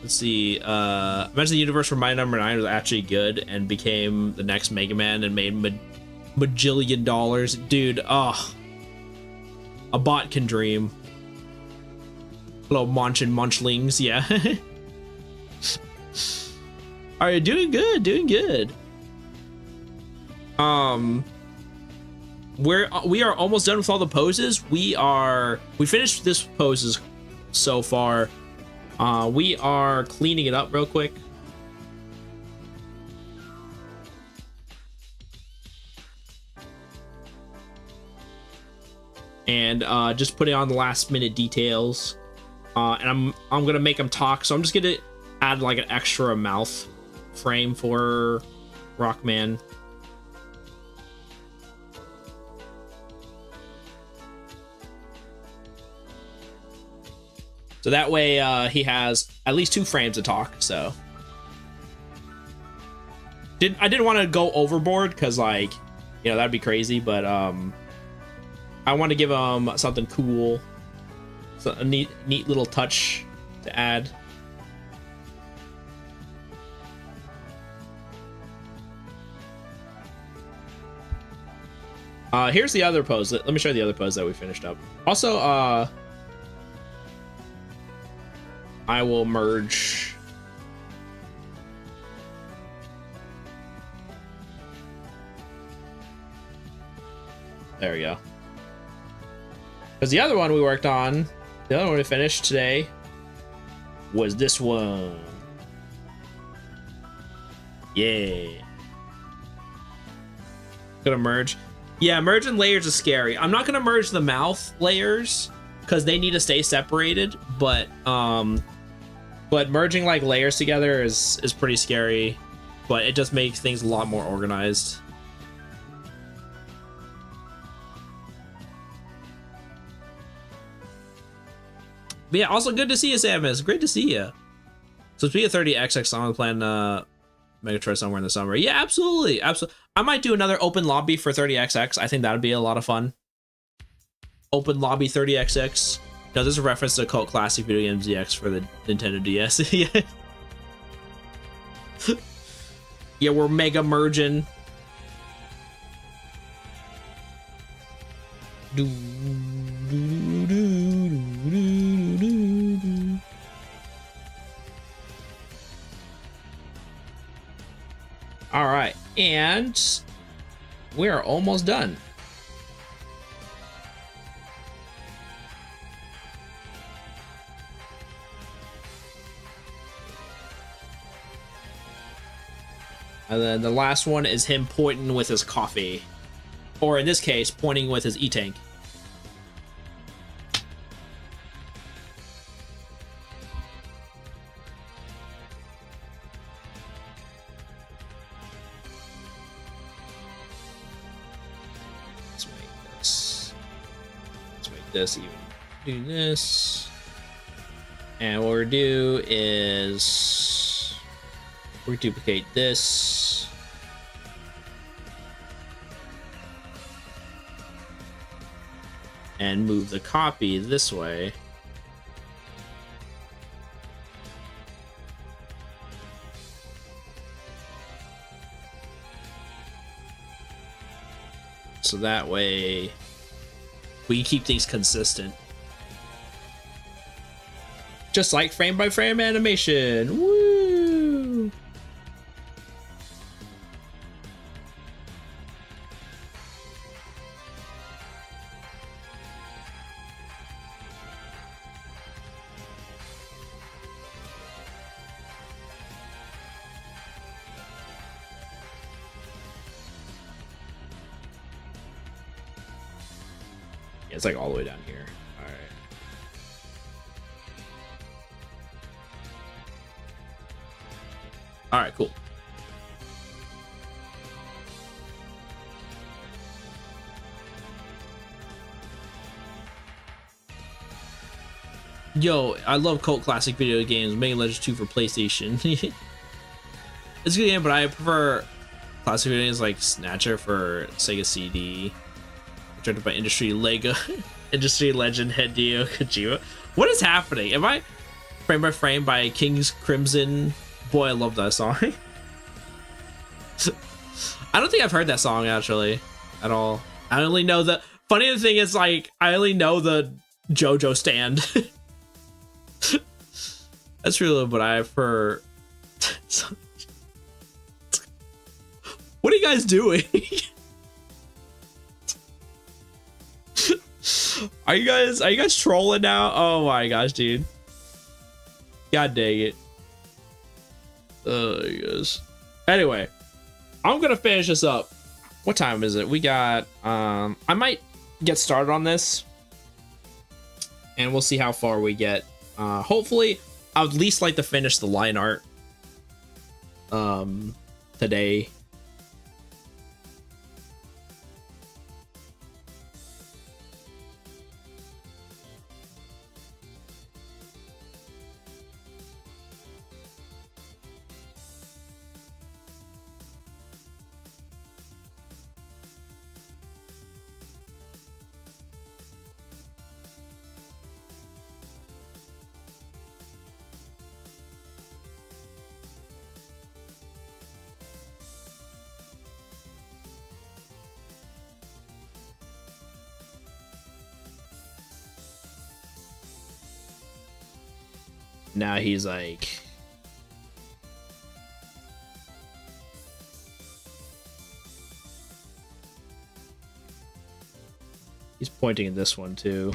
Let's see. Imagine the universe for my number 9 was actually good and became the next Mega Man and made majillion dollars, dude. Oh, a bot can dream. Hello, munchlings. Yeah. All right, doing good. We are almost done with all the poses. We finished this poses so far. We are cleaning it up real quick. And just putting on the last minute details. And I'm gonna make them talk, so I'm just gonna add like an extra mouth frame for Rockman. So that way he has at least 2 frames to talk. So I didn't want to go overboard because, like, you know, that'd be crazy, but I want to give him something cool, so a neat little touch to add. Here's the other pose. Let me show you the other pose that we finished up. Also, I will merge. There we go. Because the other one we worked on, the other one we finished today, was this one. Yeah. Gonna merge. Yeah, merging layers is scary. I'm not gonna merge the mouth layers because they need to stay separated, but But merging like layers together is pretty scary, but it just makes things a lot more organized. But yeah, also good to see you, Samus. Great to see you. So speaking of 30XX, I'm playing Megatroid somewhere in the summer. Yeah, absolutely, absolutely. I might do another open lobby for 30XX. I think that'd be a lot of fun. Open lobby 30XX. No, this is a reference to cult classic video game ZX for the Nintendo DS. Yeah. Yeah, we're mega merging. All right, and we are almost done. And then the last one is him pointing with his coffee. Or in this case, pointing with his E-Tank. Let's make this. Let's make this even. Do this. And what we're gonna do is we duplicate this. And move the copy this way. So that way we can keep things consistent. Just like frame by frame animation. Woo! Yeah, it's like all the way down here. All right. All right, cool. Yo, I love cult classic video games. Mega Legends 2 for PlayStation. It's a good game, but I prefer classic video games like Snatcher for Sega CD. Directed by industry Lego, industry legend Hideo Kojima. What is happening? Am I frame by frame by King's Crimson? Boy, I love that song. I don't think I've heard that song actually at all. I only know the funny thing is like I only know the JoJo stand. That's really what I've heard. What are you guys doing? Are you guys trolling now? Oh my gosh, dude. God dang it. Oh, you guys. Anyway, I'm gonna finish this up. What time is it? We got I might get started on this and we'll see how far we get. Hopefully I would at least like to finish the line art today. Now he's like, he's pointing at this one too.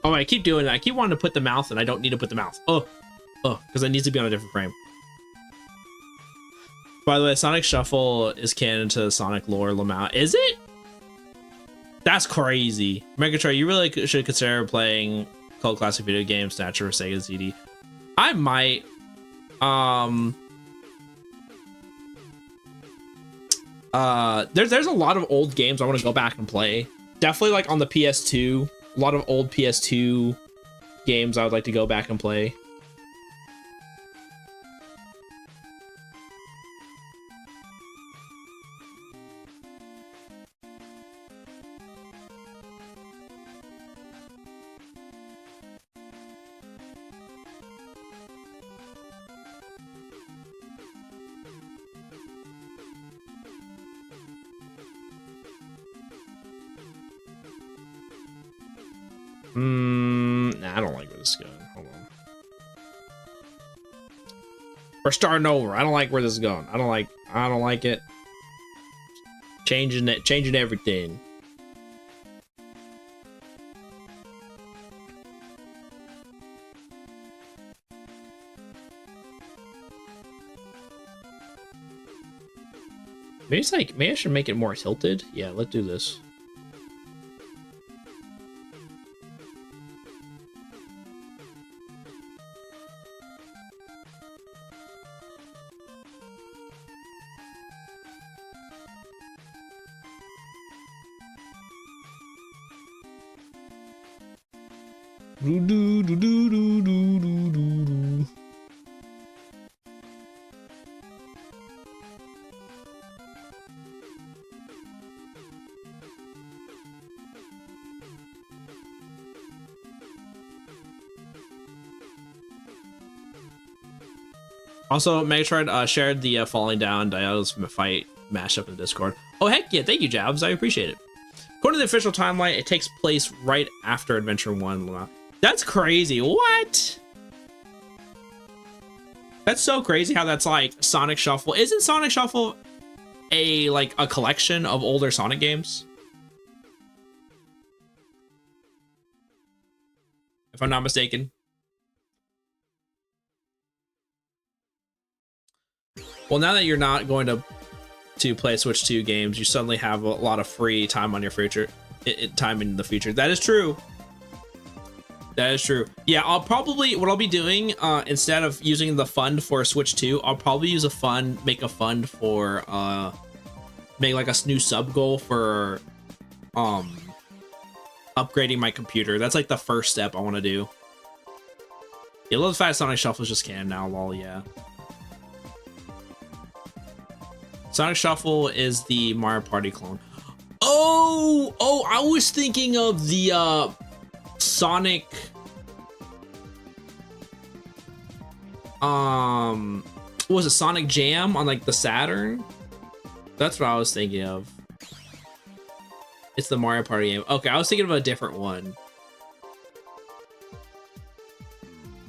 Oh, I keep doing it. I keep wanting to put the mouth, and I don't need to put the mouth. Oh, because it needs to be on a different frame. By the way, Sonic Shuffle is canon to Sonic lore, Lamau. Is it? That's crazy. Megatron, you really should consider playing cult classic video games, Snatcher or Sega ZD. I might. There's a lot of old games I want to go back and play. Definitely like on the PS2. A lot of old PS2 games I would like to go back and play. Nah, I don't like where this is going. Hold on. We're starting over. I don't like where this is going. I don't like it. Changing everything. Maybe it's like, maybe I should make it more tilted. Yeah, let's do this. Also, Megatron shared the falling down Dio's fight mashup in Discord. Oh, heck yeah. Thank you, Jabs. I appreciate it. According to the official timeline, it takes place right after Adventure 1. That's crazy. What? That's so crazy how that's like Sonic Shuffle. Isn't Sonic Shuffle a collection of older Sonic games? If I'm not mistaken. Well, now that you're not going to play Switch 2 games, you suddenly have a lot of free time on your future, time in the future. That is true. That is true. Yeah, what I'll be doing, instead of using the fund for Switch 2, I'll probably use make a fund for, make like a new sub goal for, upgrading my computer. That's like the first step I want to do. Yeah, Little Fat Sonic Shuffle is just canon now, lol, yeah. Sonic Shuffle is the Mario Party clone. Oh, I was thinking of the Sonic was it Sonic Jam on like the Saturn? That's what I was thinking of. It's the Mario Party game. Okay, I was thinking of a different one.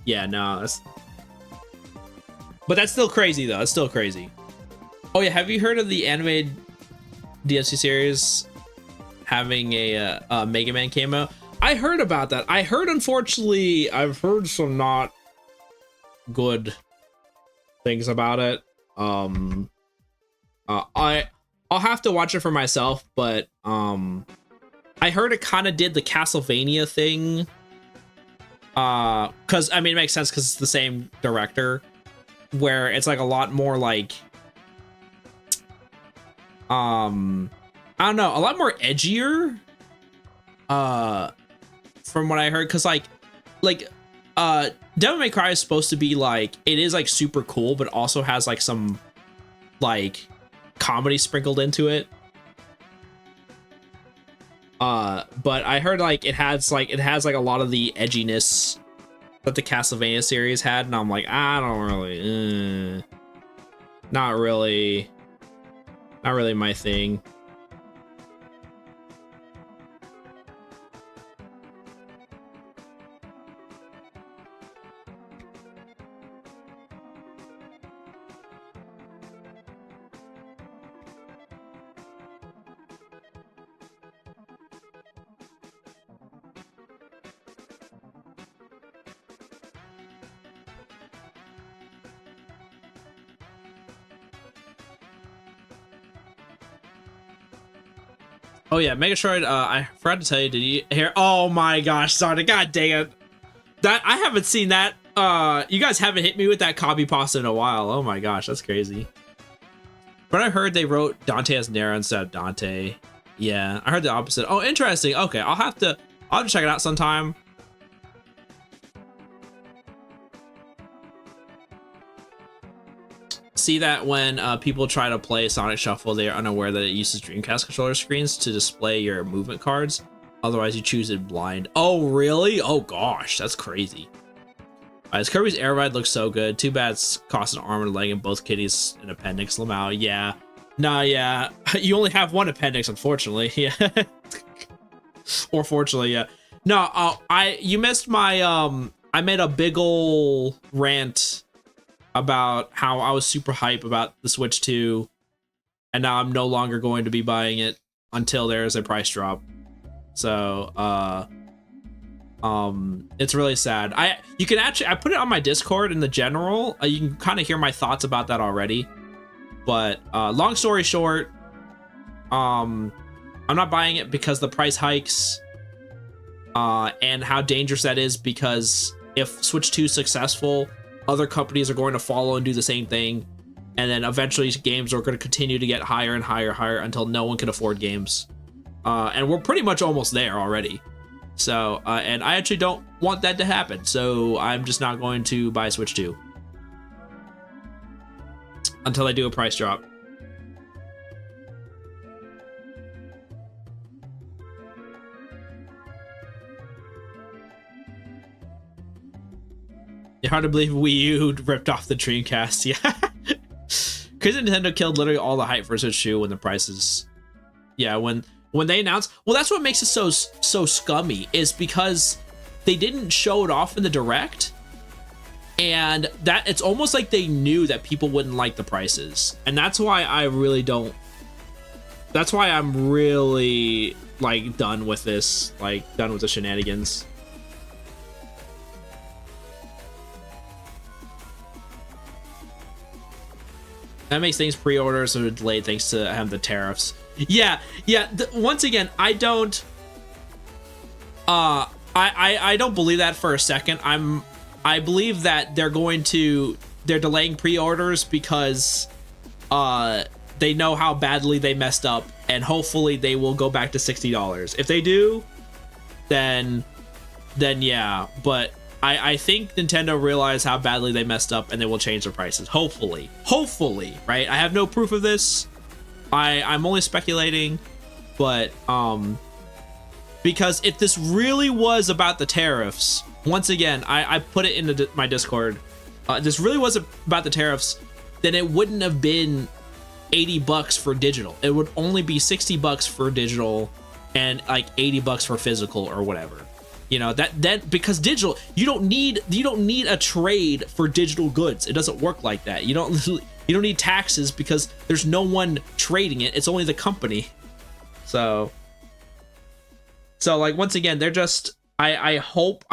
Yeah, no, but that's still crazy though. It's still crazy. Oh yeah, have you heard of the animated DLC series having a Mega Man cameo? I heard about that. I heard, unfortunately, I've heard some not good things about it. I'll have to watch it for myself, but I heard it kind of did the Castlevania thing. Cause I mean, it makes sense because it's the same director, where it's like a lot more like, I don't know, a lot more edgier, from what I heard, because like Devil May Cry is supposed to be like, it is like super cool, but also has like some like comedy sprinkled into it. But I heard like it has like a lot of the edginess that the Castlevania series had, and I'm like, I don't really, not really my thing. Oh yeah, Megatroid, I forgot to tell you, did you hear? Oh my gosh, sorry, god dang it. That, I haven't seen that. You guys haven't hit me with that copy pasta in a while. Oh my gosh, that's crazy. But I heard they wrote Dante as Nero instead of Dante. Yeah, I heard the opposite. Oh, interesting. Okay, I'll have to check it out sometime. See that when people try to play Sonic Shuffle, they are unaware that it uses Dreamcast controller screens to display your movement cards. Otherwise, you choose it blind. Oh, really? Oh, gosh, that's crazy. This Kirby's Air Ride looks so good. Too bad it's cost an arm and a leg and both kitties an appendix. Lamau, yeah. Nah, yeah. You only have one appendix, unfortunately. Yeah. Or fortunately, yeah. No, you missed my, I made a big ol' rant about how I was super hype about the Switch 2, and now I'm no longer going to be buying it until there is a price drop. So, it's really sad. You can actually, I put it on my Discord in the general. You can kind of hear my thoughts about that already. But long story short, I'm not buying it because the price hikes, and how dangerous that is, because if Switch 2 is successful, other companies are going to follow and do the same thing, and then eventually games are going to continue to get higher and higher and higher until no one can afford games. And we're pretty much almost there already. So, and I actually don't want that to happen, so I'm just not going to buy Switch 2 until they do a price drop. It's hard to believe Wii U ripped off the Dreamcast. Yeah. Crazy Nintendo killed literally all the hype for Switch 2 when the prices. Yeah, when they announced. Well, that's what makes it so scummy, is because they didn't show it off in the Direct. And that it's almost like they knew that people wouldn't like the prices. And that's why I really don't. That's why I'm really like done with this, like done with the shenanigans. That makes things pre-orders sort of delayed thanks to the tariffs. Yeah. Once again, I don't. I don't believe that for a second. I believe that they're delaying pre-orders because they know how badly they messed up, and hopefully they will go back to $60. If they do, then yeah. But I think Nintendo realized how badly they messed up, and they will change their prices. Hopefully, right? I have no proof of this. I'm only speculating, but because if this really was about the tariffs, once again, I put it into my Discord. If this really was about the tariffs, then it wouldn't have been $80 for digital. It would only be $60 for digital and like $80 for physical or whatever. You know, that because digital, you don't need a trade for digital goods. It doesn't work like that. You don't need taxes because there's no one trading it. It's only the company. So like, once again, they're just, I hope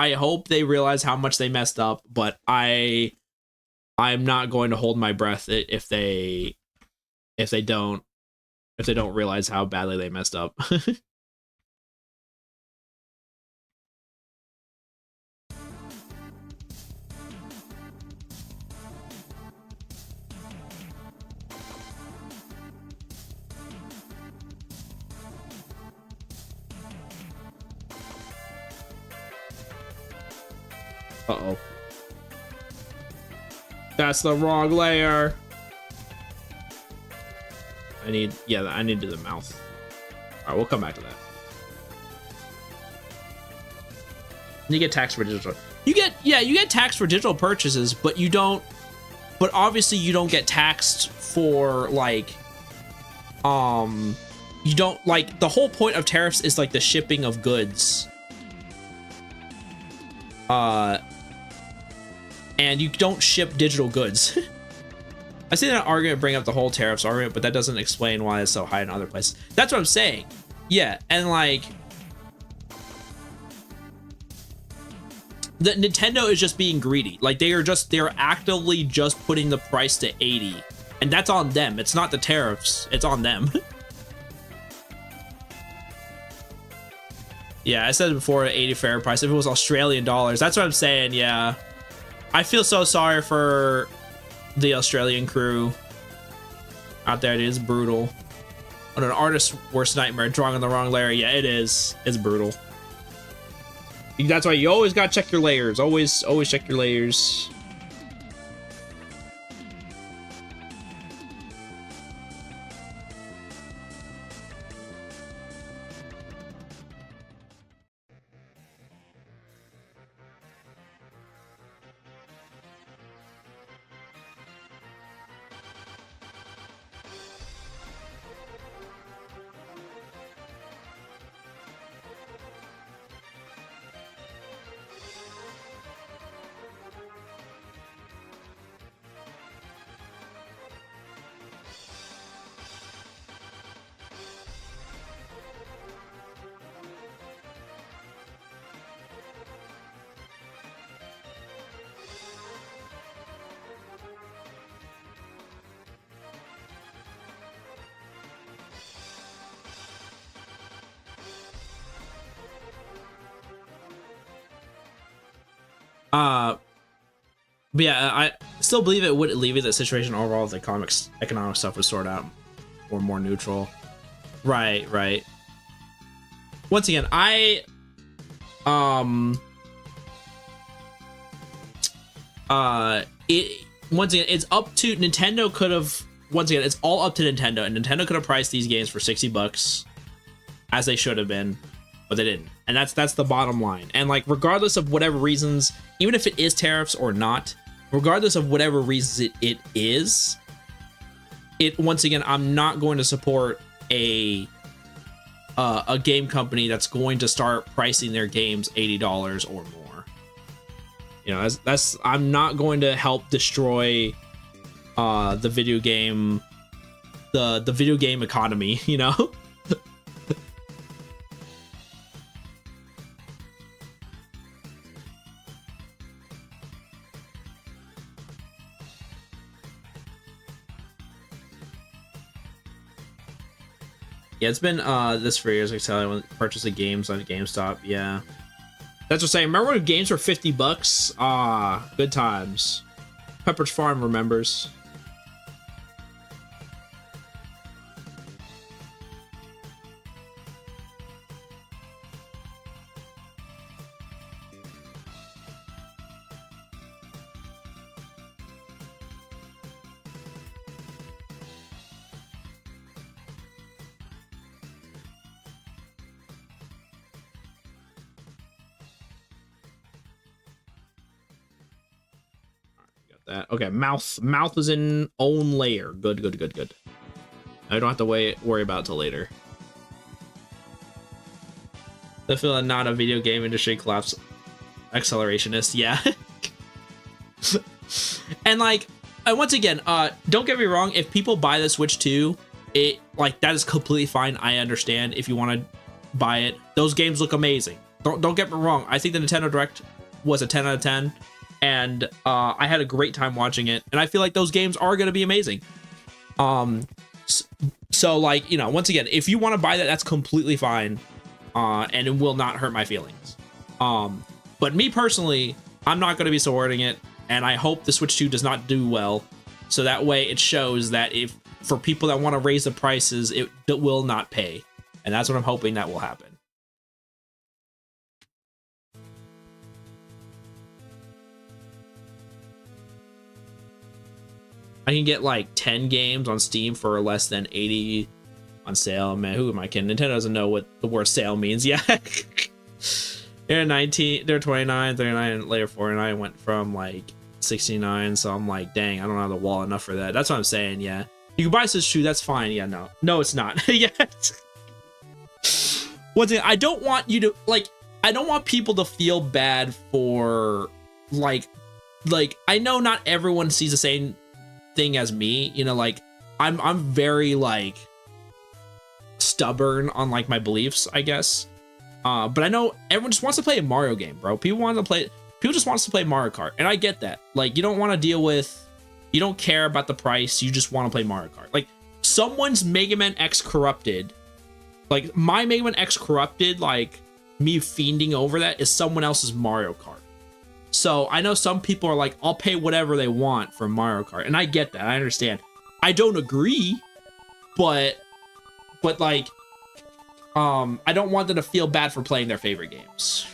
they realize how much they messed up, but I'm not going to hold my breath if they don't realize how badly they messed up. Uh-oh. That's the wrong layer. I need to do the mouth. Alright, we'll come back to that. You get taxed for digital. You get taxed for digital purchases, but obviously you don't get taxed for like you don't, like, the whole point of tariffs is like the shipping of goods. And you don't ship digital goods. I see that argument bring up the whole tariffs argument, but that doesn't explain why it's so high in other places. That's what I'm saying. Yeah, and like, the Nintendo is just being greedy. Like, they're actively just putting the price to 80, and that's on them. It's not the tariffs. It's on them. Yeah, I said it before, 80 fair price. If it was Australian dollars, that's what I'm saying. Yeah, I feel so sorry for the Australian crew out there. It is brutal. On an artist's worst nightmare, drawing on the wrong layer. Yeah, it is. It's brutal. That's why you always gotta check your layers. Always check your layers. But yeah, I still believe it would alleviate the situation overall if the economic stuff was sorted out or more neutral. Right. Once again, it's up to Nintendo. Could have, once again, it's all up to Nintendo, and Nintendo could have priced these games for $60 as they should have been, but they didn't. And that's the bottom line. And like, regardless of whatever reasons, even if it is tariffs or not, regardless of whatever reasons it is, once again, I'm not going to support a game company that's going to start pricing their games $80 or more. You know, that's I'm not going to help destroy the video game economy, you know. Yeah, it's been this for years. I tell you, when purchasing games on GameStop. Yeah, that's what I'm saying. Remember when games were $50? Ah, good times. Pepperidge Farm remembers. That okay, mouth is in own layer. Good. I don't have to worry about it till later. I feel not a video game industry collapse accelerationist. Yeah. And like, once again, don't get me wrong, if people buy the Switch 2, it like that is completely fine. I understand if you want to buy it. Those games look amazing. Don't get me wrong. I think the Nintendo Direct was a 10 out of 10. And I had a great time watching it, and I feel like those games are going to be amazing. So like, you know, once again, if you want to buy that, that's completely fine, and it will not hurt my feelings. But me personally, I'm not going to be supporting it, and I hope the Switch 2 does not do well, so that way it shows that if for people that want to raise the prices, it will not pay, and that's what I'm hoping that will happen. I can get like 10 games on Steam for less than 80 on sale. Man, who am I kidding? Nintendo doesn't know what the word sale means. Yeah. They're 19, they're 29, 39, later 49 went from like 69. So I'm like, dang, I don't have the wall enough for that. That's what I'm saying. Yeah. You can buy Switch 2, that's fine. Yeah, no, it's not. Yeah. One thing, I don't want you to like, I don't want people to feel bad for like, I know not everyone sees the same thing as me, you know, like I'm very like stubborn on like my beliefs, I guess, but I know everyone just wants to play a Mario game, bro. People just wants to play Mario Kart, and I get that. Like, you don't want to deal with, you don't care about the price, you just want to play Mario Kart. Like, someone's Mega Man X Corrupted, like my Mega Man X Corrupted, like me fiending over that is someone else's Mario Kart. So I know some people are like, I'll pay whatever they want for Mario Kart, and I get that. I understand. I don't agree, but like, I don't want them to feel bad for playing their favorite games.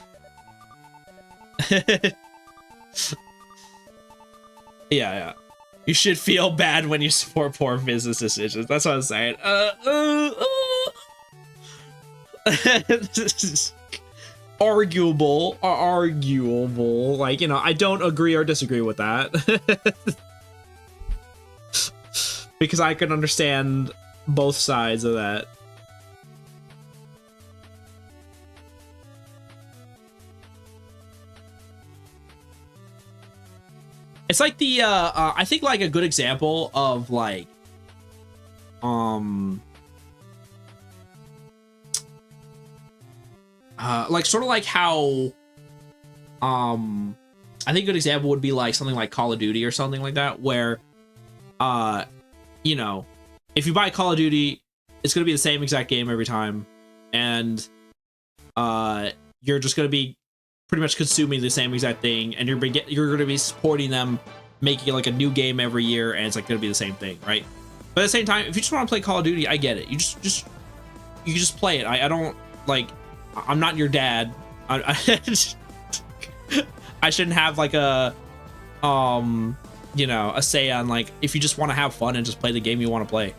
Yeah. You should feel bad when you support poor business decisions. That's what I'm saying. Arguable. Like, you know, I don't agree or disagree with that. Because I can understand both sides of that. It's like the I think like a good example of like sort of like how I think a good example would be like something like Call of Duty or something like that, where you know, if you buy Call of Duty, it's going to be the same exact game every time, and you're just going to be pretty much consuming the same exact thing, and you're going to be supporting them making like a new game every year, and it's like going to be the same thing, right? But at the same time, if you just want to play Call of Duty, I get it. You just play it. I don't like. I'm not your dad. I shouldn't have like a you know, a say on like if you just want to have fun and just play the game you want to play.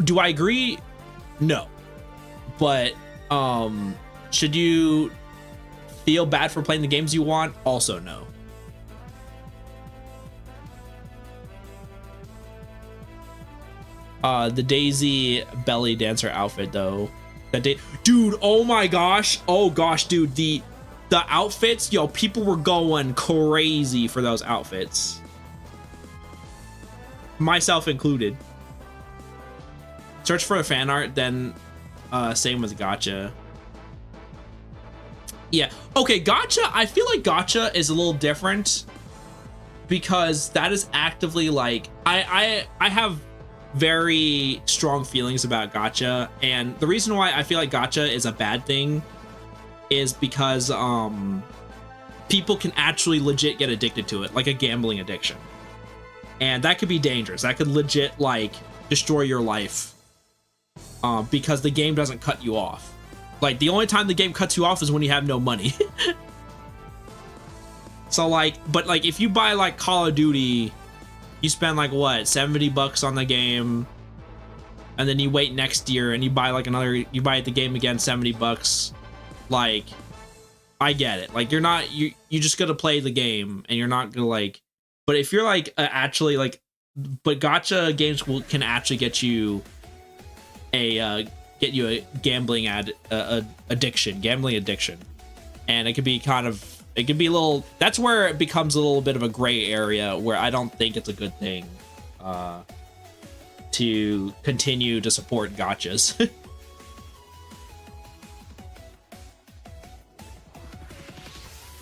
Do I agree? No. But should you feel bad for playing the games you want? Also no. The Daisy belly dancer outfit though. Dude, oh my gosh. Oh gosh, dude, the outfits, yo, people were going crazy for those outfits. Myself included. Search for a fan art, then same with gacha. Yeah, okay, gacha, I feel like gacha is a little different because that is actively like I have very strong feelings about gacha, and the reason why I feel like gacha is a bad thing is because people can actually legit get addicted to it, like a gambling addiction, and that could be dangerous. That could legit like destroy your life because the game doesn't cut you off. Like the only time the game cuts you off is when you have no money. So like, but like if you buy like Call of Duty, you spend like what, $70 on the game, and then you wait next year and you buy like another, you buy the game again, $70. Like, I get it. Like you're not, you just gotta play the game and you're not gonna like, but if you're like actually like, but gacha games can actually get you a gambling addiction, and it could be kind of, it could be a little, that's where it becomes a little bit of a gray area where I don't think it's a good thing to continue to support gachas.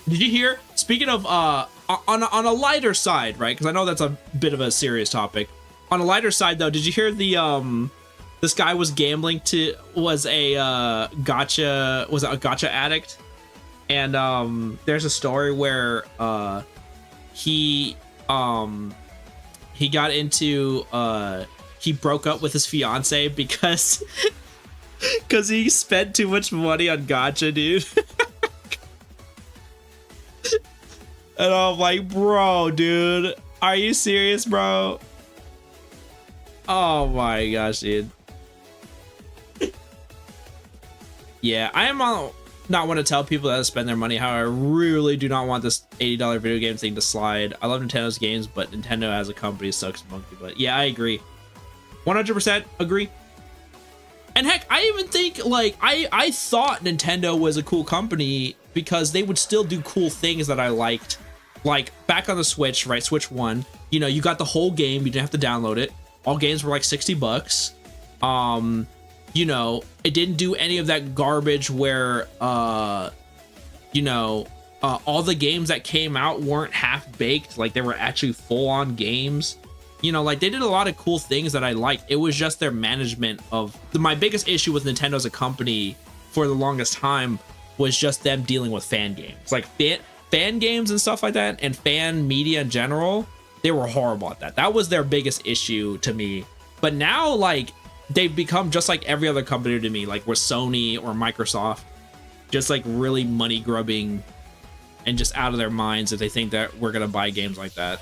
Did you hear, speaking of on a lighter side, right, because I know that's a bit of a serious topic, on a lighter side though, did you hear the this guy was gambling was a gacha addict? And there's a story where he got into he broke up with his fiance because he spent too much money on gacha, dude. And I'm like, bro, dude, are you serious, bro? Oh my gosh, dude. Yeah, I am on not want to tell people how to spend their money. How I really do not want this $80 video game thing to slide. I love Nintendo's games, but Nintendo as a company sucks monkey. But yeah, I agree. 100% agree. And heck, I even think like I thought Nintendo was a cool company because they would still do cool things that I liked. Like back on the Switch, right? Switch 1, you know, you got the whole game. You didn't have to download it. All games were like $60. You know, it didn't do any of that garbage where, you know, all the games that came out weren't half-baked. Like, they were actually full-on games. You know, like, they did a lot of cool things that I liked. It was just their management of... My biggest issue with Nintendo as a company for the longest time was just them dealing with fan games, like fan games and stuff like that, and fan media in general. They were horrible at that. That was their biggest issue to me. But now, like, they've become just like every other company to me, like with Sony or Microsoft, just like really money grubbing and just out of their minds if they think that we're gonna buy games like that.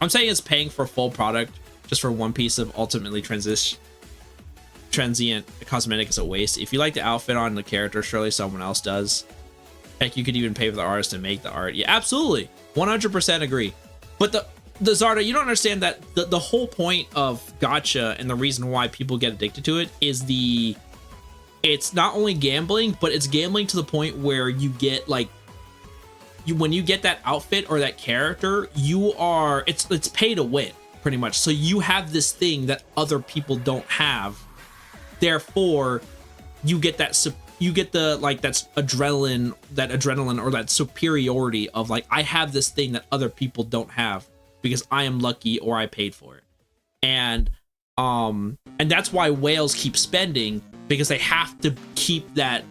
I'm saying it's paying for a full product just for one piece of ultimately transient cosmetic is a waste. If you like the outfit on the character, surely someone else does. Heck, you could even pay for the artist to make the art. Yeah, absolutely. 100% agree. But the Zarda, you don't understand that the whole point of gacha and the reason why people get addicted to it is it's not only gambling, but it's gambling to the point where you get like, when you get that outfit or that character, it's pay to win pretty much. So you have this thing that other people don't have. Therefore, you get the like that's adrenaline or that superiority of like, I have this thing that other people don't have because I am lucky or I paid for it. And that's why whales keep spending, because they have to keep that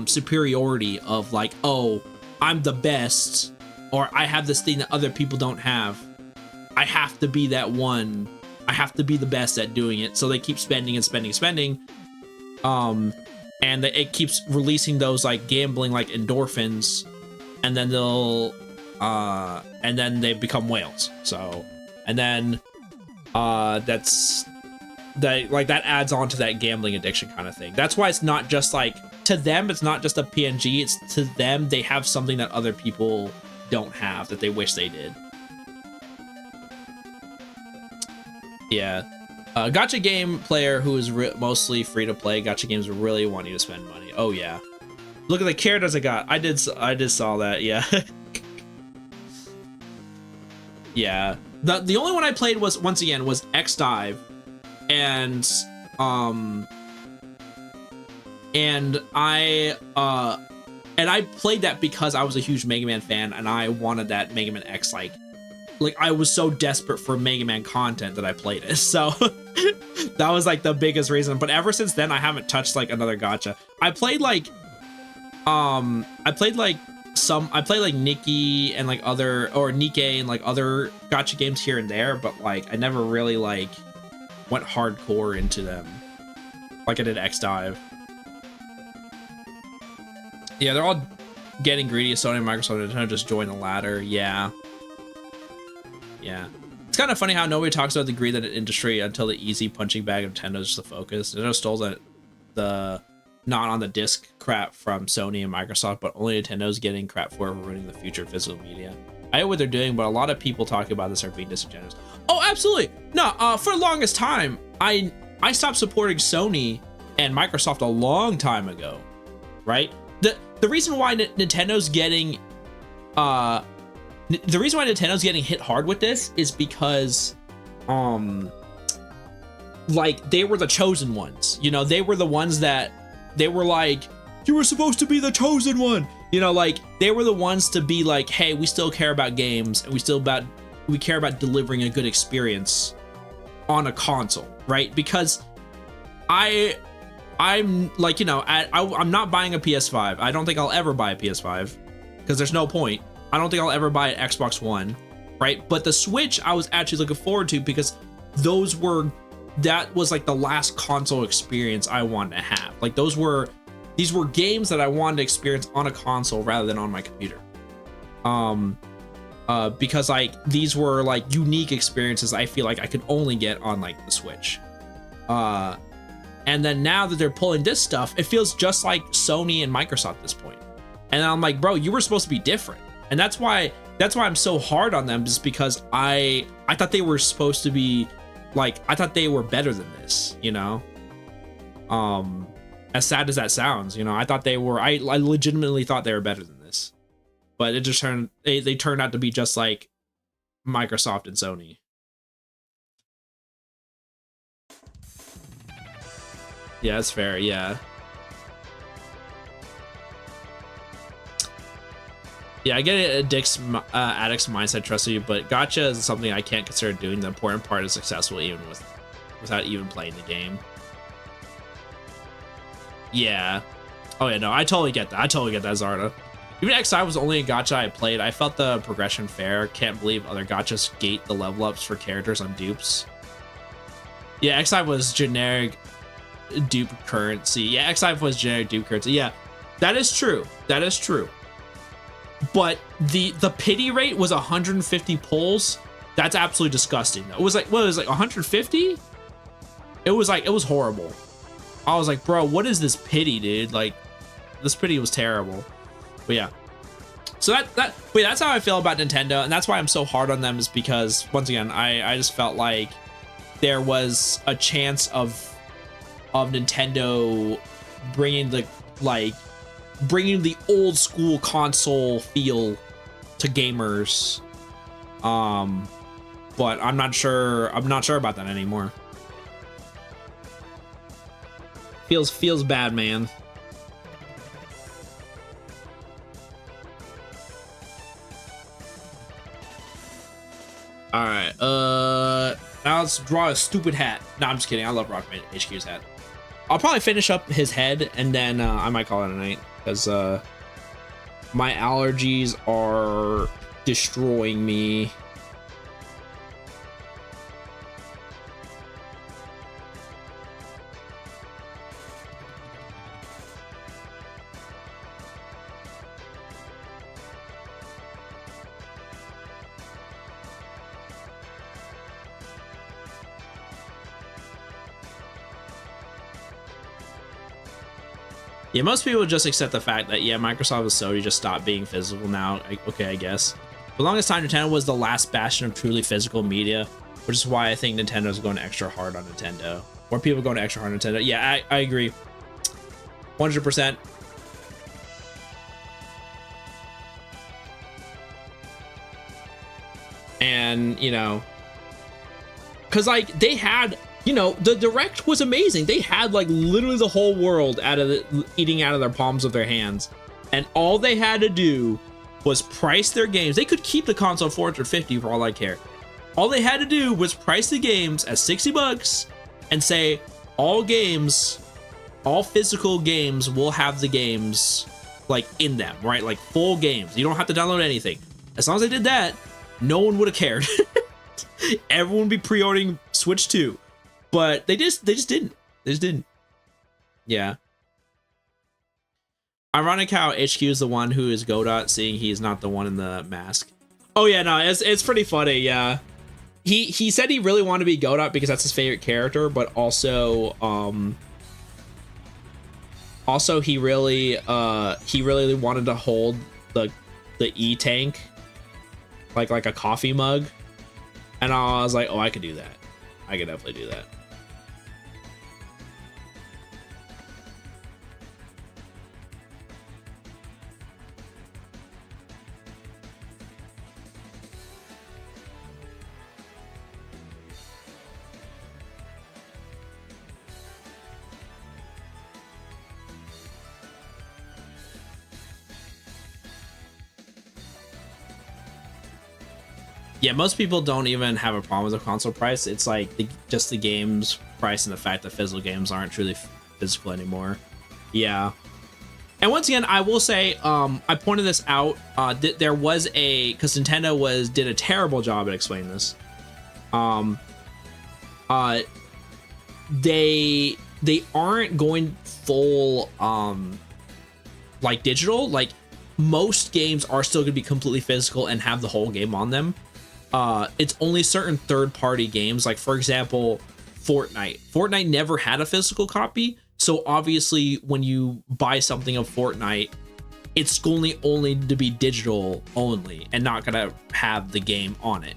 superiority of like, oh, I'm the best, or I have this thing that other people don't have. I have to be that one. I have to be the best at doing it. So they keep spending and spending and spending. And it keeps releasing those like gambling like endorphins, and then they become whales. So, and then that adds on to that gambling addiction kind of thing. That's why it's not just like, to them, it's not just a PNG. It's to them, they have something that other people don't have that they wish they did. Yeah. Gacha game player who is mostly free to play. Gacha games really want you to spend money. Oh yeah. Look at the characters I got. I did saw that. Yeah. Yeah. The only one I played was, once again, was X-Dive, and I played that because I was a huge Mega Man fan and I wanted that Mega Man X, like I was so desperate for Mega Man content that I played it. So that was like the biggest reason. But ever since then, I haven't touched like another gacha. I played like Nikki and like other, or Nikkei and like other gacha games here and there, but like I never really like went hardcore into them like I did X-Dive. Yeah, they're all getting greedy. Sony, Microsoft, Nintendo just join the ladder. Yeah. Yeah. It's kind of funny how nobody talks about the greed of the industry until the easy punching bag of Nintendo is the focus. Nintendo stole the not on the disc crap from Sony and Microsoft, but only Nintendo's getting crap for ruining the future of physical media. I know what they're doing, but a lot of people talking about this are being disingenuous. Oh, absolutely. No, for the longest time, I stopped supporting Sony and Microsoft a long time ago, right? The reason why Nintendo's getting hit hard with this is because like they were the chosen ones. You know, they were the ones that they were like, you were supposed to be the chosen one. You know, like they were the ones to be like, hey, we still care about games and we care about delivering a good experience on a console, right? Because I'm like, you know, I'm not buying a PS5. I don't think I'll ever buy a PS5 because there's no point. I don't think I'll ever buy an Xbox One, right? But the Switch, I was actually looking forward to because that was like the last console experience I wanted to have. Like these were games that I wanted to experience on a console rather than on my computer. Because like these were like unique experiences I feel like I could only get on like the Switch. And then now that they're pulling this stuff, it feels just like Sony and Microsoft at this point. And I'm like, bro, you were supposed to be different. And that's why I'm so hard on them, just because I thought they were supposed to be like, I thought they were better than this, you know? As sad as that sounds, you know, I thought they were, I legitimately thought they were better than this. But it just they turned out to be just like Microsoft and Sony. Yeah, that's fair. Yeah. Yeah, I get it. Addict's mindset trusts you, but gacha is something I can't consider doing. The important part is successful even without even playing the game. Yeah. Oh yeah, no, I totally get that. I totally get that, Zarda. Even XI was only a gacha I played. I felt the progression fair. Can't believe other gachas gate the level ups for characters on dupes. Yeah, XI was generic dupe currency. Yeah, XI was generic dupe currency. Yeah, that is true. That is true. But the pity rate was 150 pulls. That's absolutely disgusting. It was like, what, it was like 150? It was horrible. I was like, bro, what is this pity, dude? Like, this pity was terrible. But yeah. So that's how I feel about Nintendo, and that's why I'm so hard on them, is because once again, I just felt like there was a chance of Nintendo bringing the old school console feel to gamers. But I'm not sure about that anymore. Feels bad, man. All right, now let's draw a stupid hat. No, I'm just kidding. I love RockmanHQ's hat. I'll probably finish up his head, and then I might call it a night, because my allergies are destroying me. Yeah, most people just accept the fact that, yeah, Microsoft and Sony just stopped being physical now. Okay, I guess. For the longest time, Nintendo was the last bastion of truly physical media, which is why I think Nintendo's going extra hard on Nintendo. Or people going extra hard on Nintendo. Yeah, I agree. 100%. And, you know, because, like, they had... You know, the Direct was amazing. They had like literally the whole world eating out of their palms of their hands, and all they had to do was price their games. They could keep the console $450 for all I care. All they had to do was price the games at $60 and say all games, all physical games will have the games like in them, right? Like full games. You don't have to download anything. As long as they did that, no one would have cared. Everyone would be pre-ordering Switch 2. But they just didn't. They just didn't. Yeah. Ironic how HQ is the one who is Godot, seeing he's not the one in the mask. Oh yeah, no, it's pretty funny. Yeah, he said he really wanted to be Godot because that's his favorite character, but also he really wanted to hold the E tank like a coffee mug, and I was like, oh, I could do that. I could definitely do that. Yeah, most people don't even have a problem with the console price. It's like just the game's price and the fact that physical games aren't truly physical anymore. Yeah. And once again, I will say, I pointed this out. There was because Nintendo did a terrible job at explaining this. They aren't going full like digital. Like most games are still going to be completely physical and have the whole game on them. It's only certain third-party games, like for example, Fortnite. Fortnite never had a physical copy, so obviously when you buy something of Fortnite, it's only to be digital only and not gonna have the game on it.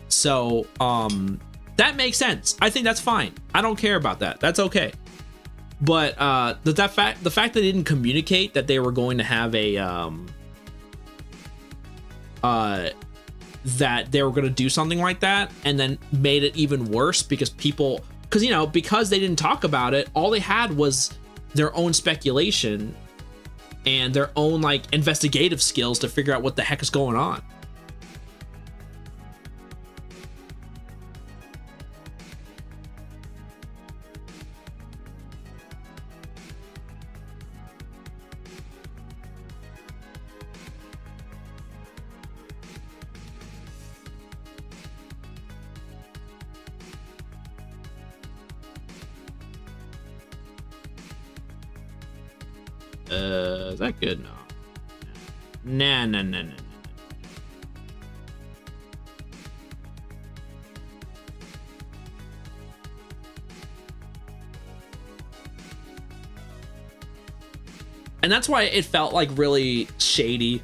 So that makes sense. I think that's fine. I don't care about that. That's okay. But the fact that they didn't communicate that they were going to have that they were going to do something like that, and then made it even worse because they didn't talk about it, all they had was their own speculation and their own like investigative skills to figure out what the heck is going on. Is that good? No. Nah. And that's why it felt like really shady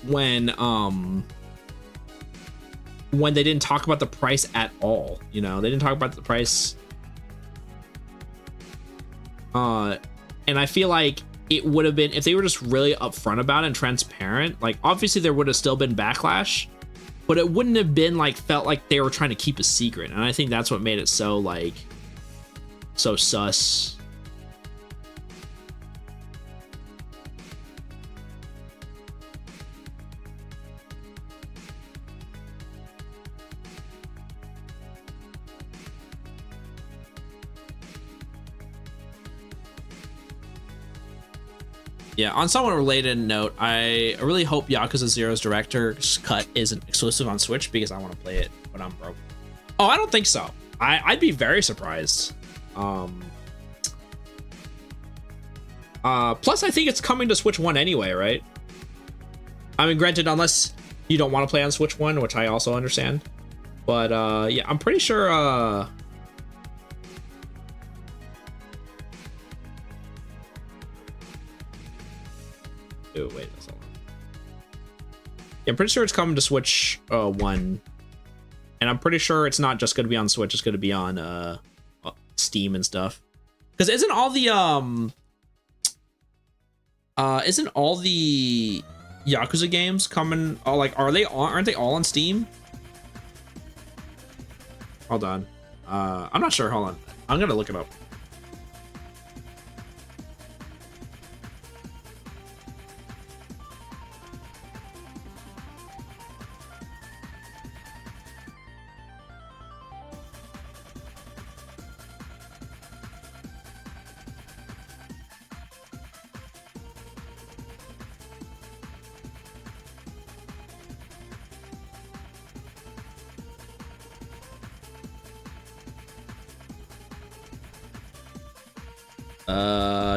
when they didn't talk about the price at all. You know, they didn't talk about the price. And I feel like it would have been, if they were just really upfront about it and transparent, like obviously there would have still been backlash, but it wouldn't have been like, felt like they were trying to keep a secret. And I think that's what made it so like, so sus. Yeah, on somewhat related note, I really hope Yakuza 0's director's cut isn't exclusive on Switch because I want to play it when I'm broke. Oh, I don't think so. I'd be very surprised. Plus, I think it's coming to Switch 1 anyway, right? I mean, granted, unless you don't want to play on Switch 1, which I also understand. But yeah, I'm pretty sure... Oh, wait, that's all. Yeah, I'm pretty sure it's coming to Switch 1. And I'm pretty sure it's not just going to be on Switch, it's going to be on Steam and stuff. Because isn't all the Yakuza games coming, like, aren't they all on Steam? Hold on. I'm not sure. Hold on. I'm going to look it up.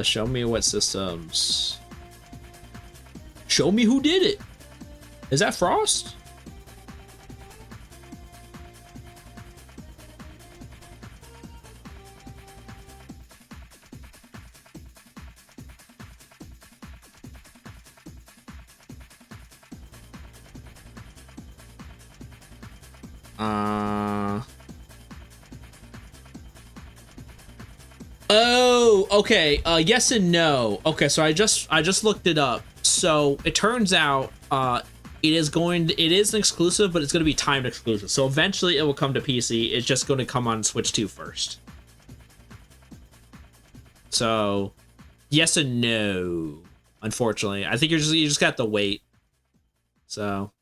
Show me what systems. Show me who did it. Is that Frost? Oh, okay. Yes and no. Okay, so I just looked it up. So it turns out it is an exclusive, but it's going to be timed exclusive. So eventually it will come to PC. It's just going to come on Switch 2 first. So yes and no. Unfortunately, I think you just got to wait. So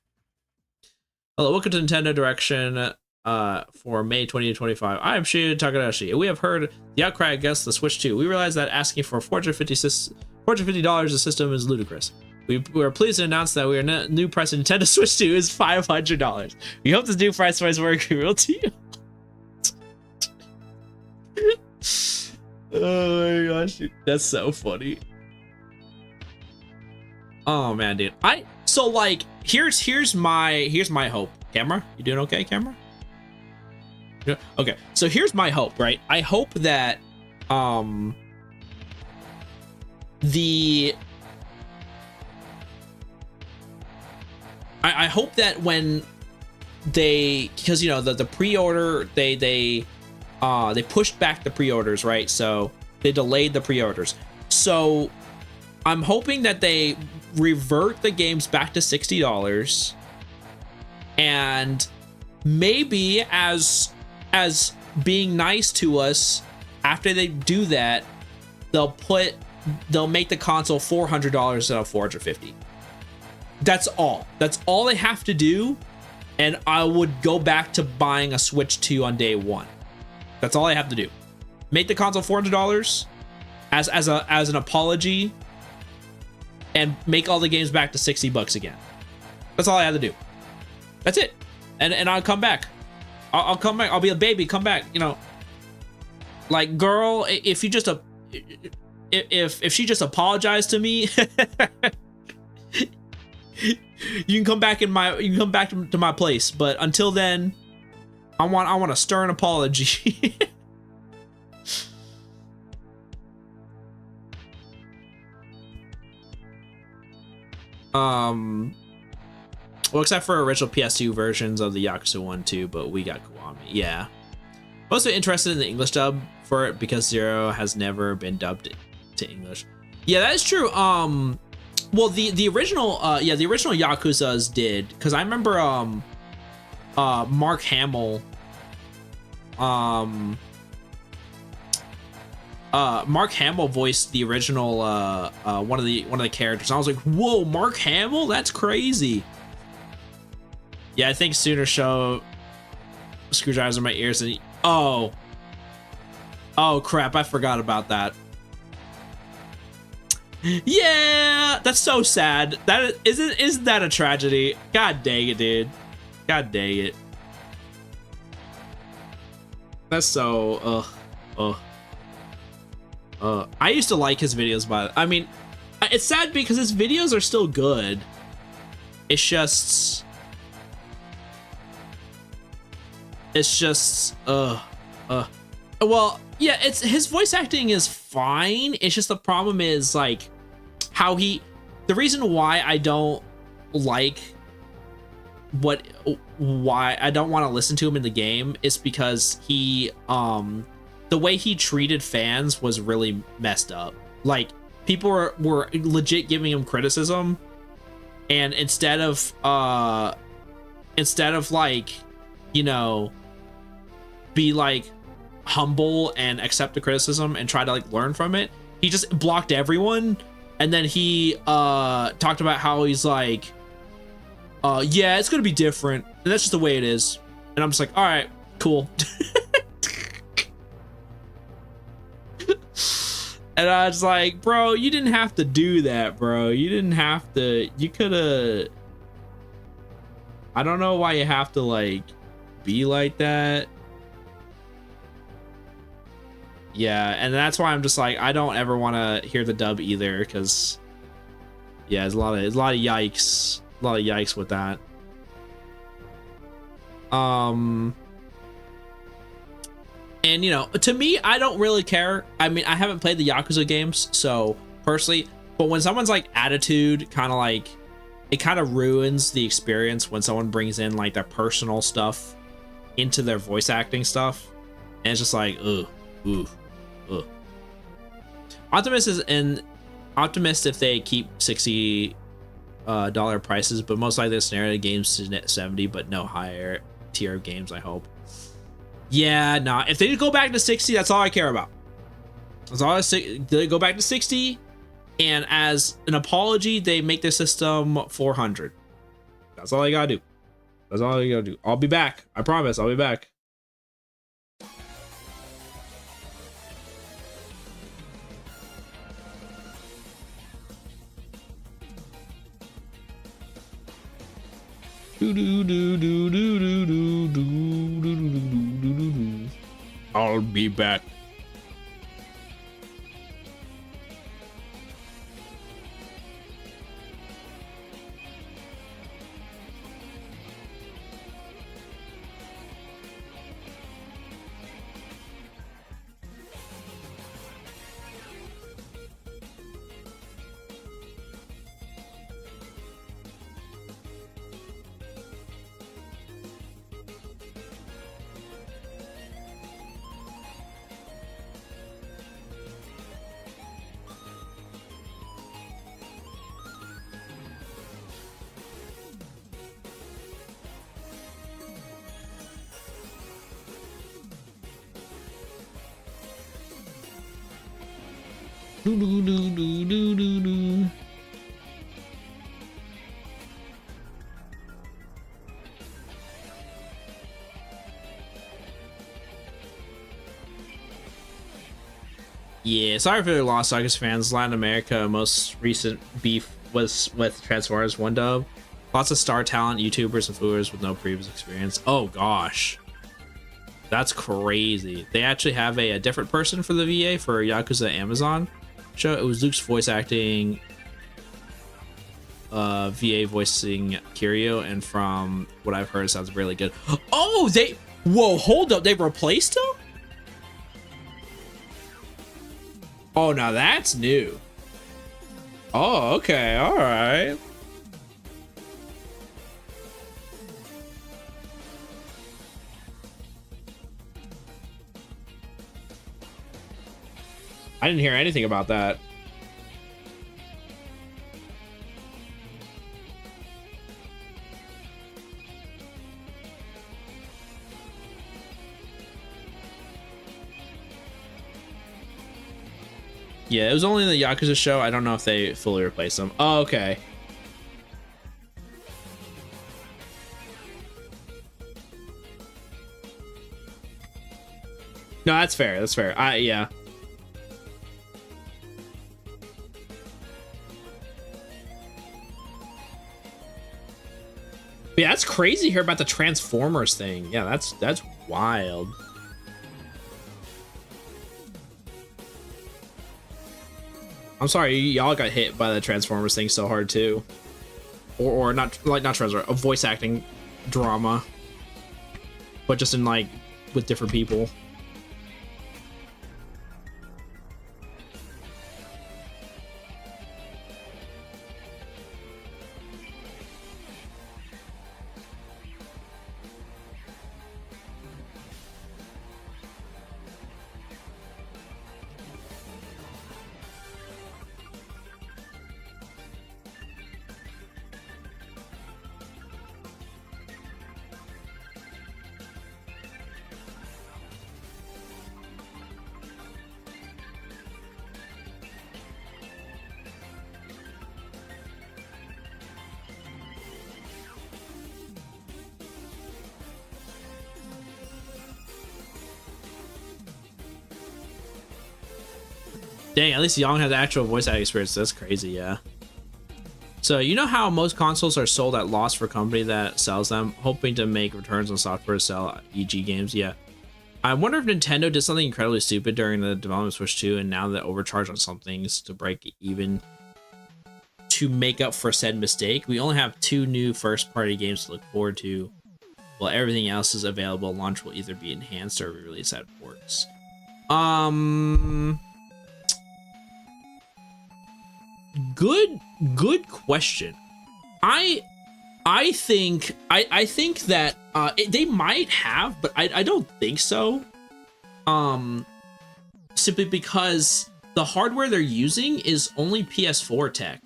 hello, welcome to Nintendo Direction. For May 2025. I am Shinya Takadashi, and we have heard the outcry against the Switch 2. We realize that asking for $450 a system is ludicrous. We are pleased to announce that new price of Nintendo Switch 2 is $500. We hope this new price was working real to you. Oh my gosh, that's so funny. Oh man, dude. So like here's my hope. Camera, you doing okay, camera? Okay, so here's my hope, right? I hope that I hope that when because you know the pre-order they pushed back the pre-orders, right? So they delayed the pre-orders. So I'm hoping that they revert the games back to $60, and maybe as being nice to us, after they do that, they'll make the console $400 instead of $450. That's all they have to do, and I would go back to buying a Switch 2 on day one. That's all I have to do. Make the console $400 as an apology, and make all the games back to $60 again. That's all I have to do. That's it. And I'll come back. I'll come back. I'll be a baby. Come back. You know, like, girl, if you just if she just apologized to me, you can come back to my place. But until then, I want a stern apology. Well, except for original PS2 versions of the Yakuza 1 2, but we got Kiwami. Yeah. Also interested in the English dub for it because Zero has never been dubbed to English. Yeah, that is true. Well, the original the original Yakuzas did, because I remember Mark Hamill Mark Hamill voiced the original one of the characters. And I was like, whoa, Mark Hamill? That's crazy. Yeah, I think sooner show screwdrivers in my ears and oh crap, I forgot about that. Yeah, that's so sad. That isn't that a tragedy? God dang it, dude. God dang it. That's so I used to like his videos, but I mean, it's sad because his videos are still good. It's just well, yeah, it's his voice acting is fine. It's just the problem is like how the reason why I don't like why I don't want to listen to him in the game is because he the way he treated fans was really messed up. Like people were legit giving him criticism, and instead of like, you know, be like humble and accept the criticism and try to like learn from it, he just blocked everyone. And then he talked about how he's like, yeah, it's gonna be different, and that's just the way it is. And I'm just like, all right, cool. And I was like, bro, you didn't have to do that, bro. You didn't have to. You could have. I don't know why you have to like be like that. Yeah, and that's why I'm just like, I don't ever want to hear the dub either, because yeah, there's a lot of yikes, with that. And you know, to me, I don't really care. I mean, I haven't played the Yakuza games, so personally, but when someone's like attitude kind of like, it kind of ruins the experience when someone brings in like their personal stuff into their voice acting stuff, and it's just like, ugh. Optimist if they keep $60 prices, but most likely the scenario games to net 70, but no higher tier games, I hope. Yeah, nah. If they go back to 60, that's all I care about. That's all they go back to 60, and as an apology, they make the system 400. That's all I gotta do. That's all I gotta do. I'll be back. I promise. I'll be back. I'll be back. Yeah, sorry for the lost August fans. Latin America, most recent beef was with Transformers 1 dub. Lots of star talent, YouTubers, and influencers with no previous experience. Oh gosh, that's crazy. They actually have a different person for the VA for Yakuza Amazon. show. It was Luke's voice acting, VA voicing Kiryu, and from what I've heard, it sounds really good. Oh, whoa, hold up, they replaced him? Oh, now that's new. Oh, okay, all right. I didn't hear anything about that. Yeah, it was only in the Yakuza show. I don't know if they fully replaced them. Oh, okay. No, that's fair. That's fair. Yeah. Yeah, that's crazy to hear about the Transformers thing. Yeah, that's wild. I'm sorry, y'all got hit by the Transformers thing so hard too. Or not Transformers, a voice acting drama. But just in like with different people. Dang, at least Young has actual voice acting experience. That's crazy, yeah. So, you know how most consoles are sold at loss for a company that sells them, hoping to make returns on software to sell EG games? Yeah. I wonder if Nintendo did something incredibly stupid during the development of Switch 2 and now they overcharged on some things to break even to make up for said mistake. We only have 2 new first-party games to look forward to, while everything else is available. Launch will either be enhanced or released at ports. Good question. I think that they might have, but I don't think so. Simply because the hardware they're using is only PS4 tech.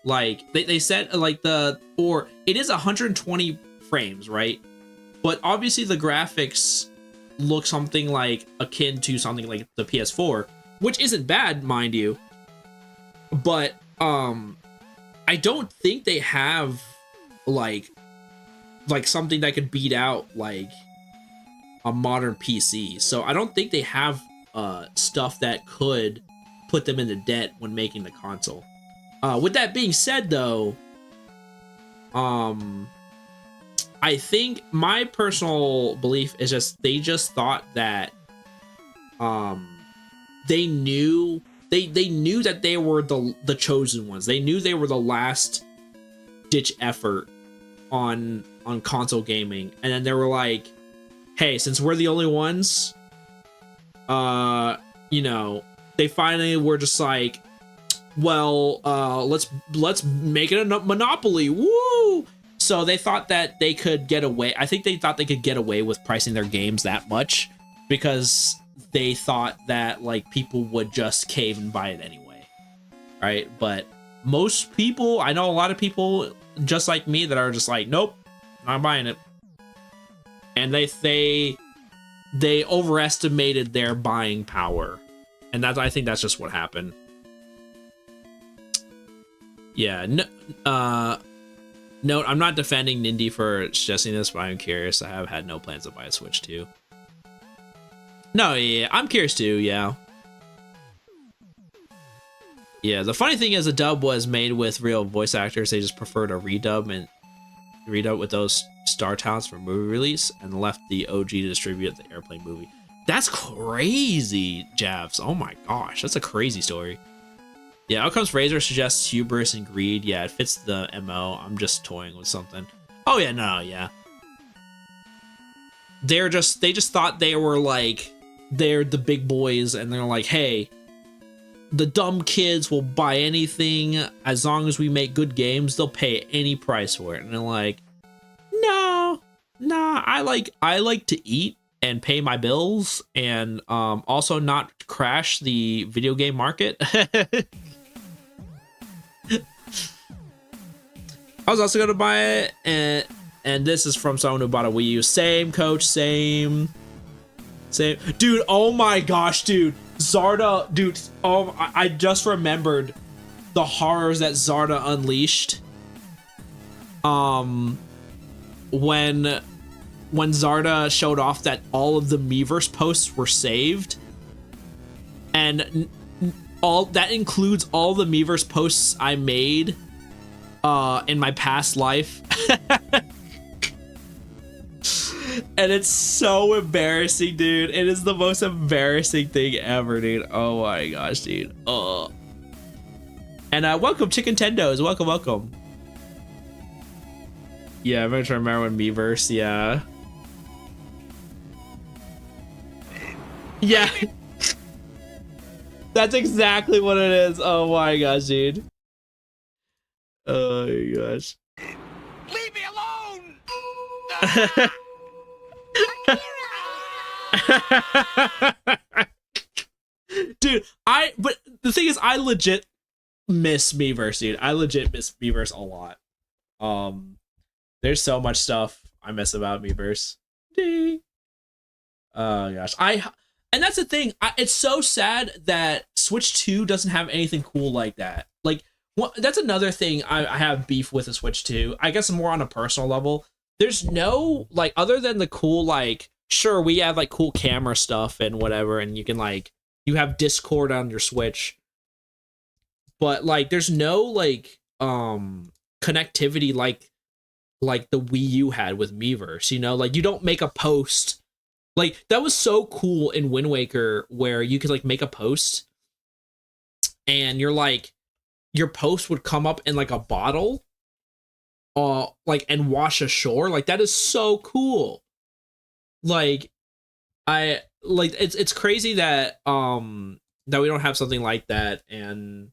Like they said, like it is 120 frames, right? But obviously the graphics look something like akin to something like the PS4, which isn't bad, mind you. But I don't think they have like something that could beat out like a modern PC. So I don't think they have stuff that could put them into debt when making the console. With that being said, though, I think my personal belief is they just thought that they knew that they were the chosen ones. They knew they were the last ditch effort on console gaming, and then they were like, hey, since we're the only ones, you know, they finally were just like, well, let's make it a monopoly. Woo! So they thought that they could get away. I think they thought they could get away with pricing their games that much because they thought that like people would just cave and buy it anyway, right? But most people, I know a lot of people just like me that are just like, nope, not buying it. And they overestimated their buying power, and I think that's just what happened. Yeah, note, I'm not defending Nindy for suggesting this, but I'm curious. I have had no plans to buy a Switch 2. No, yeah, I'm curious too, yeah. Yeah, the funny thing is the dub was made with real voice actors. They just preferred a redub with those star talents for movie release and left the OG to distribute the Airplane movie. That's crazy, Javs. Oh my gosh, that's a crazy story. Yeah, Outcomes Razor suggests hubris and greed. Yeah, it fits the MO. I'm just toying with something. Oh yeah, no, yeah. They just thought they were like, they're the big boys, and they're like, hey, the dumb kids will buy anything as long as we make good games. They'll pay any price for it. And they're like, no, nah, I like to eat and pay my bills, and also not crash the video game market. I was also gonna buy it, and this is from someone who bought a Wii U. Same, coach, same. Dude, oh my gosh, dude. Zarda, dude, I just remembered the horrors that Zarda unleashed. When Zarda showed off that all of the Miiverse posts were saved, and all that includes all the Miiverse posts I made in my past life. And it's so embarrassing, dude. It is the most embarrassing thing ever, dude. Oh my gosh, dude. And welcome, Chicken Tendos. Welcome. Yeah, I'm gonna try to remember when Miiverse, yeah. Yeah. That's exactly what it is. Oh my gosh, dude. Oh my gosh. Leave me alone! Dude, but the thing is, I legit miss Miiverse, dude. I legit miss Miiverse a lot. There's so much stuff I miss about Miiverse. Ding. Oh gosh, and that's the thing. It's so sad that Switch 2 doesn't have anything cool like that. Like, that's another thing I have beef with the Switch 2. I guess more on a personal level. There's no, like, other than the cool, like, sure, we have like cool camera stuff and whatever, and you can like, you have Discord on your Switch, but like there's no like connectivity like the Wii U had with Miiverse, you know? Like, you don't make a post. Like, that was so cool in Wind Waker where you could like make a post and you're like, your post would come up in like a bottle like and wash ashore. Like, that is so cool. Like, it's crazy that that we don't have something like that and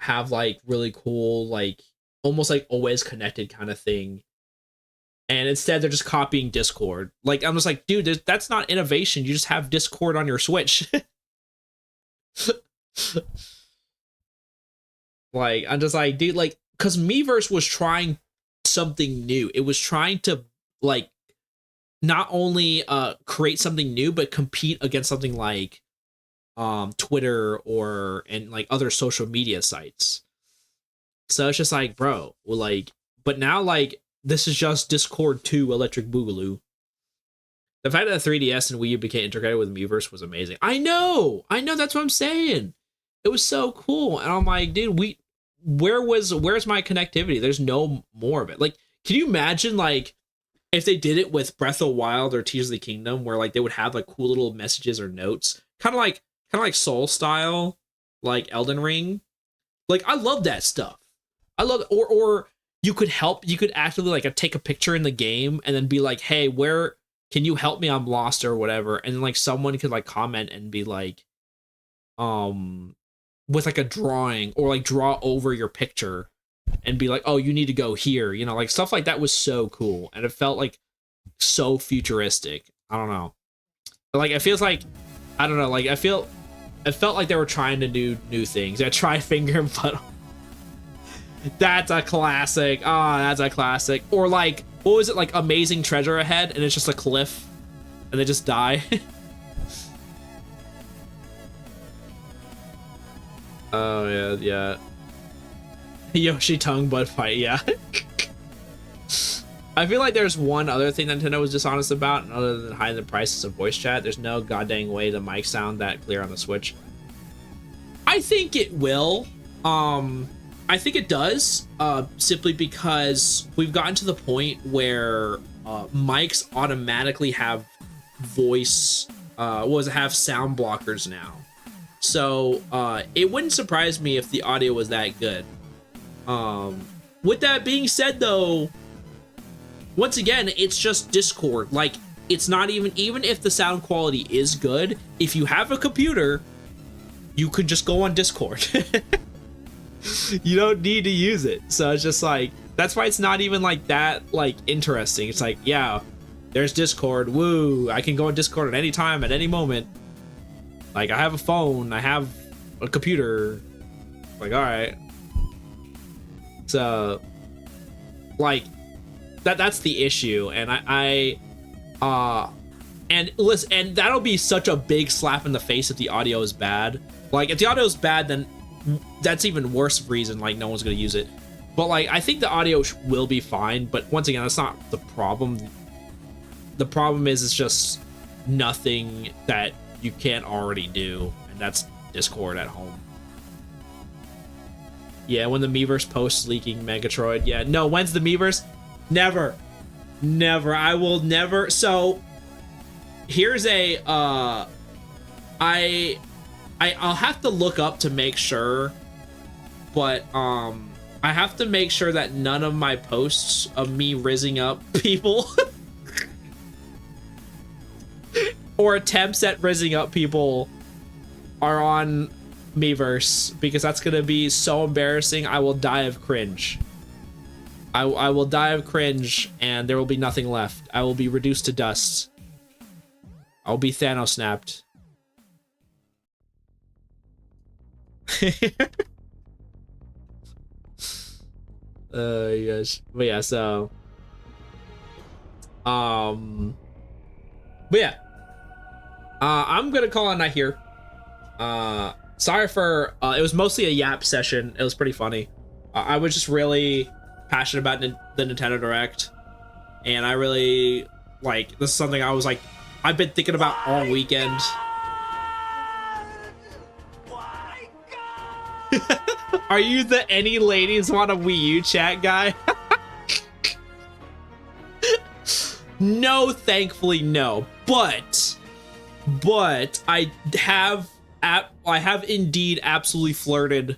have like really cool, like almost like always connected kind of thing, and instead they're just copying Discord. Like, I'm just like, dude, that's not innovation. You just have Discord on your Switch. Like, I'm just like, dude, like, because Miiverse was trying something new. It was trying to like not only create something new, but compete against something like Twitter and like other social media sites. So it's just like, bro, well, like, but now like this is just Discord 2 Electric Boogaloo. The fact that 3DS and Wii U became integrated with Miiverse was amazing. I know, that's what I'm saying. It was so cool, and I'm like, dude, where's my connectivity? There's no more of it. Like, can you imagine like if they did it with Breath of the Wild or Tears of the Kingdom, where like they would have like cool little messages or notes, kind of like Soul style, like Elden Ring. Like, I love that stuff. I love, or you could actively like take a picture in the game and then be like, hey, where can you help me? I'm lost or whatever. And then like someone could like comment and be like, with like a drawing or like draw over your picture and be like, oh, you need to go here. You know, like stuff like that was so cool. And it felt like so futuristic. I don't know. Like, it feels like, I don't know. Like, it felt like they were trying to do new things. That Tri-Finger, but that's a classic. Oh, that's a classic. Or like, what was it? Like Amazing Treasure Ahead, and it's just a cliff and they just die. Oh yeah. Yoshi tongue butt fight, yeah. I feel like there's one other thing Nintendo was dishonest about, and other than hiding the prices of voice chat, there's no goddamn way the mic sound that clear on the Switch. I think it will. I think it does, simply because we've gotten to the point where mics automatically have voice have sound blockers now. So it wouldn't surprise me if the audio was that good. With that being said, though, once again, it's just Discord. Like, it's not even if the sound quality is good, if you have a computer, you could just go on Discord. You don't need to use it. So it's just like, that's why it's not even like that, like, interesting. It's like, yeah, there's Discord. Woo, I can go on Discord at any time, at any moment. Like, I have a phone, I have a computer. Like, all right. So, like, that's the issue. And and listen, and that'll be such a big slap in the face if the audio is bad. Like, if the audio is bad, then that's even worse reason, like, no one's gonna use it. But, like, I think the audio will be fine, but once again, that's not the problem. The problem is it's just nothing that you can't already do, and that's Discord at home. Yeah, when the Miiverse posts leaking Megatroid. Yeah, no, when's the Miiverse? Never. Never. I will never. So, here's a, I'll have to look up to make sure, but, I have to make sure that none of my posts of me rizzing up people or attempts at rizzing up people are on Miiverse, because that's gonna be so embarrassing. I will die of cringe. I will die of cringe, and there will be nothing left. I will be reduced to dust. I'll be Thanos snapped. Yes. But yeah, so but yeah, I'm gonna call it a night here. Sorry for it was mostly a yap session. It was pretty funny. I was just really passionate about the Nintendo Direct, and I really, like, this is something I was like, I've been thinking about all weekend. Are you the any ladies want a Wii U chat guy? No, thankfully no. But I have indeed absolutely flirted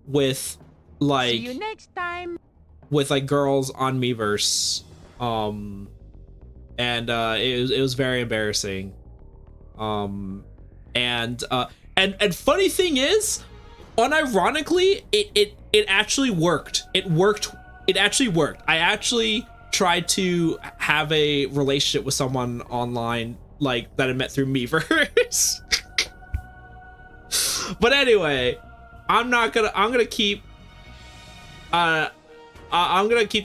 with, like, see you next time, with, like, girls on Miiverse. And it was very embarrassing. And funny thing is, unironically, it actually worked. It actually worked. I actually tried to have a relationship with someone online, like, that I met through Miiverse. But anyway, I'm gonna keep that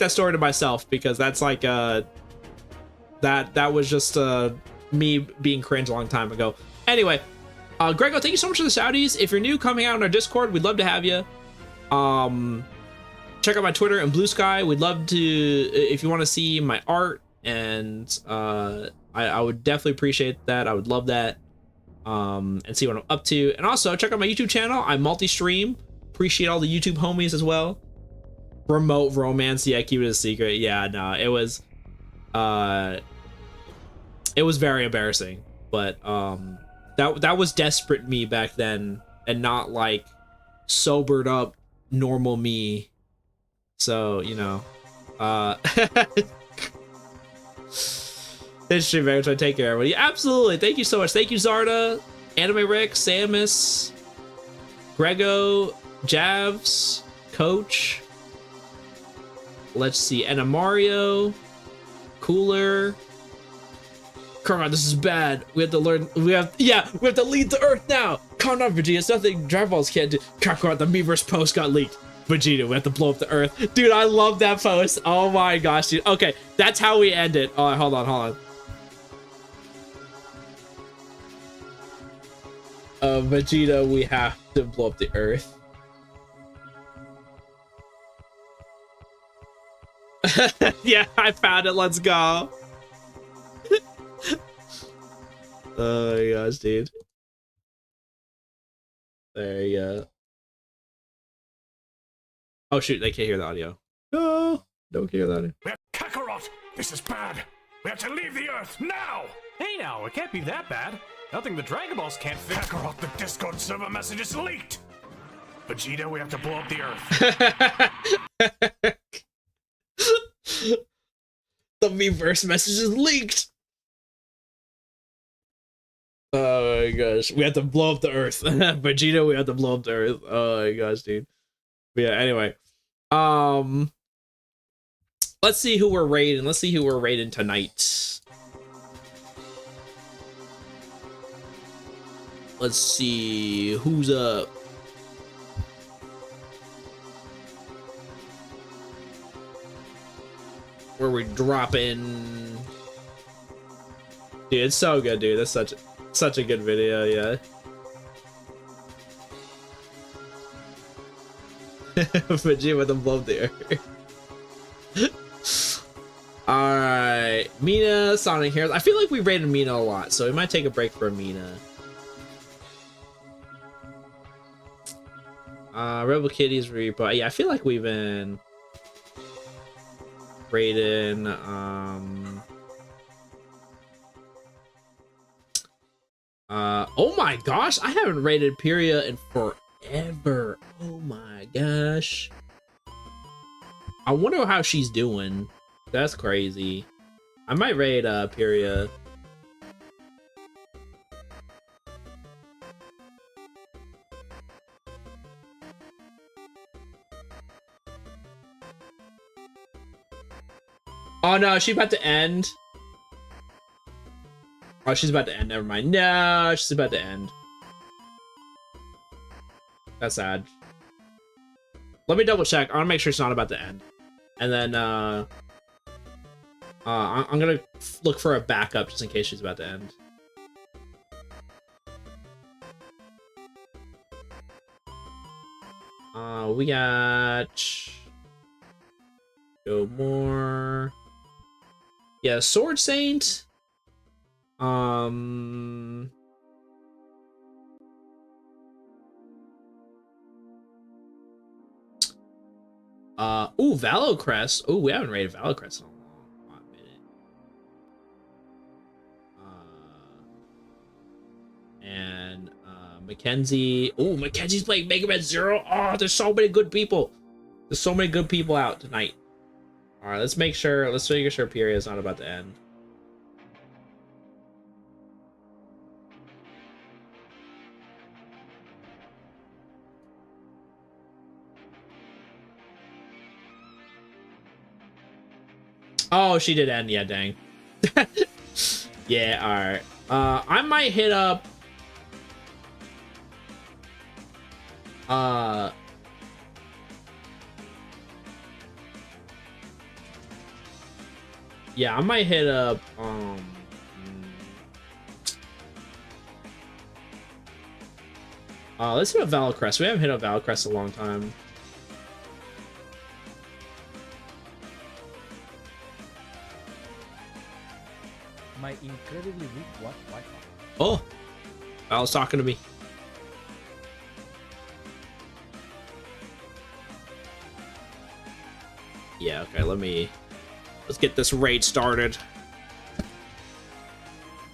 story to myself, because that's like that was just me being cringe a long time ago. Anyway, Grego, thank you so much for the Saudis. If you're new, coming out on our Discord, we'd love to have you. Check out my Twitter and Blue Sky. We'd love to, if you want to see my art, and I would definitely appreciate that. I would love that. And see what I'm up to. And also check out my YouTube channel. I multi-stream. Appreciate all the YouTube homies as well. Remote romance. Yeah, keep it a secret. Yeah, no, it was very embarrassing. But that was desperate me back then, and not like sobered up normal me. So, you know, this stream, very much. Take care, everybody. Absolutely. Thank you so much. Thank you, Zarda, Anime Rick, Samus, Grego, Javs, Coach. Let's see, and a Mario, Cooler. Come on, this is bad. We have to learn. We have to lead the Earth now. Calm down, Vegeta. It's nothing Dragon Balls can't do. Kakarot, the Miiverse post got leaked. Vegeta, we have to blow up the Earth. Dude, I love that post. Oh my gosh, dude. Okay, that's how we end it. Oh, hold on. Vegeta, we have to blow up the Earth. Yeah, I found it. Let's go. Oh my gosh, dude. There you go. Oh shoot, they can't hear the audio. No, don't hear the audio. Kakarot, this is bad. We have to leave the Earth now! Hey now, it can't be that bad. Nothing the Dragon Balls can't fix. Kakarot, the Discord server message is leaked! Vegeta, we have to blow up the Earth. The reverse message is leaked. Oh my gosh, we have to blow up the Earth. Vegeta, we have to blow up the Earth. Oh my gosh, dude. But yeah, anyway. Let's see who we're raiding. Let's see who we're raiding tonight. Let's see who's up. Where we dropping? Dude, it's so good, dude. That's such a good video, yeah. Vegeta with them blow up the Earth. Alright, Mina, Sonic Heroes. I feel like we rated Mina a lot, so we might take a break for Mina. Rebel Kitties Reaper. Yeah, I feel like we've been rating oh my gosh, I haven't rated Pyria in forever. Oh my gosh. I wonder how she's doing. That's crazy. I might raid Pyria. Oh no, she's about to end. Oh, she's about to end. Never mind. No, she's about to end. That's sad. Let me double check. I want to make sure it's not about to end. And then I'm gonna look for a backup just in case she's about to end. We got go more. Yeah, Sword Saint. Ooh, Valocrest. Ooh, we haven't rated Valocrest in a long minute. And Mackenzie. Ooh, Mackenzie's playing Mega Man Zero. Oh, there's so many good people. There's so many good people out tonight. All right, let's make sure. Let's make sure Pyria is not about to end. Oh, she did end. Yeah, dang. Yeah, all right. I might hit up. Yeah, I might hit up. Let's hit up Valocrest. We haven't hit up Valocrest in a long time. My incredibly weak Wi-Fi. Oh, Val's talking to me. Yeah, okay, let's get this raid started.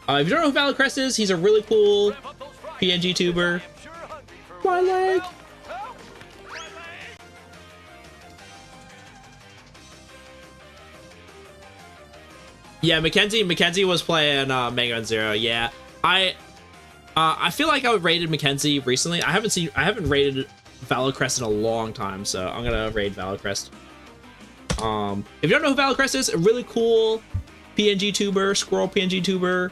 If you don't know who Valocrest is, he's a really cool PNG tuber. My leg! Yeah, Mackenzie was playing Mega Man Zero. Yeah, I feel like I rated Mackenzie recently. I haven't rated Valocrest in a long time, so I'm gonna raid Valocrest. If you don't know who Valocrest is, a really cool PNG tuber, squirrel PNG tuber.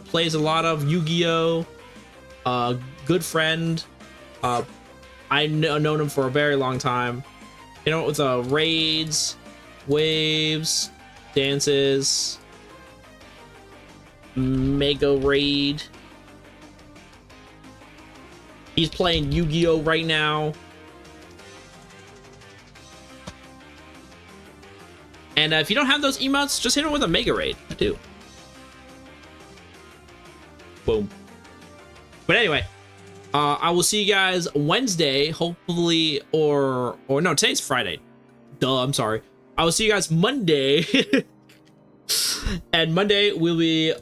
Plays a lot of Yu-Gi-Oh. Good friend. I've known him for a very long time. You know, with raids, waves, dances, mega raid. He's playing Yu-Gi-Oh right now. And if you don't have those emotes, just hit him with a mega raid too. Boom. But anyway, I will see you guys Wednesday, hopefully, or no, today's Friday. Duh, I'm sorry. I will see you guys Monday. And Monday we'll be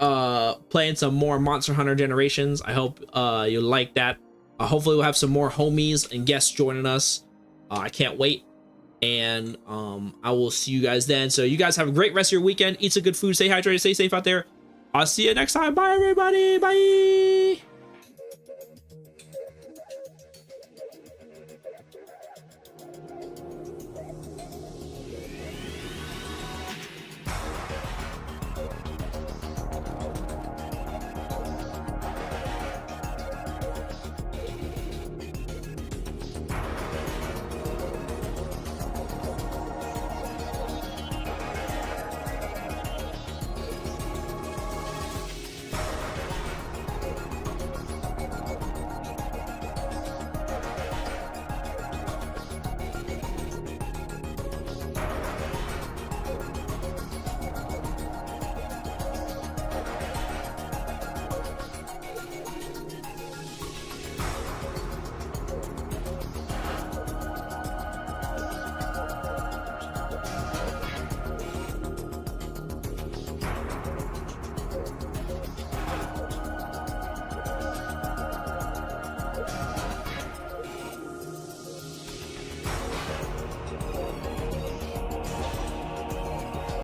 playing some more Monster Hunter Generations. I hope you like that. Hopefully we'll have some more homies and guests joining us. I can't wait. And I will see you guys then. So you guys have a great rest of your weekend. Eat some good food. Stay hydrated. Stay safe out there. I'll see you next time. Bye, everybody. Bye.